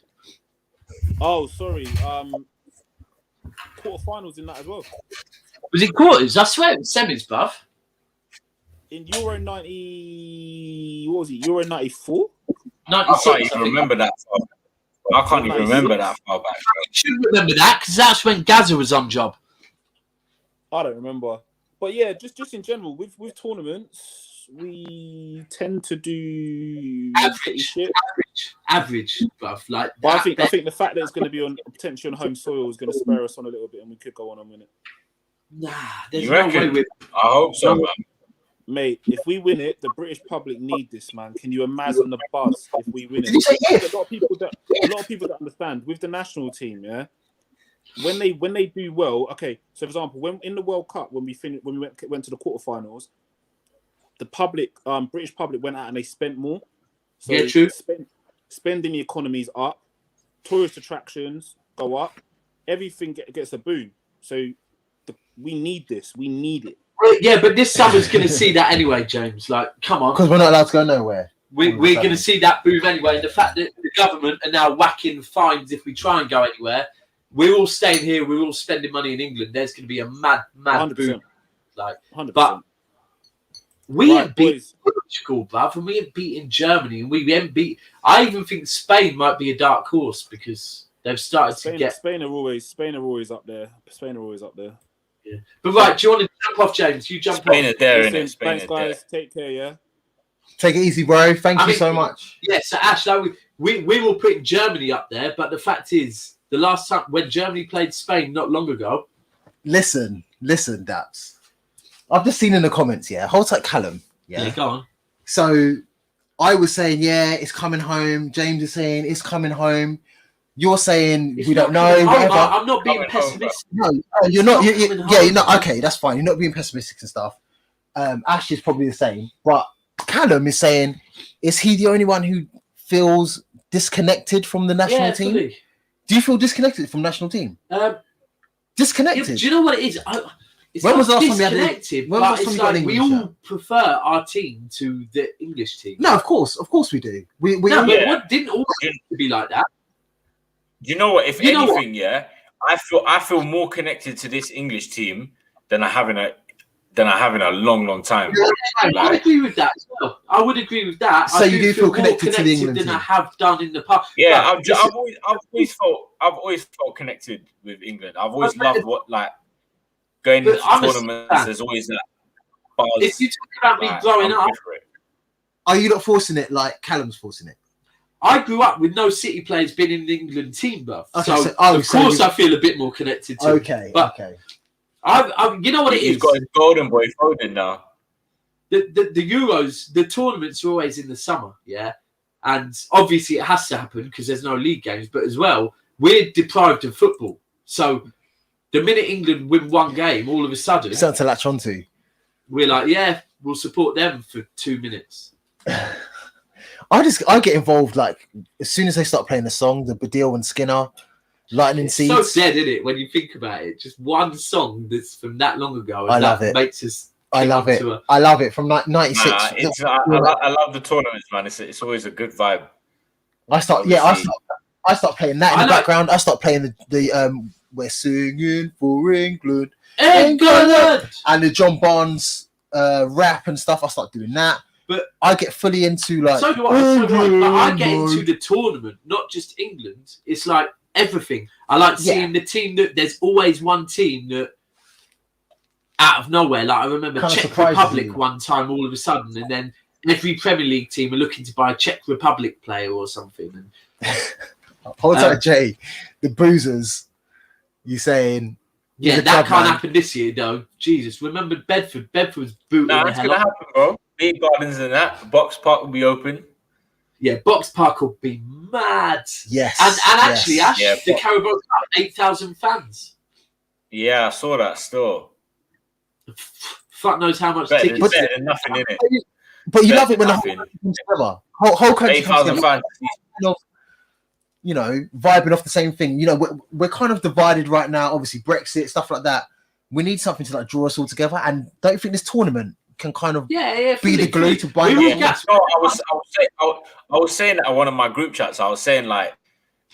Oh, sorry. Quarterfinals in that as well. Was it quarters? I swear it was semis, bruv. In Euro 90... What was it? Euro 94? 96, I can't even remember that far. I can't even remember that far back. You should remember that, because that's when Gaza was on job. I don't remember. But yeah, just in general, with tournaments, we tend to do average, bruv. But I think the fact that it's going to be potentially on home soil is going to spur us on a little bit, and we could go on and win it. Nah, there's no way. I hope so, man. Mate, if we win it, the British public need this, man. Can you imagine the buzz if we win it? Did you say if? A lot of people that understand with the national team, yeah. When they do well, okay. So for example, when in the World Cup, when we went to the quarterfinals, the public, British public went out and they spent more. So yeah, true. Spending the economy's up, tourist attractions go up, everything gets a boom. So we need this. We need it. Yeah, but this summer's going to see that anyway, James. Like, come on. Because we're not allowed to go nowhere. We're going to see that move anyway. The fact that the government are now whacking fines if we try and go anywhere. We're all staying here. We're all spending money in England. There's going to be a mad 100%. boom. Like, 100%. but we Right, ain't beat Portugal, bruv, and we ain't beaten Germany, and we ain't beat. I even think Spain might be a dark horse because they've started to get. Spain are always up there. Spain are always up there. Yeah. But right, do you want to jump off, James? You jump Spain off. are there, Listen, innit? Spain thanks, are guys. Take care, yeah? Take it easy, bro. Thank you so much. Yeah, so Ash, like we were putting Germany up there, but the fact is, the last time when Germany played Spain not long ago. Listen, Daps. I've just seen in the comments, yeah. Hold tight, Callum. Yeah, go on. So I was saying, yeah, it's coming home. James is saying it's coming home. You're saying we don't know. Whatever. I'm not being pessimistic. No, you're not. You're not. Okay, that's fine. You're not being pessimistic and stuff. Ash is probably the same, but Callum is saying, is he the only one who feels disconnected from the national team? Fully. Do you feel disconnected from national team? Disconnected. Do you know what it is? It's when was the last time disconnected, but it's like we all prefer our team to the English team. No, of course we do. We no, but what didn't always be like that. You know what? If anything, yeah, I feel more connected to this English team than I have in a long time. I would agree with that as well. I would agree with that. So you do feel more connected to the England than team? I have done in the past. Yeah, I've always felt connected with England. I've always loved going to tournaments. There's always that buzz. If you talk about me growing up, are you not forcing it like Callum's forcing it? I grew up with no City players being in the England team, bro. Okay, so of course I feel a bit more connected to. Okay, but okay. You know what it is? He's got his golden boy Foden now. The Euros, the tournaments are always in the summer, yeah, and obviously it has to happen because there's no league games. But as well, we're deprived of football, so the minute England win one game, all of a sudden, something to latch onto. We're like, yeah, we'll support them for 2 minutes. I get involved like as soon as they start playing the song, the Badil and Skinner, Lightning Seeds. So dead, isn't it? When you think about it, just one song that's from that long ago. And I love it. Makes us. I love it. I love it from 96. I love the tournaments, man. It's always a good vibe. I start playing that in the background. I start playing the we're singing for England, and the John Barnes rap and stuff. I start doing that. But I get fully into like. So do I. But I get into the tournament, not just England. It's like everything. I like seeing the team that there's always one team that out of nowhere. Like I remember Czech Republic one time all of a sudden, and then every Premier League team are looking to buy a Czech Republic player or something. And hold on, Jay. The Bruisers. You saying? Yeah, that can't happen this year though. Jesus, remember Bedford? Bedford's booting the hell it's gonna happen, bro. Big gardens and that. Box Park will be open. Yeah, Box Park will be mad. Yes. And actually, Ash, the Carabao Cup, 8,000 fans. Yeah, I saw that still. Fuck knows how much better tickets. Better than nothing in it. But you love it when the whole country comes together. Whole country 8,000 fans. You know, vibing off the same thing. You know, we're kind of divided right now. Obviously, Brexit, stuff like that. We need something to like draw us all together. And don't you think this tournament can kind of be the glue to bind us? I was saying that in one of my group chats. I was saying like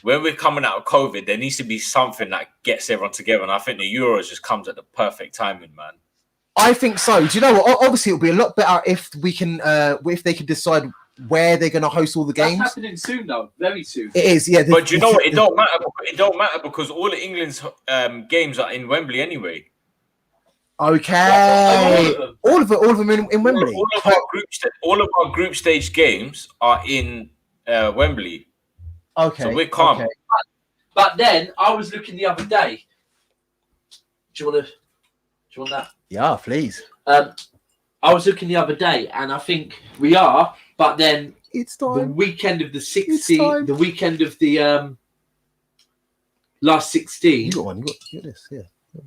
when we're coming out of COVID, there needs to be something that gets everyone together. And I think the Euros just comes at the perfect timing, man. I think so. Do you know what? Obviously, it'll be a lot better if we can, if they can decide where they're going to host all the games. That's happening soon, though. Very soon. It is, yeah. But you know what? It don't matter. It don't matter because all of England's games are in Wembley anyway. Okay. All of them in Wembley. All of our group stage games are in Wembley. Okay. So we're calm. Okay. But then I was looking the other day. Do you want that? Yeah, please. I was looking the other day, and I think we are. But then it's time. The weekend of the 16, the weekend of the last 16. You got one. You got this. Yeah.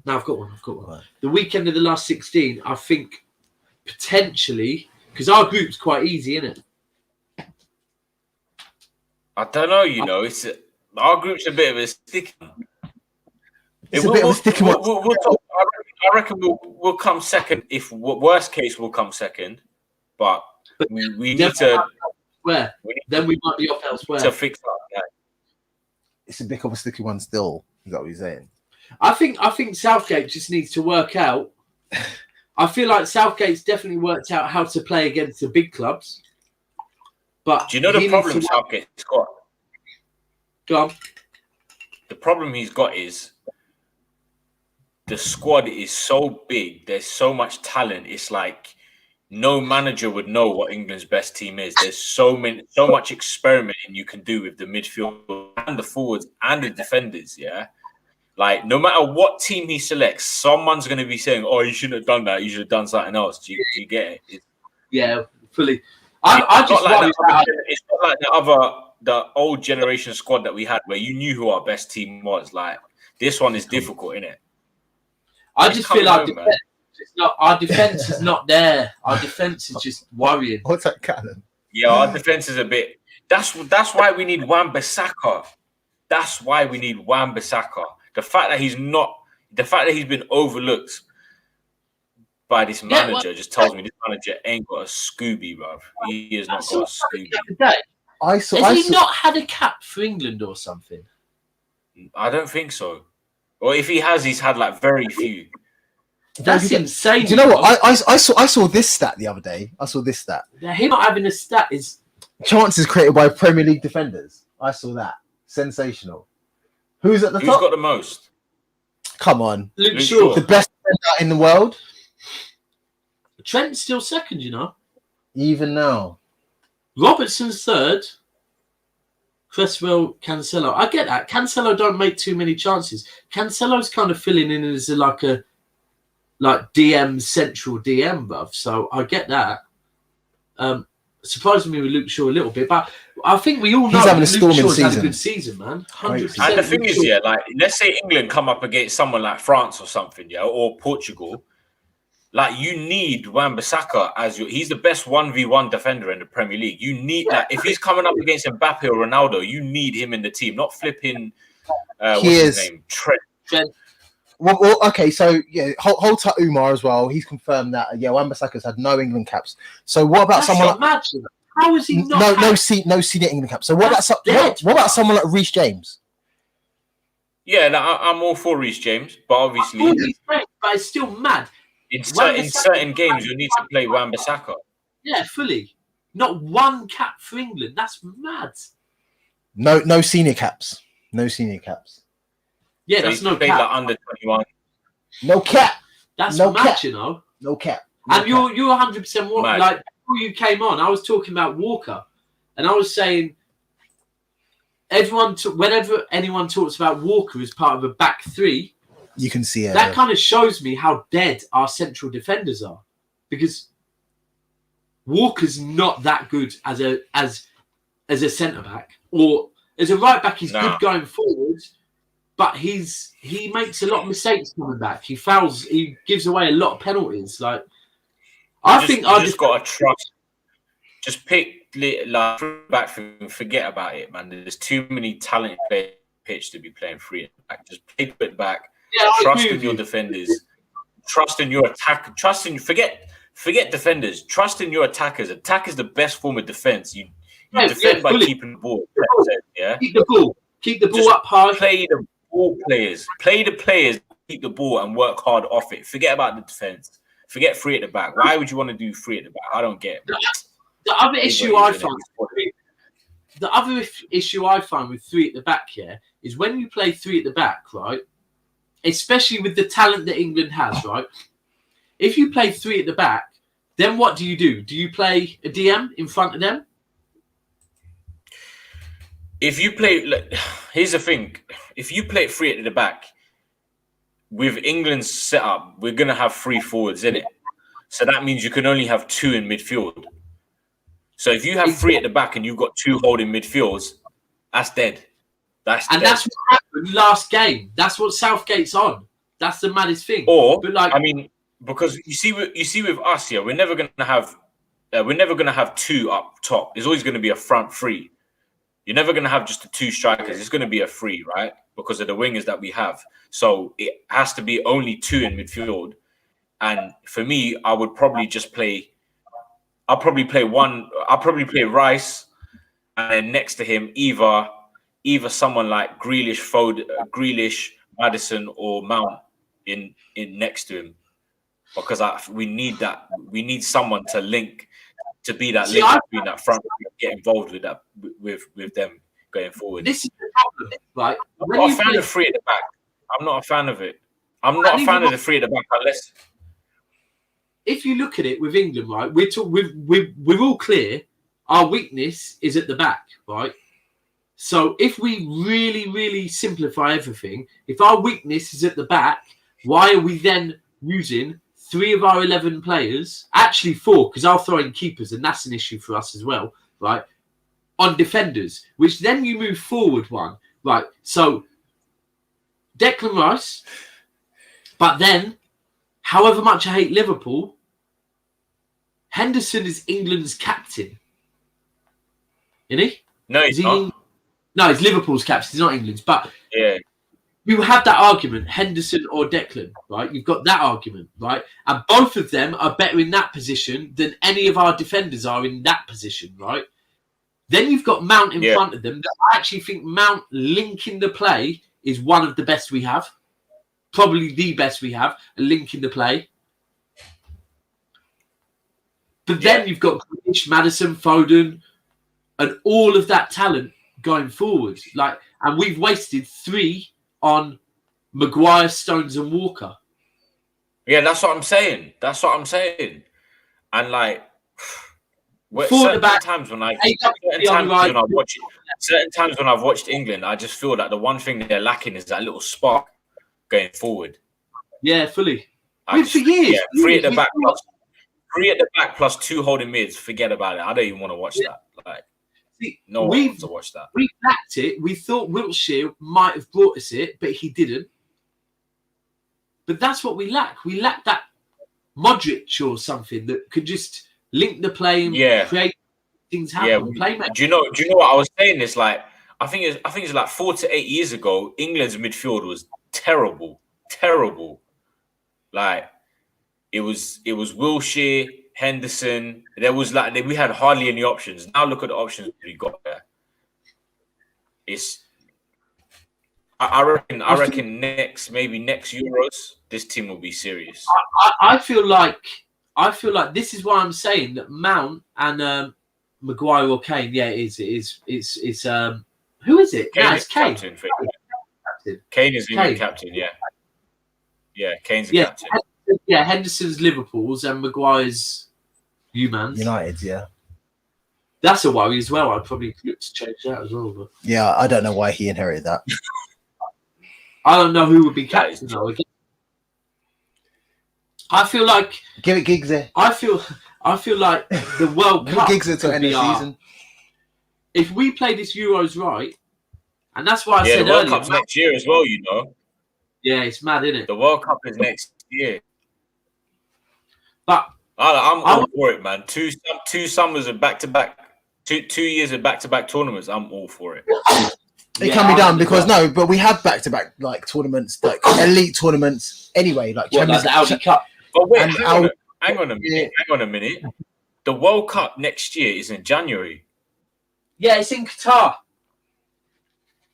No, I've got one. Right. The weekend of the last 16, I think potentially because our group's quite easy, isn't it? I don't know. You know, our group's a bit of a sticky. It's a bit of a sticky one. We'll talk. reckon we'll come second. If worst case, we'll come second. But we need to. Where? Then we might be off elsewhere. To fix up. Yeah. It's a bit of a sticky one still. Is that what you're saying? I think Southgate just needs to work out. I feel like Southgate's definitely worked out how to play against the big clubs. But do you know the problem Southgate's got? Go on. The problem he's got is the squad is so big. There's so much talent. It's like no manager would know what England's best team is. There's so much experimenting you can do with the midfield and the forwards and the defenders. Yeah, like no matter what team he selects, someone's going to be saying, "Oh, you shouldn't have done that. You should have done something else." Do you get it? Yeah, fully. I just worry about it's not like the old generation squad that we had, where you knew who our best team was. Like this one is difficult, innit? I just feel like our defense is not there. Our defense is just worrying. What's that, Callum? Yeah, our defense is a bit. That's why we need Wan-Bissaka. That's why we need Wan-Bissaka. The fact that he's been overlooked by this manager just tells me this manager ain't got a Scooby, bruv. He has not got a Scooby. Has he not had a cap for England or something? I don't think so. Or if he has, he's had like very few. That's insane. Do you know what? I saw this stat the other day. Him not having a stat is chances created by Premier League defenders. I saw that. Sensational. Who's at the top? Who's got the most? Come on. Luke Shaw. The best defender in the world. Trent's still second, you know. Even now. Robertson's third. Cresswell, Cancelo. I get that. Cancelo don't make too many chances. Cancelo's kind of filling in as like DM central DM, bruv. So I get that. Surprising me with Luke Shaw a little bit, but I think we all know he's having a Luke Shaw's season. had a good season, man. 100%. And the thing is, like let's say England come up against someone like France or something, or Portugal. Like you need Wan-Bissaka as he's the best 1v1 defender in the Premier League. You need that. If he's coming up against Mbappe or Ronaldo, you need him in the team, not flipping. What's his name? Trent. Well, okay, so yeah, hold tight Umar as well. He's confirmed that Wan-Bissaka's had no England caps. So what about someone like? Imagine. How is he not? No senior England caps. So what about someone like Reece James? Yeah, I'm all for Reece James, but obviously, but it's still mad. In certain games, you need to play Wan-Bissaka. Yeah, fully. Not one cap for England. That's mad. No senior caps. No senior caps. Yeah, so that's no cap. Like under 21. No cap. That's no mad, cap. you know. No cap. And you're 100% mad. Like before you came on, I was talking about Walker, and I was saying whenever anyone talks about Walker as part of a back three, you can see it. That kind of shows me how dead our central defenders are, because Walker's not that good as a centre back, or as a right back. He's good going forward, but he makes a lot of mistakes coming back. He fouls. He gives away a lot of penalties. Like I think I just got to trust. Just pick like back and forget about it, man. There's too many talented players pitch to be playing free at back. Just pick it back. Yeah, trust in your defenders. Trust in your attack. Forget defenders. Trust in your attackers. Attack is the best form of defense. You defend by keeping the ball. Yeah. Keep the ball up high. Play the ball players. Play the players. Keep the ball and work hard off it. Forget about the defense. Forget free at the back. Why would you want to do free at the back? I don't get it. The other issue I find with three at the back here is when you play three at the back, right? Especially with the talent that England has, right? If you play three at the back, then what do? Do you play a DM in front of them? If you play, here's the thing: if you play three at the back, with England's setup, we're gonna have three forwards in it. So that means you can only have two in midfield. So if you have three at the back and you've got two holding midfields, that's dead. That's what happened last game. That's what Southgate's on. That's the maddest thing. Because you see with us here, we're never gonna have two up top. There's always gonna be a front three. You're never gonna have just the two strikers. It's gonna be a free, right? Because of the wingers that we have. So it has to be only two in midfield. And for me, I would probably just play. I'll probably play Rice, and then next to him, either someone like Grealish, Maddison, or Mount in next to him, because we need that. We need someone to link, to be that link between that front, get involved with that with them going forward. This is the problem, right? I'm not a fan of three at the back. I'm not a fan of it. I'm not a fan of the three at the back unless. If you look at it with England, right, we're all clear. Our weakness is at the back, right? So if we really, really simplify everything, if our weakness is at the back, why are we then using 3 of our 11 players, actually 4, because I'll throw in keepers, and that's an issue for us as well, right, on defenders, which then you move forward one, right? So Declan Rice, but then, however much I hate Liverpool, Henderson is England's captain. Isn't he? No, he's not. No, he's Liverpool's captain. He's not England's. But yeah, you have that argument, Henderson or Declan, right? You've got that argument, right? And both of them are better in that position than any of our defenders are in that position, right? Then you've got Mount in front of them. I actually think Mount linking the play is one of the best we have. Probably the best we have, a link in the play. But then you've got Grealish, Maddison, Foden, and all of that talent going forward. And we've wasted 3 on Maguire, Stones, and Walker. Yeah, that's what I'm saying. And certain times when I've watched England, I just feel that the one thing they're lacking is that little spark going forward. Yeah, fully. For years. 3 at the back. 3 at the back plus 2 holding mids. Forget about it. I don't even want to watch that. No one wants to watch that. We lacked it. We thought Wilshere might have brought us it, but he didn't. But that's what we lack. We lack that Modric or something that could just link the play and create things happen. Do you know what I was saying? It's I think it's like 4 to 8 years ago. England's midfield was terrible. It was Wilshere, Henderson. There was we had hardly any options. Now look at the options we got there. I reckon next Euros, this team will be serious. I feel like this is why I'm saying that Mount and Maguire or Kane. Yeah, it is. It's who is it? It's Kane. Kane is England captain. Yeah, Kane's the captain. Yeah, Henderson's Liverpool's and Maguire's United's, yeah. That's a worry as well. I'd probably look to change that as well. But yeah, I don't know why he inherited that. I don't know who would be captain though. I feel like give it Giggsy. I feel like the World Cup Giggsy to end the season. If we play this Euros right, and that's why I said the World earlier, Cup's next year as well, you know. Yeah, it's mad, isn't it? The World Cup is next year. But I'm all for it, man. Two summers of back-to-back, 2 years of back-to-back tournaments. I'm all for it. It can be done because but we have back-to-back tournaments, elite tournaments. Anyway, Champions League Audi Cup. But wait, hang on a minute. The World Cup next year is in January. Yeah, it's in Qatar.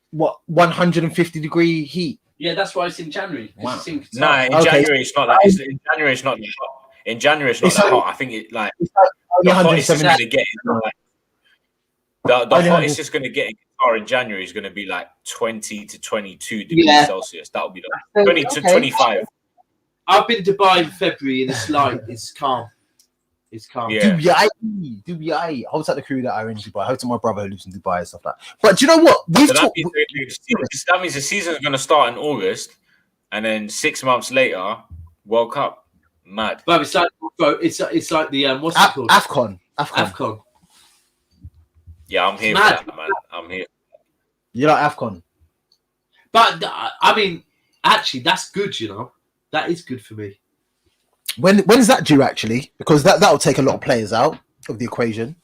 What 150-degree heat? Yeah, that's why it's in January. Wow. It's in Qatar. No, January it's not that. In January it's not that hot. In January it's not that hot. I think the hottest it's going to get the hottest it's going to get in Qatar in January is going to be 20 to 22 degrees Celsius. That'll be 20 to 25. I've been to Dubai in February and it's calm. It's calm. Yeah. Dubai. Hold out the crew that are in Dubai. Hold to my brother who lives in Dubai and stuff like that. But do you know what? That means the season is going to start in August, and then 6 months later, World Cup. Mad. But it's like the what's it called? AFCON. Yeah, I'm here for that, man. I'm here. You like AFCON? But I mean, actually, that's good. You know, that is good for me. When is that due actually? Because that'll take a lot of players out of the equation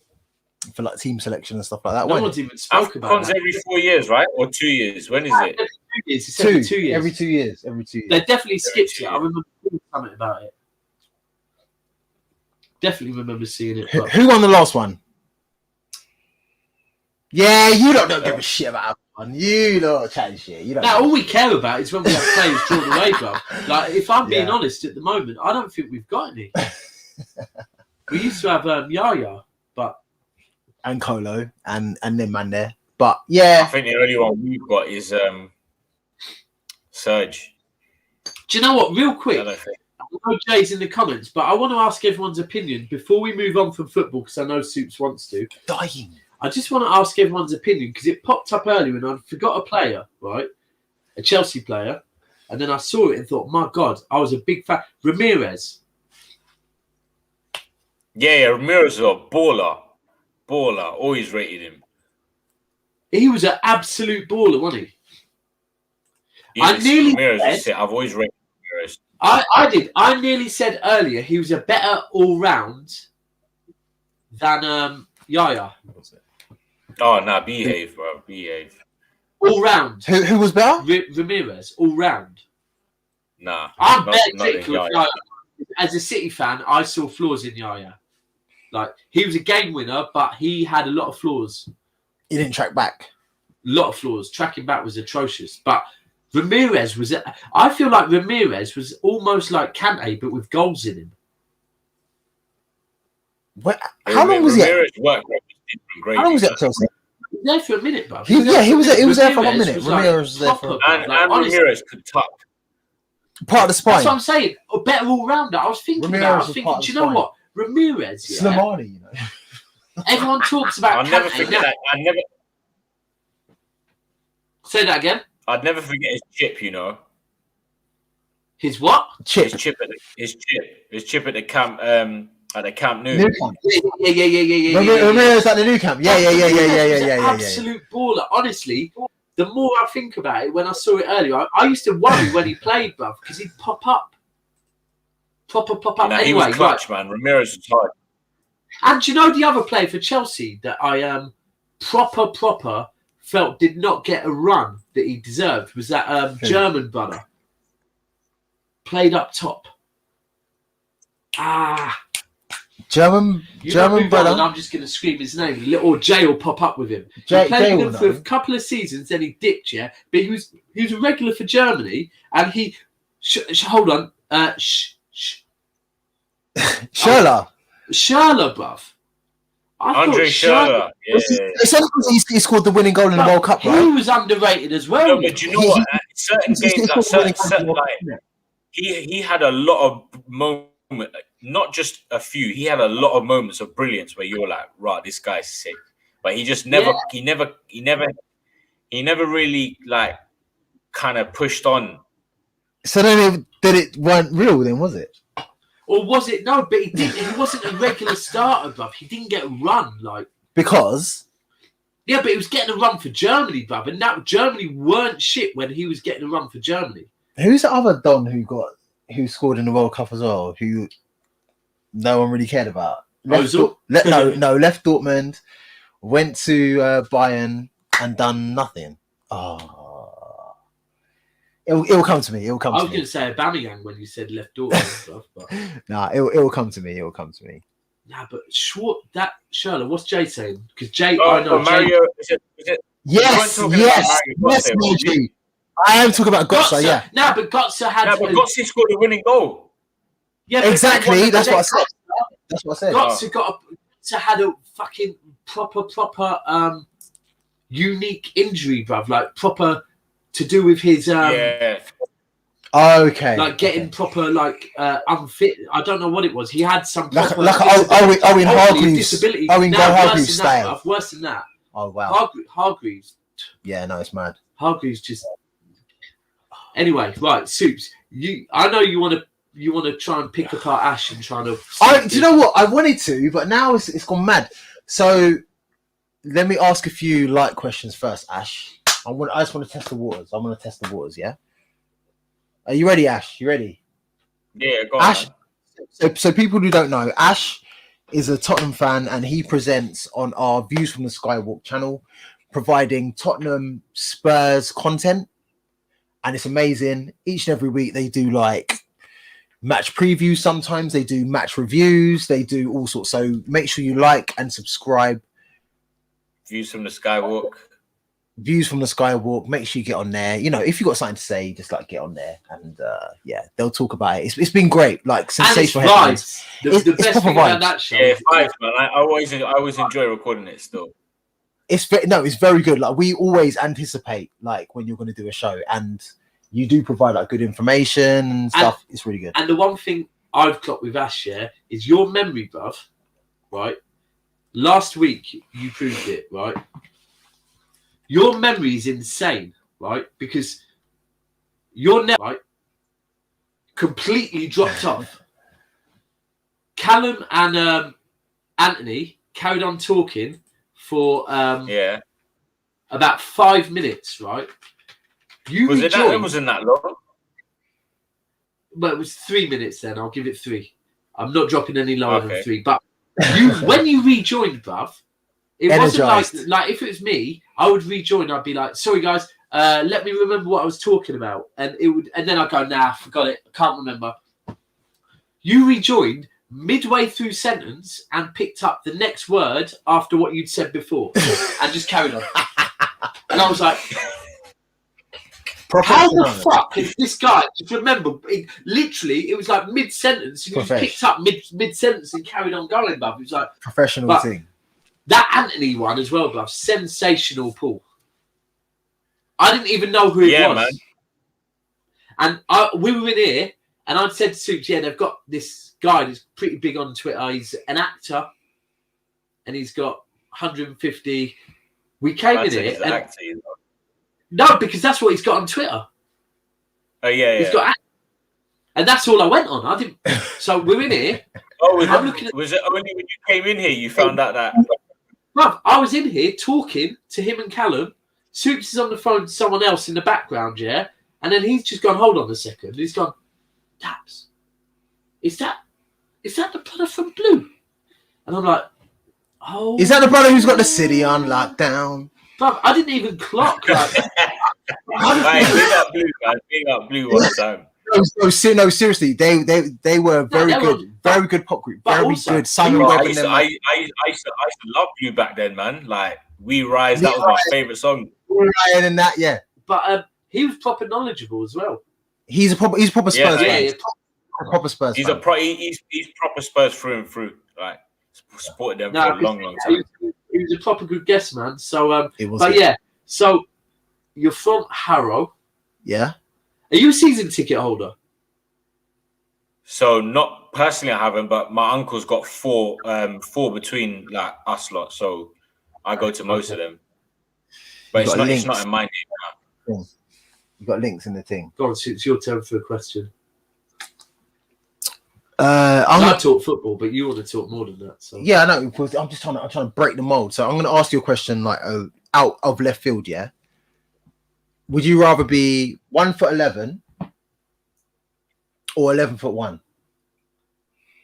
for team selection and stuff like that. No one's even spoke about that. Every 4 years, right? Or 2 years? When is it? Every 2 years. It's every 2 years. Every 2 years. They definitely skipped it. I remember something about it. Definitely remember seeing it. Who won the last one? Yeah, you don't give a shit about that one. You don't chatting shit. You don't. Now, all we care about is when we have players drawn away, bro. Like, if I'm being honest, at the moment, I don't think we've got any. We used to have Yaya, but and Colo and them man there. But yeah, I think the only one we've got is Serge. Do you know what? Real quick, I don't think. I know Jay's in the comments, but I want to ask everyone's opinion before we move on from football, because I know Soups wants to. dying. I just want to ask everyone's opinion because it popped up earlier and I forgot a player, right? A Chelsea player. And then I saw it and thought, my God, I was a big fan. Ramirez. Yeah, Ramirez is a baller. Baller. Always rated him. He was an absolute baller, wasn't he? Yes, I nearly Ramirez said, I've always rated Ramirez. I did. I nearly said earlier he was a better all-round than Yaya. Oh, nah, behave, bro. Behave. All-round. Who was better? Ramirez, all-round. Nah. I'm not critical Yaya. of Yaya. As a City fan, I saw flaws in Yaya. Like, he was a game winner, but he had a lot of flaws. He didn't track back. A lot of flaws. Tracking back was atrocious. But Ramirez was... I feel like Ramirez was almost like Kante, but with goals in him. How long was he? Ramirez worked great. How long was he at Chelsea? He was there for a minute, bro. He was there for 1 minute. Ramirez was there for... And Ramirez could tuck. Part of the spine. That's what I'm saying. A better all-rounder. I was thinking Ramirez do you know what? Ramirez, yeah. Slimani, you know. Everyone talks about I'll never Kante. forget that. Say that again. I'd never forget his chip, you know. His what? Chip. His chip at the camp Nou. New camp. Yeah. Ramirez at the new camp. Yeah. Absolute baller. Honestly, the more I think about it, when I saw it earlier, I used to worry when he played, bruv, because he'd pop up. Pop up. Nah, anyway, he was clutch, man. Ramirez was hard. And do you know the other player for Chelsea that I proper felt did not get a run that he deserved was that German brother. Played up top. German brother. And I'm just going to scream his name. Or Jay will pop up with him. Jay He played with will him for know. a couple of seasons, then he dipped, yeah. But he was a regular for Germany, and he. Hold on. Schürrle, bruv. Andre Schürrle. Yeah. He scored the winning goal in the World Cup, He right? was underrated as well. No, but you know what? Certain games, he had a lot of moments, not just a few. He had a lot of moments of brilliance where you're like, "Right, this guy's sick," but he just never, he never really like kind of pushed on. So then it weren't real, then was it? Or was it? No, but he wasn't a regular starter, bruv. He didn't get a run, like. Because? Yeah, but he was getting a run for Germany, bruv. And that Germany weren't shit when he was getting a run for Germany. Who's the other Don who scored in the World Cup as well, who no one really cared about? Left Dortmund, went to Bayern and done nothing. It'll come to me. I was going to say Aubameyang when you said left Dortmund, but nah, it'll come to me. Nah, but Schürrle, what's Jay saying? Because Jay, Mario. Jay, Is it? Yes, Moji. I am talking about Götze, yeah. No, but Götze had. No, but Götze scored a winning goal. Yeah, exactly. That's what I said. Götze had a fucking proper unique injury, bruv. Like proper to do with his okay. Like getting proper unfit. I don't know what it was. He had some proper Owen Hargreaves disability. Owen Hargreaves style. Worse than that. Oh wow. Hargreaves. Yeah, no, it's mad. Hargreaves just. Anyway, right, Soups. I know you want to try and pick apart Ash and try to. Do you know what? I wanted to, but now it's gone mad. So let me ask a few light questions first, Ash. I just want to test the waters. I'm going to test the waters, yeah? Are you ready, Ash? You ready? Yeah, go on. Ash, so people who don't know, Ash is a Tottenham fan and he presents on our Views from the Skywalk channel, providing Tottenham Spurs content. And it's amazing. Each and every week they do match previews. Sometimes they do match reviews. They do all sorts. So make sure you like and subscribe. Views from the Skywalk. Views from the Skywalk. Make sure you get on there. You know, if you got something to say, just like get on there, and they'll talk about it. It's been great, like sensational. And it's vibes. The best thing about that show. Yeah, vibes, man. I always enjoy recording it still. It's very good. Like we always anticipate like when you're going to do a show, and you do provide like good information and stuff. It's really good. And the one thing I've got with Ash, is your memory, bruv. Right. Last week you proved it, right? Your memory is insane, right? Because your right completely dropped off. Callum and Anthony carried on talking for about 5 minutes, right? You was rejoined. It wasn't that long. Well, it was 3 minutes then. I'll give it 3. I'm not dropping any lower than 3. But when you rejoined, bruv, it Energized. wasn't like if it was me, I would rejoin. I'd be like, sorry guys, let me remember what I was talking about. And then I'd go, nah, forgot it. I can't remember. You rejoined midway through sentence and picked up the next word after what you'd said before and just carried on. And I was like, how the fuck is this guy? Just remember, it was like mid-sentence. And he just picked up mid-sentence and carried on going, bruv. It was like professional thing. That Anthony one as well, bruv. Sensational, Paul. I didn't even know who it was. Man. And we were in here, and I'd said to Soups, they've got this guy that's pretty big on Twitter. He's an actor, and he's got 150. We came in here. No, because that's what he's got on Twitter. Oh, yeah. He's got and that's all I went on. I didn't. So we're in here. Was it only when you came in here you found out that? Bruv, I was in here talking to him and Callum. Soups is on the phone to someone else in the background, and then he's just gone, hold on a second. He's gone, Taps, is that the brother from Blue? And I'm like, oh. Is that the brother who's got the city on lockdown? Bruv, I didn't even clock. Like, big up Blue, man. Big up Blue one time. No, seriously, they were very good pop group, very good. Simon Webb and them. I used to love Blue back then, man. Like We Rise, that was my favorite song. Ryan and that, yeah. But he was proper knowledgeable as well. He's a proper Spurs fan. Proper Spurs. He's proper Spurs through and through. Like supported them for a long time. He was a proper good guest, man. So so you're from Harrow. Yeah. Are you a season ticket holder? So not personally, I haven't, but my uncle's got four between like us lot. So I go to most of them. But it's not in my name now. You got links in the thing. Go on, it's your turn for a question. I talk football, but you want to talk more than that. So yeah, I know. I'm trying to break the mold. So I'm going to ask you a question like out of left field. Yeah. Would you rather be 1'11" or 11'1"?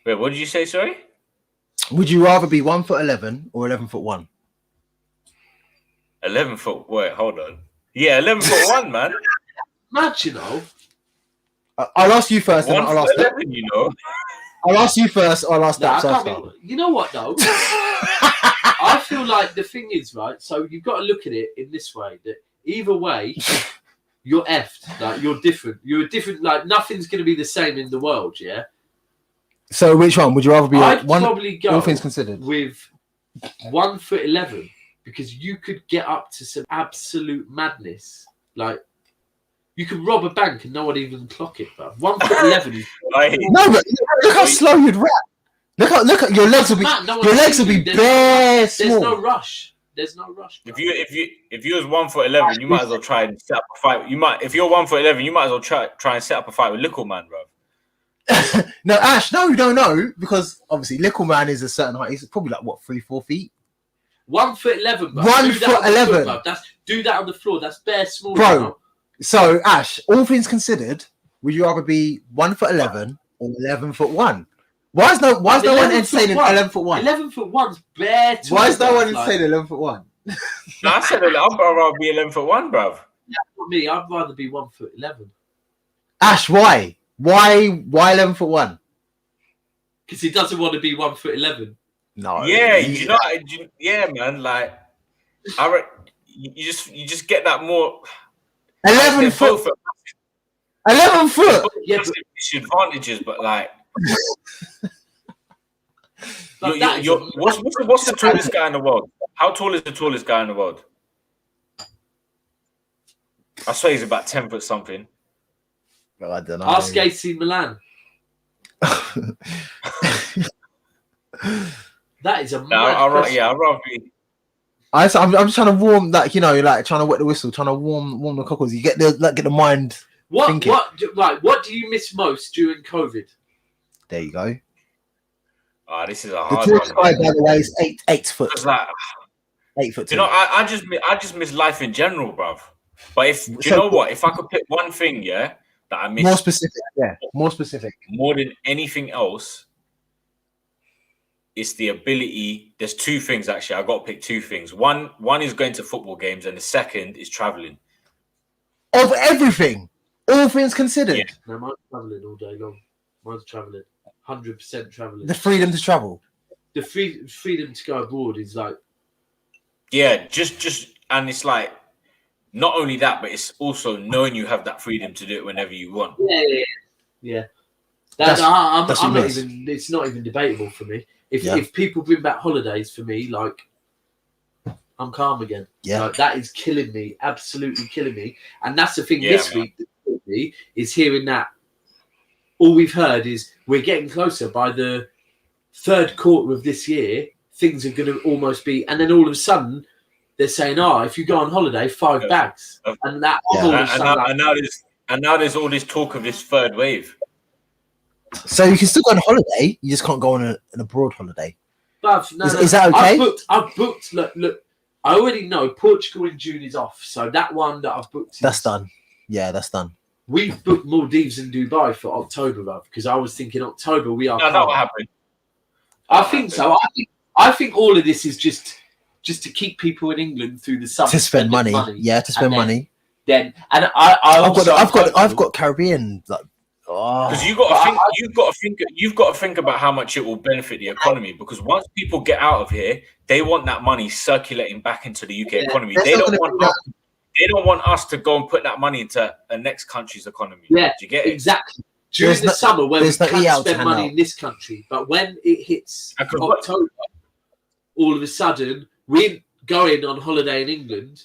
Wait, what did you say? Sorry. Would you rather be 1'11" or 11'1"? 11 foot. Wait, hold on. Yeah, 11'1", man. Mad, you know. I'll ask you first. I'll ask 11, you know. I'll ask you first. I'll ask that after. You know what though? I feel like the thing is, right. So you've got to look at it in this way: that either way, you're effed. Like you're different. You're different. Like nothing's going to be the same in the world. Yeah. So which one would you rather be? I'd probably go all things considered with 1'11" because you could get up to some absolute madness. Like you could rob a bank and no one even clock it. But 1'11" is no, but look how slow you'd rap. Look at your legs will be bare small. There's no rush. There's no rush. Bro. If you was 1'11", you might as well try and set up a fight. If you're 1'11", you might as well try and set up a fight with Little Man, bro. No, Ash, no, you don't know because obviously Little Man is a certain height. He's probably like what 3-4 feet. 1'11", bro. 1'11". Do that on the floor. That's bare small, bro. Now. So Ash, all things considered, would you rather be 1'11" or 11'1"? Why is no one entertaining 11'1"? 11'1's bare. Why is no one entertaining 11'1"? No, I said I'd rather be 11'1", bruv. Yeah, not me. I'd rather be 1'11". Ash, why? Why 11'1"? Because he doesn't want to be 1'11". No. Yeah, yeah, man. Like, you just get that more. 11 foot. 11 foot. Yeah, disadvantages, but like. What's the tallest guy in the world? How tall is the tallest guy in the world? I swear he's about 10 foot something. Well, I don't know. Ask AC Milan. That is a I'd rather be. I'm just trying to warm that, like trying to wet the whistle, trying to warm the cockles. You get the mind. What do you miss most during COVID? There you go. This is a The hard tallest one. guy, by the way, is 8 foot. It's like, 8 foot. I just miss life in general, bruv. But you know what? If I could pick one thing, that I miss more specific, more than anything else, it's the ability. There's two things actually. I got to pick two things. One is going to football games, and the second is traveling. Of everything, all things considered. Yeah. No, mine's traveling all day long. Mine's traveling, 100% traveling. The freedom to travel. The freedom to go abroad is like. Yeah, just and it's like not only that, but it's also knowing you have that freedom to do it whenever you want. Yeah. I'm not even. It's not even debatable for me. If people bring back holidays for me, like, I'm calm again. Yeah, like, that is killing me, absolutely killing me. And that's the thing this week that killed me is hearing that. All we've heard is we're getting closer. By the third quarter of this year, things are going to almost be, and then all of a sudden they're saying, if you go on holiday, 5 bags, and that. And now there's all this talk of this third wave. So you can still go on holiday, you just can't go on an abroad holiday. But is that okay? I've booked. Look. I already know Portugal in June is off, so that one that I've booked. That's done. Yeah, that's done. We've booked Maldives and Dubai for October, because I was thinking October we are. No, that will happen. I think so. I think all of this is just to keep people in England through the summer to spend money. Yeah, to spend money. Then I've got Caribbean like. Because you've got to think about how much it will benefit the economy. Because once people get out of here, they want that money circulating back into the UK economy. They don't want us to go and put that money into the next country's economy. Yeah, do you get it? Exactly. During the summer, where we can't spend money in this country, but when it hits October, all of a sudden we're going on holiday in England,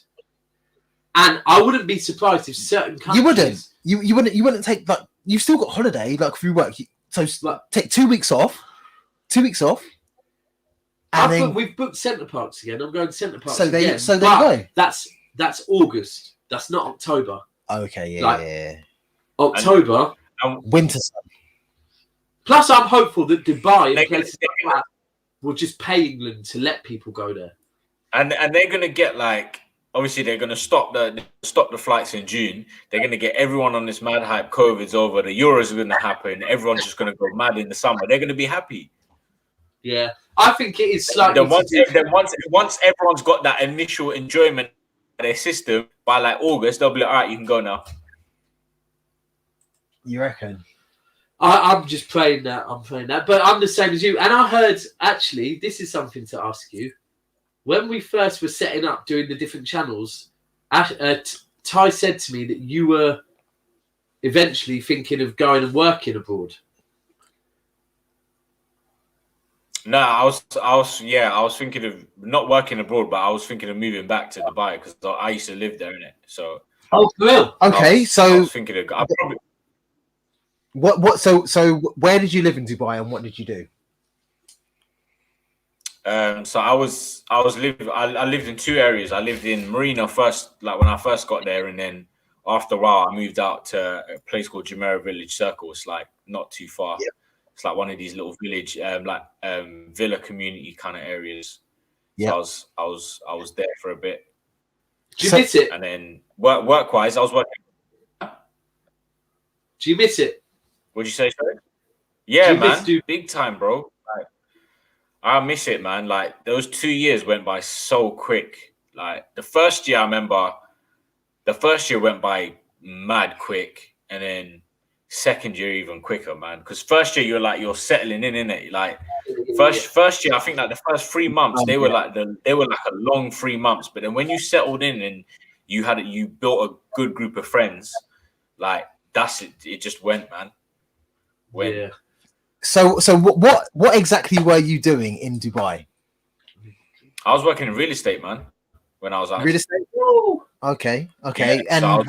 and I wouldn't be surprised if certain countries you wouldn't take like. You've still got holiday, like through work. So take 2 weeks off. 2 weeks off. And we've booked Centre Parks again. I'm going Centre Parks. So there you go. That's August. That's not October. Okay, yeah. October. Winter sun. Plus, I'm hopeful that Dubai and places like that will just pay England to let people go there. And they're gonna get like. Obviously, they're going to stop the flights in June. They're going to get everyone on this mad hype. COVID's over. The Euros are going to happen. Everyone's just going to go mad in the summer. They're going to be happy. Yeah, I think it is slightly. Once everyone's got that initial enjoyment of their system, by like August, they'll be like, all right, you can go now. You reckon? I'm just praying that. But I'm the same as you. And I heard, actually, this is something to ask you. When we first were setting up doing the different channels, Ty said to me that you were eventually thinking of going and working abroad. No, I was thinking of not working abroad, but I was thinking of moving back to Dubai because I used to live there, innit? So. Oh, real? Okay, I was thinking of. What? So where did you live in Dubai, and what did you do? So I lived in two areas. I lived in Marina first, like when I first got there, and then after a while I moved out to a place called Jumeirah Village Circle. It's like not too far. Yeah. It's like one of these little village, villa community kind of areas. Yeah. So I was there for a bit. Do you miss it? And then work wise, I was working. Do you miss it? What'd you say? Sorry? Yeah, man, big time, bro. I miss it, man. Like those 2 years went by so quick. Like the first year, I remember, went by mad quick, and then second year even quicker, man. Because first year you're settling in it. Like first year, I think like the first 3 months they were like a long 3 months. But then when you settled in and you built a good group of friends, like that's it. It just went, man. Yeah. So what exactly were you doing in Dubai? I was working in real estate, man. When I was out. Real estate. Oh, okay. Yeah, And so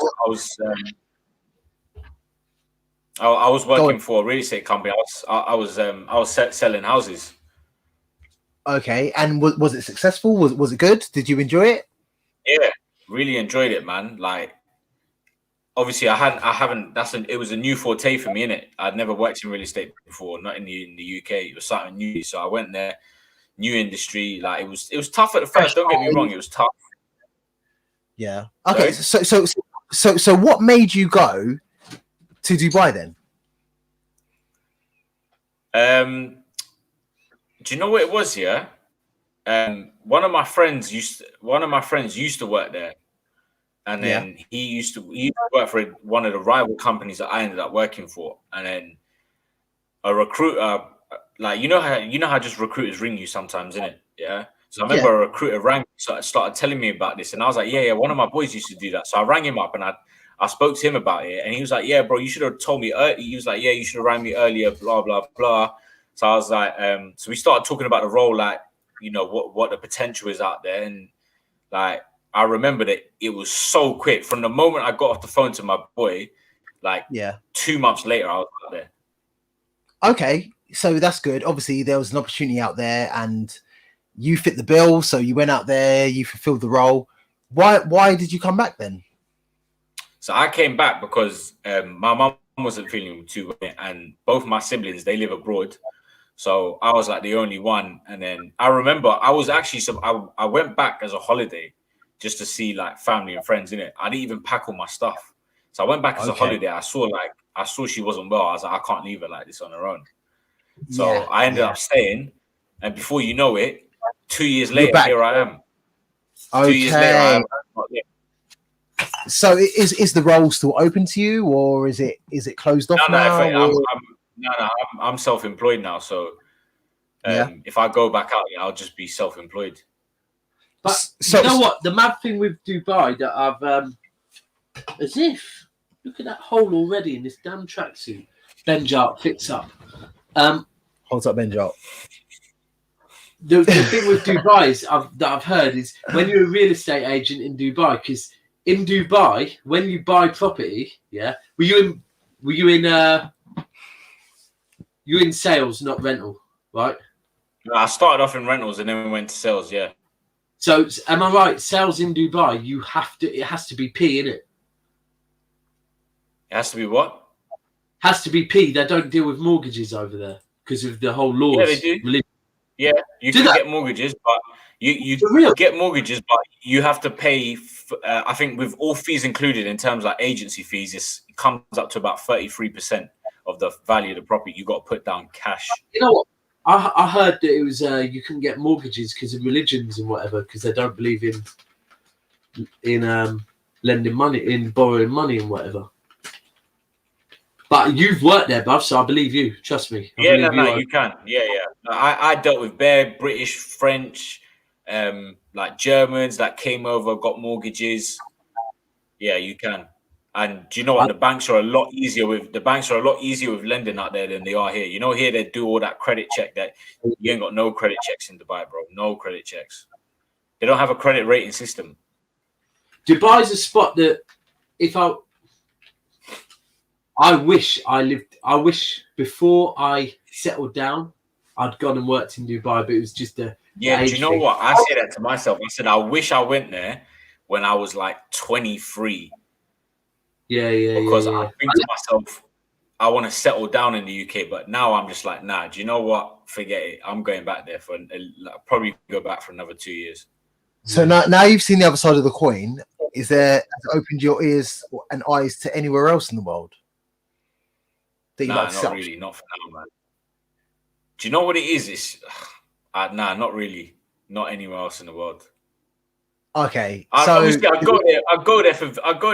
I was working for a real estate company. I was selling houses. Okay, and was it successful? Was it good? Did you enjoy it? Yeah, really enjoyed it, man. Like, obviously, it was a new forte for me, innit? I'd never worked in real estate before, not in the UK. It was something new, so I went there, new industry. Like, it was tough at the first. Don't get me wrong, it was tough. Yeah. Okay. So what made you go to Dubai then? Do you know what it was? Yeah. One of my friends used to work there, and then he used to work for one of the rival companies that I ended up working for, and then a recruiter, like you know how just recruiters ring you sometimes, innit? Yeah. So I remember a recruiter rang me, so started telling me about this, and I was like, yeah, one of my boys used to do that. So I rang him up and I spoke to him about it, and he was like, yeah, bro, you should have told me early. He was like, yeah, you should have rang me earlier, blah blah blah. So I was like, so we started talking about the role, like, you know, what the potential is out there, and like I remember that it was so quick from the moment I got off the phone to my boy, like 2 months later I was out there. Okay, so that's good. Obviously, there was an opportunity out there, and you fit the bill, so you went out there, you fulfilled the role. Why did you come back then? So I came back because my mum wasn't feeling too well, and both my siblings, they live abroad. So I was like the only one. And then I remember I was actually, I went back as a holiday just to see like family and friends in it. I didn't even pack all my stuff. So I went back as a holiday. I saw she wasn't well. I was like, I can't leave her like this on her own. So I ended up staying. And before you know it, 2 years later, here I am. Okay. 2 years later, I am. So is the role still open to you, or is it closed off now? I'm self-employed now. So if I go back out, I'll just be self-employed. But you know what? The mad thing with Dubai that I've look at that hole already in this damn tracksuit. Benjart fits up. Holds up, Benjart. The thing with Dubai is that I've heard is when you're a real estate agent in Dubai, because in Dubai, when you buy property, were you in sales, not rental, right? I started off in rentals and then we went to sales, yeah. So am I right? Sales in Dubai, it has to be P, innit? It has to be what? Has to be P. They don't deal with mortgages over there because of the whole laws. Yeah, they do. Yeah, you can get mortgages, but you get mortgages, but you have to pay. I think with all fees included, in terms of like agency fees, it comes up to about 33% of the value of the property. You got to put down cash. You know what? I heard that it was you can get mortgages because of religions and whatever, because they don't believe in lending money, in borrowing money and whatever. But you've worked there, bruv, so I believe you. Trust me. You can. Yeah. I dealt with bare British, French, like Germans that came over, got mortgages. Yeah, you can. And do you know what? The banks are a lot easier with lending out there than they are here. You know, here they do all that credit check. That you ain't got no credit checks in Dubai, bro. No credit checks. They don't have a credit rating system. Dubai's a spot that I wish before I settled down, I'd gone and worked in Dubai, but it was just do you know what? I say that to myself. I said, I wish I went there when I was like 23. Because I think to myself, I want to settle down in the UK, but now I'm just like, nah, do you know what? Forget it. I'm going back there I'll probably go back for another 2 years. So now you've seen the other side of the coin. Has it opened your ears and eyes to anywhere else in the world? Not really, not for now, man. Do you know what it is? It's not really, not anywhere else in the world. Okay, obviously I go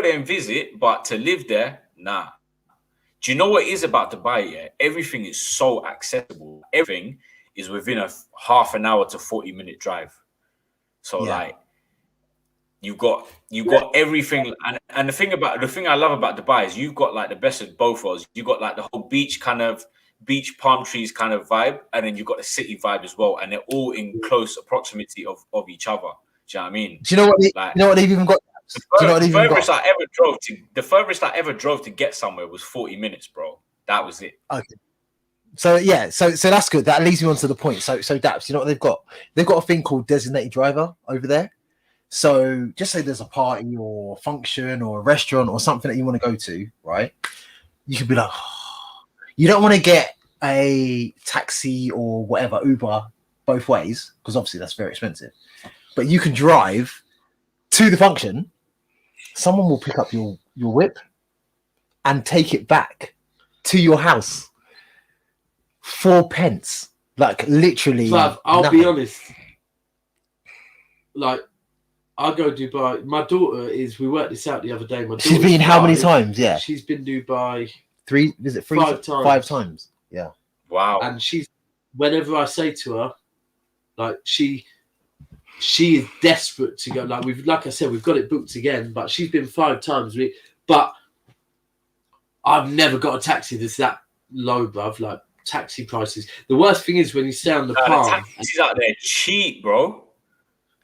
there and visit, but to live there, nah. Do you know what it is about Dubai? Yeah, everything is so accessible. Everything is within a half an hour to 40-minute drive. So like, you got everything, and the thing I love about Dubai is you've got like the best of both worlds. You got like the whole beach palm trees kind of vibe, and then you've got the city vibe as well, and they're all in close proximity of each other. Do you know what I mean? Do you know what? You know what they've even got? The furthest I ever drove to get somewhere was 40 minutes, bro. That was it. Okay. So that's good. That leads me on to the point. So Daps, you know what they've got? They've got a thing called designated driver over there. So just say there's a party or function or a restaurant or something that you want to go to, right? You could be like, you don't want to get a taxi or whatever, Uber, both ways, because obviously that's very expensive. But you can drive to the function. Someone will pick up your whip and take it back to your house. 4 pence. Like literally. Flav, I'll be honest. Like, I'll go Dubai. My daughter we worked this out the other day. She's been how many times? Yeah. She's been Dubai 5 times. 5 times. Yeah. Wow. And whenever I say to her, like she is desperate to go. Like I said, we've got it booked again, but she's been 5 times. But I've never got a taxi that's that low, bruv. Like taxi prices. The worst thing is when you stay on the palm. The taxis out there cheap, bro.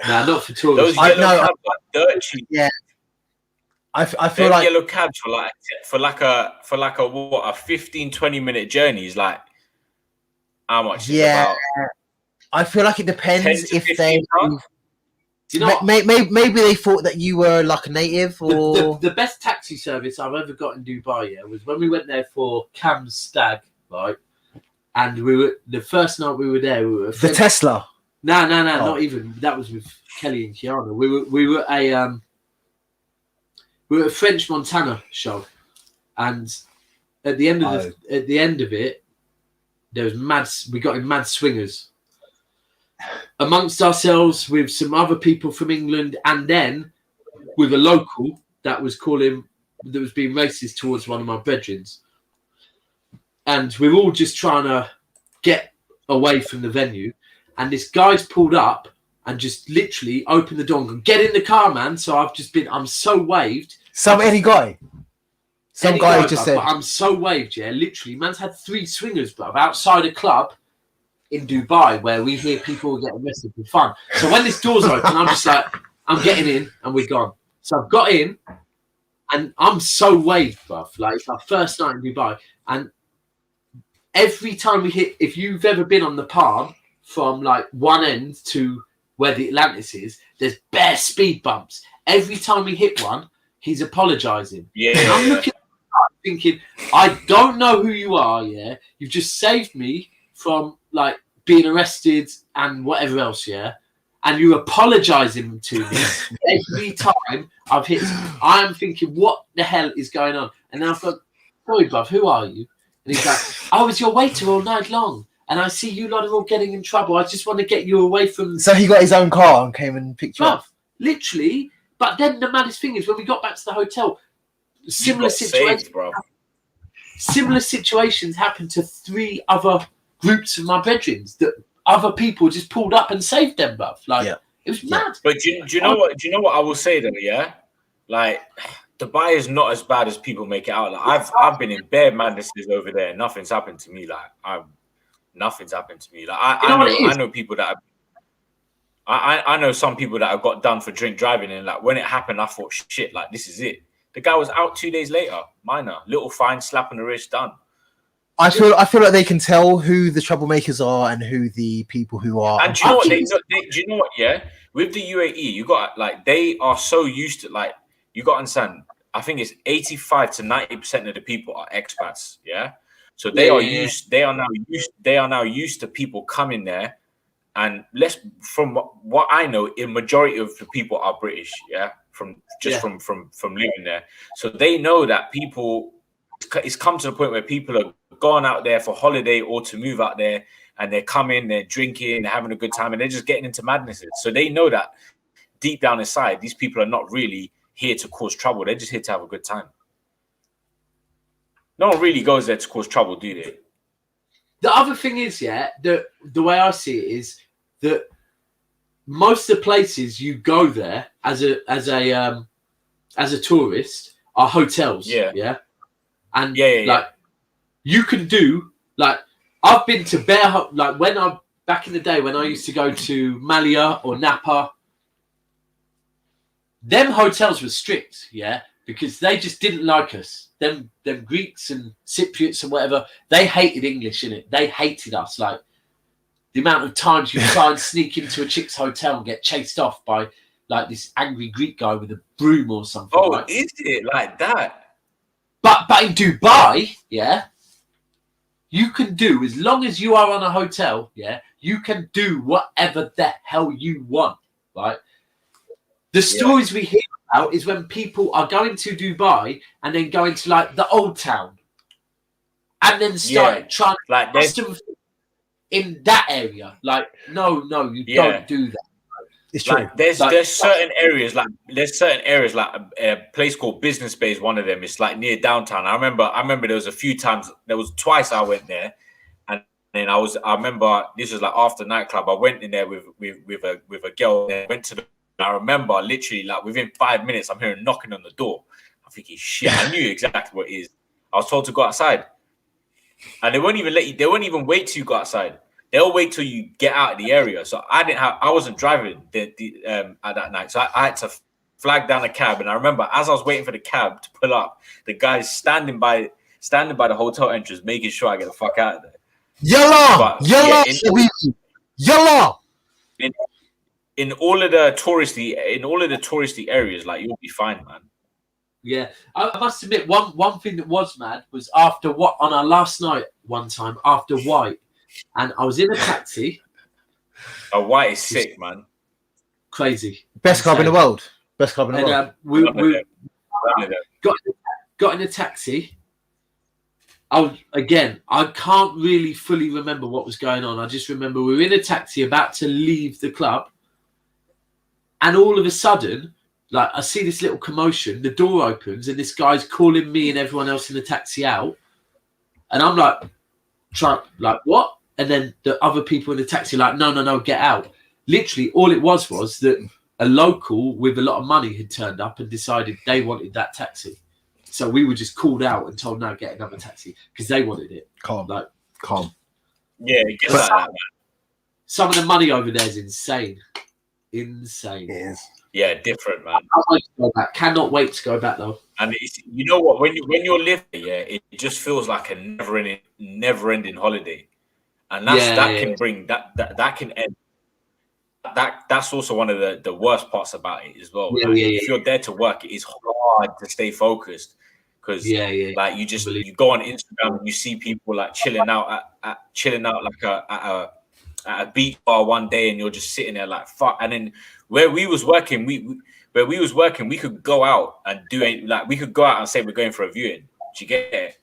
Nah, not for tourists. Those yellow cabs are dirt cheap. Yeah. I feel like yellow cabs for like a 15-20 minute journey is like how much? Yeah. I feel like it depends if they. You know, maybe they thought that you were like a native, or the best taxi service I've ever got in Dubai. Yeah, was when we went there for Cam's Stag, right? And we were the first night we were there. We were the Tesla. No, not even. That was with Kelly and Kiana. We were a French Montana show, and at the end of it, there was mad. We got in mad swingers amongst ourselves with some other people from England, and then with a local that was being racist towards one of my brethren. And we were all just trying to get away from the venue. And this guy's pulled up and just literally opened the door and gone, "Get in the car, man." So I'm so waved. Any guy just said, "I'm so waved." Yeah, literally, man's had 3 swingers, bruv, outside a club in Dubai where we hear people get arrested for fun. So when this door's open, I'm just like, I'm getting in, and we're gone. So I've got in, and I'm so waved, bruv. Like it's our first night in Dubai, and every time we hit, if you've ever been on the palm. From like one end to where the Atlantis is, there's bare speed bumps. Every time we hit one, he's apologising. Yeah. And I'm looking at him thinking, I don't know who you are, yeah? You've just saved me from like being arrested and whatever else, yeah? And you're apologising to me every time I've hit. I am thinking, what the hell is going on? And then I've got, sorry, bruv, who are you? And he's like, I was your waiter all night long. And I see you lot are all getting in trouble. I just want to get you away from... So he got his own car and came and picked you up? Literally. But then the maddest thing is when we got back to the hotel, similar situations happened to 3 other groups of my brethren that other people just pulled up and saved them, bruv. It was mad. But do you know what? Do you know what I will say though? Yeah, like Dubai is not as bad as people make it out. Like I've been in bare madnesses over there. Nothing's happened to me. Nothing's happened to me. Like I know people that I know some people that have got done for drink driving, and like when it happened, I thought, shit, like this is it. The guy was out 2 days later. Minor, little fine, slap on the wrist, done. I feel like they can tell who the troublemakers are and who the people who are. And do you know what? Do you know what? Yeah, with the UAE, you got like they are so used to like you got to understand. I think it's 85 to 90% of the people are expats. Yeah. So they are used. They are now used to people coming there, and from what I know, a majority of the people are British. Yeah, from living there, so they know that people. It's come to the point where people are going out there for holiday or to move out there, and they're coming, they're drinking, they're having a good time, and they're just getting into madnesses. So they know that deep down inside, these people are not really here to cause trouble. They're just here to have a good time. No one really goes there to cause trouble, do they? The other thing is, the way I see it is that most of the places you go there as a tourist are hotels. Yeah. And Yeah. you can do I've been to back in the day when I used to go to Malia or Napa. Them hotels were strict, because they just didn't like us. Them Greeks and Cypriots and whatever, they hated English, innit? They hated us. Like the amount of times you try and sneak into a chick's hotel and get chased off by like this angry Greek guy with a broom or something. Oh, right? is it like that? But in Dubai, you can do, as long as you are on a hotel, you can do whatever the hell you want, right? The stories we hear about is when people are going to Dubai and then going to like the old town and then start trying to like custom in that area. Like, no, you don't do that. It's true. Like, there's certain areas like a place called Business Bay is one of them. It's like near downtown. I remember there was a few times. There was twice I went there, and then I remember this was like after nightclub. I went in there with a girl. And went to the. I remember literally like within 5 minutes, I'm hearing knocking on the door. I'm thinking, shit. I knew exactly what it is. I was told to go outside, and they won't even let you. They won't even wait till you go outside. They'll wait till you get out of the area. So I wasn't driving at that night. So I had to flag down a cab. And I remember as I was waiting for the cab to pull up, the guy's standing by the hotel entrance, making sure I get the fuck out of there. Yalla! In all of the touristy areas, like you'll be fine, man. Yeah, I must admit, one thing that was mad was after on our last night one time after White. And I was in a taxi. Oh, White is sick, man. Crazy. Best club in the world. Best club in the world. We got in a taxi. I can't really fully remember what was going on. I just remember we were in a taxi about to leave the club. And all of a sudden, like I see this little commotion. The door opens and this guy's calling me and everyone else in the taxi out. And I'm like, what? And then the other people in the taxi are like, no, get out. Literally, all it was that a local with a lot of money had turned up and decided they wanted that taxi. So we were just called out and told, no, get another taxi because they wanted it. Calm. Yeah, it gets like that, man. Some of the money over there is insane. Insane. It is. Yeah, different, man. Cannot wait to go back though. And you know what? When you're living, it just feels like a never-ending holiday. And that can end. That's also one of the worst parts about it as well. If you're there to work, it is hard to stay focused because like you go on Instagram and you see people like chilling out at a beach bar one day and you're just sitting there like fuck. And then where we was working, we could go out and we could go out and say we're going for a viewing. Do you get it?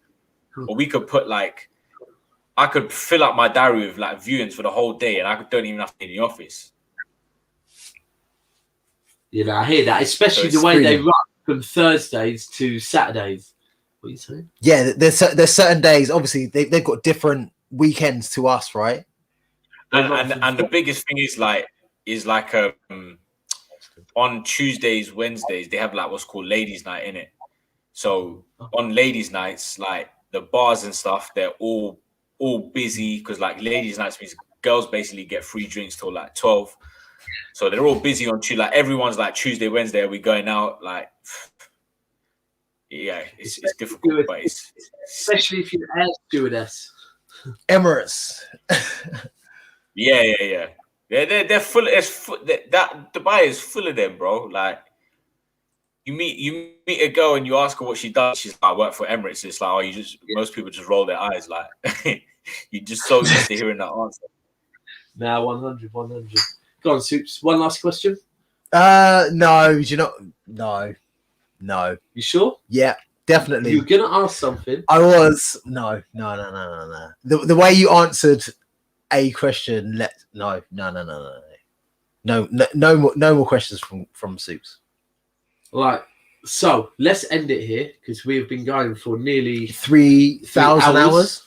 Or we could put I could fill up my diary with like viewings for the whole day and I don't even have to be in the office. I hear that, especially the way they run from Thursdays to Saturdays. What are you saying? Yeah, there's certain days. Obviously, they've got different weekends to us, right? And the biggest thing is on Tuesdays, Wednesdays, they have like what's called ladies' night in it. So on ladies' nights, like the bars and stuff, they're all busy because like ladies' nights means girls basically get free drinks till like 12. So they're all busy on Tuesday. Like everyone's like Tuesday, Wednesday, are we going out? Like, yeah, it's difficult, but it's especially if you're air stewardess. Emirates. Yeah. They're full. That Dubai is full of them, bro. Like you meet a girl and you ask her what she does. She's like, I work for Emirates. It's like, most people just roll their eyes. Like you're just so used to hearing that answer. Now 100. Go on, Soups. One last question. No, No. You sure? Yeah, definitely. You're gonna ask something. I was no. The way you answered a question, no more questions from Soups. Right. So let's end it here because we have been going for nearly 3,000 hours.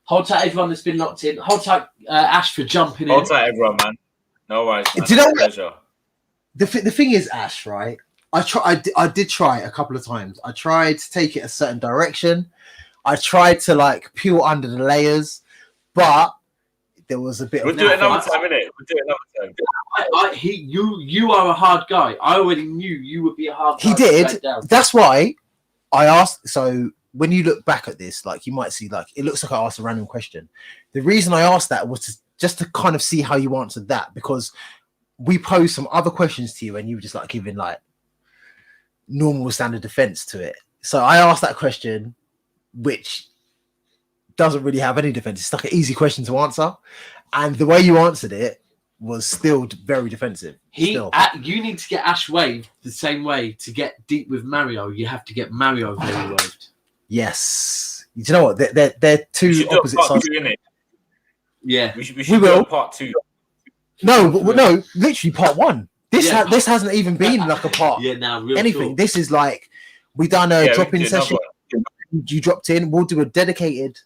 Hold tight, everyone that's been locked in. Hold tight, Ash, for jumping in. Hold tight, everyone, man. No worries. Man. Do you know what? Pleasure. The thing is, Ash, right? I did try it a couple of times. I tried to take it a certain direction. I tried to like peel under the layers, but there was a bit We'll of. do it another time, innit? We'll do it another time. You are a hard guy. I already knew you would be a hard guy. He did. That's why I asked. So when you look back at this, like you might see, like it looks like I asked a random question. The reason I asked that was just to kind of see how you answered that, because we posed some other questions to you and you were just like giving like normal standard defense to it. So I asked that question, which doesn't really have any defense. It's like an easy question to answer, and the way you answered it was still very defensive. You need to get Ash waved the same way to get deep with Mario. You have to get Mario very waved. Yes. You know what? They're two opposite sides. Yeah, we should do a part 2. No, literally part 1. This hasn't even been like a part. Yeah, now anything. Talk. This is like we done a drop-in session. You dropped in. We'll do a dedicated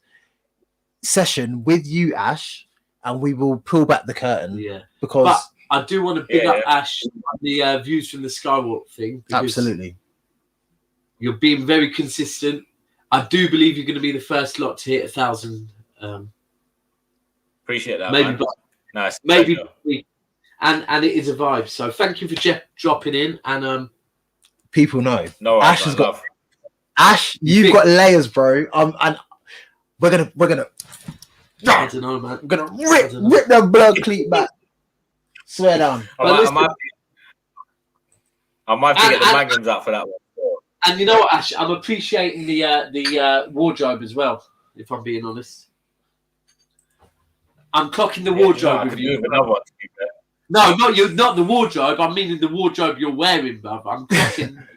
session with you, Ash, and we will pull back the curtain. Yeah, because but I do want to big up Ash, the views from the Skywalk thing. Absolutely, you're being very consistent. I do believe you're going to be the first lot to hit 1,000. Appreciate that. Maybe, man. Nice. Maybe, and it is a vibe. So thank you for dropping in. And people know. No, Ash has got. Ash, you've got layers, bro. And we're gonna. I don't know, man. I'm gonna rip the blood cleat back. Swear down. I might have to get the magnums out for that one. And you know what, Ash? I'm appreciating the wardrobe as well. If I'm being honest, I'm clocking the wardrobe with you. No, not the wardrobe. I mean the wardrobe you're wearing, bruv. I'm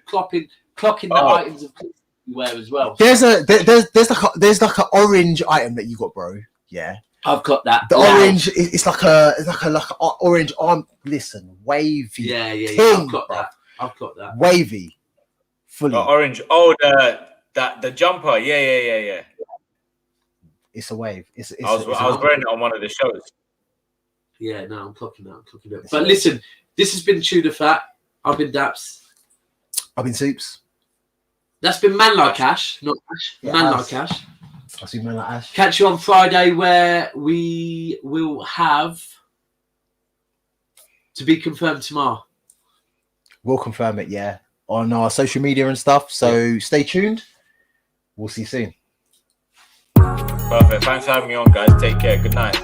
clocking the items of clothes you wear as well. There's like an orange item that you got, bro. Yeah, I've got that. The orange. It's like a orange arm. Listen, wavy. Yeah. King, I've got that. Wavy. Fully. Orange. Oh, the jumper. Yeah. It's a wave. I was wearing it on one of the shows. Yeah, no, I'm clocking that. But listen, this has been ChewTheFat. I've been Daps. I've been Soups. That's been Man Like Ash, not Ash. Yeah, Man Like Ash. I've seen Man Like Ash. Catch you on Friday, where we will have to be confirmed tomorrow. We'll confirm it, yeah, on our social media and stuff. So stay tuned. We'll see you soon. Perfect. Thanks for having me on, guys. Take care. Good night.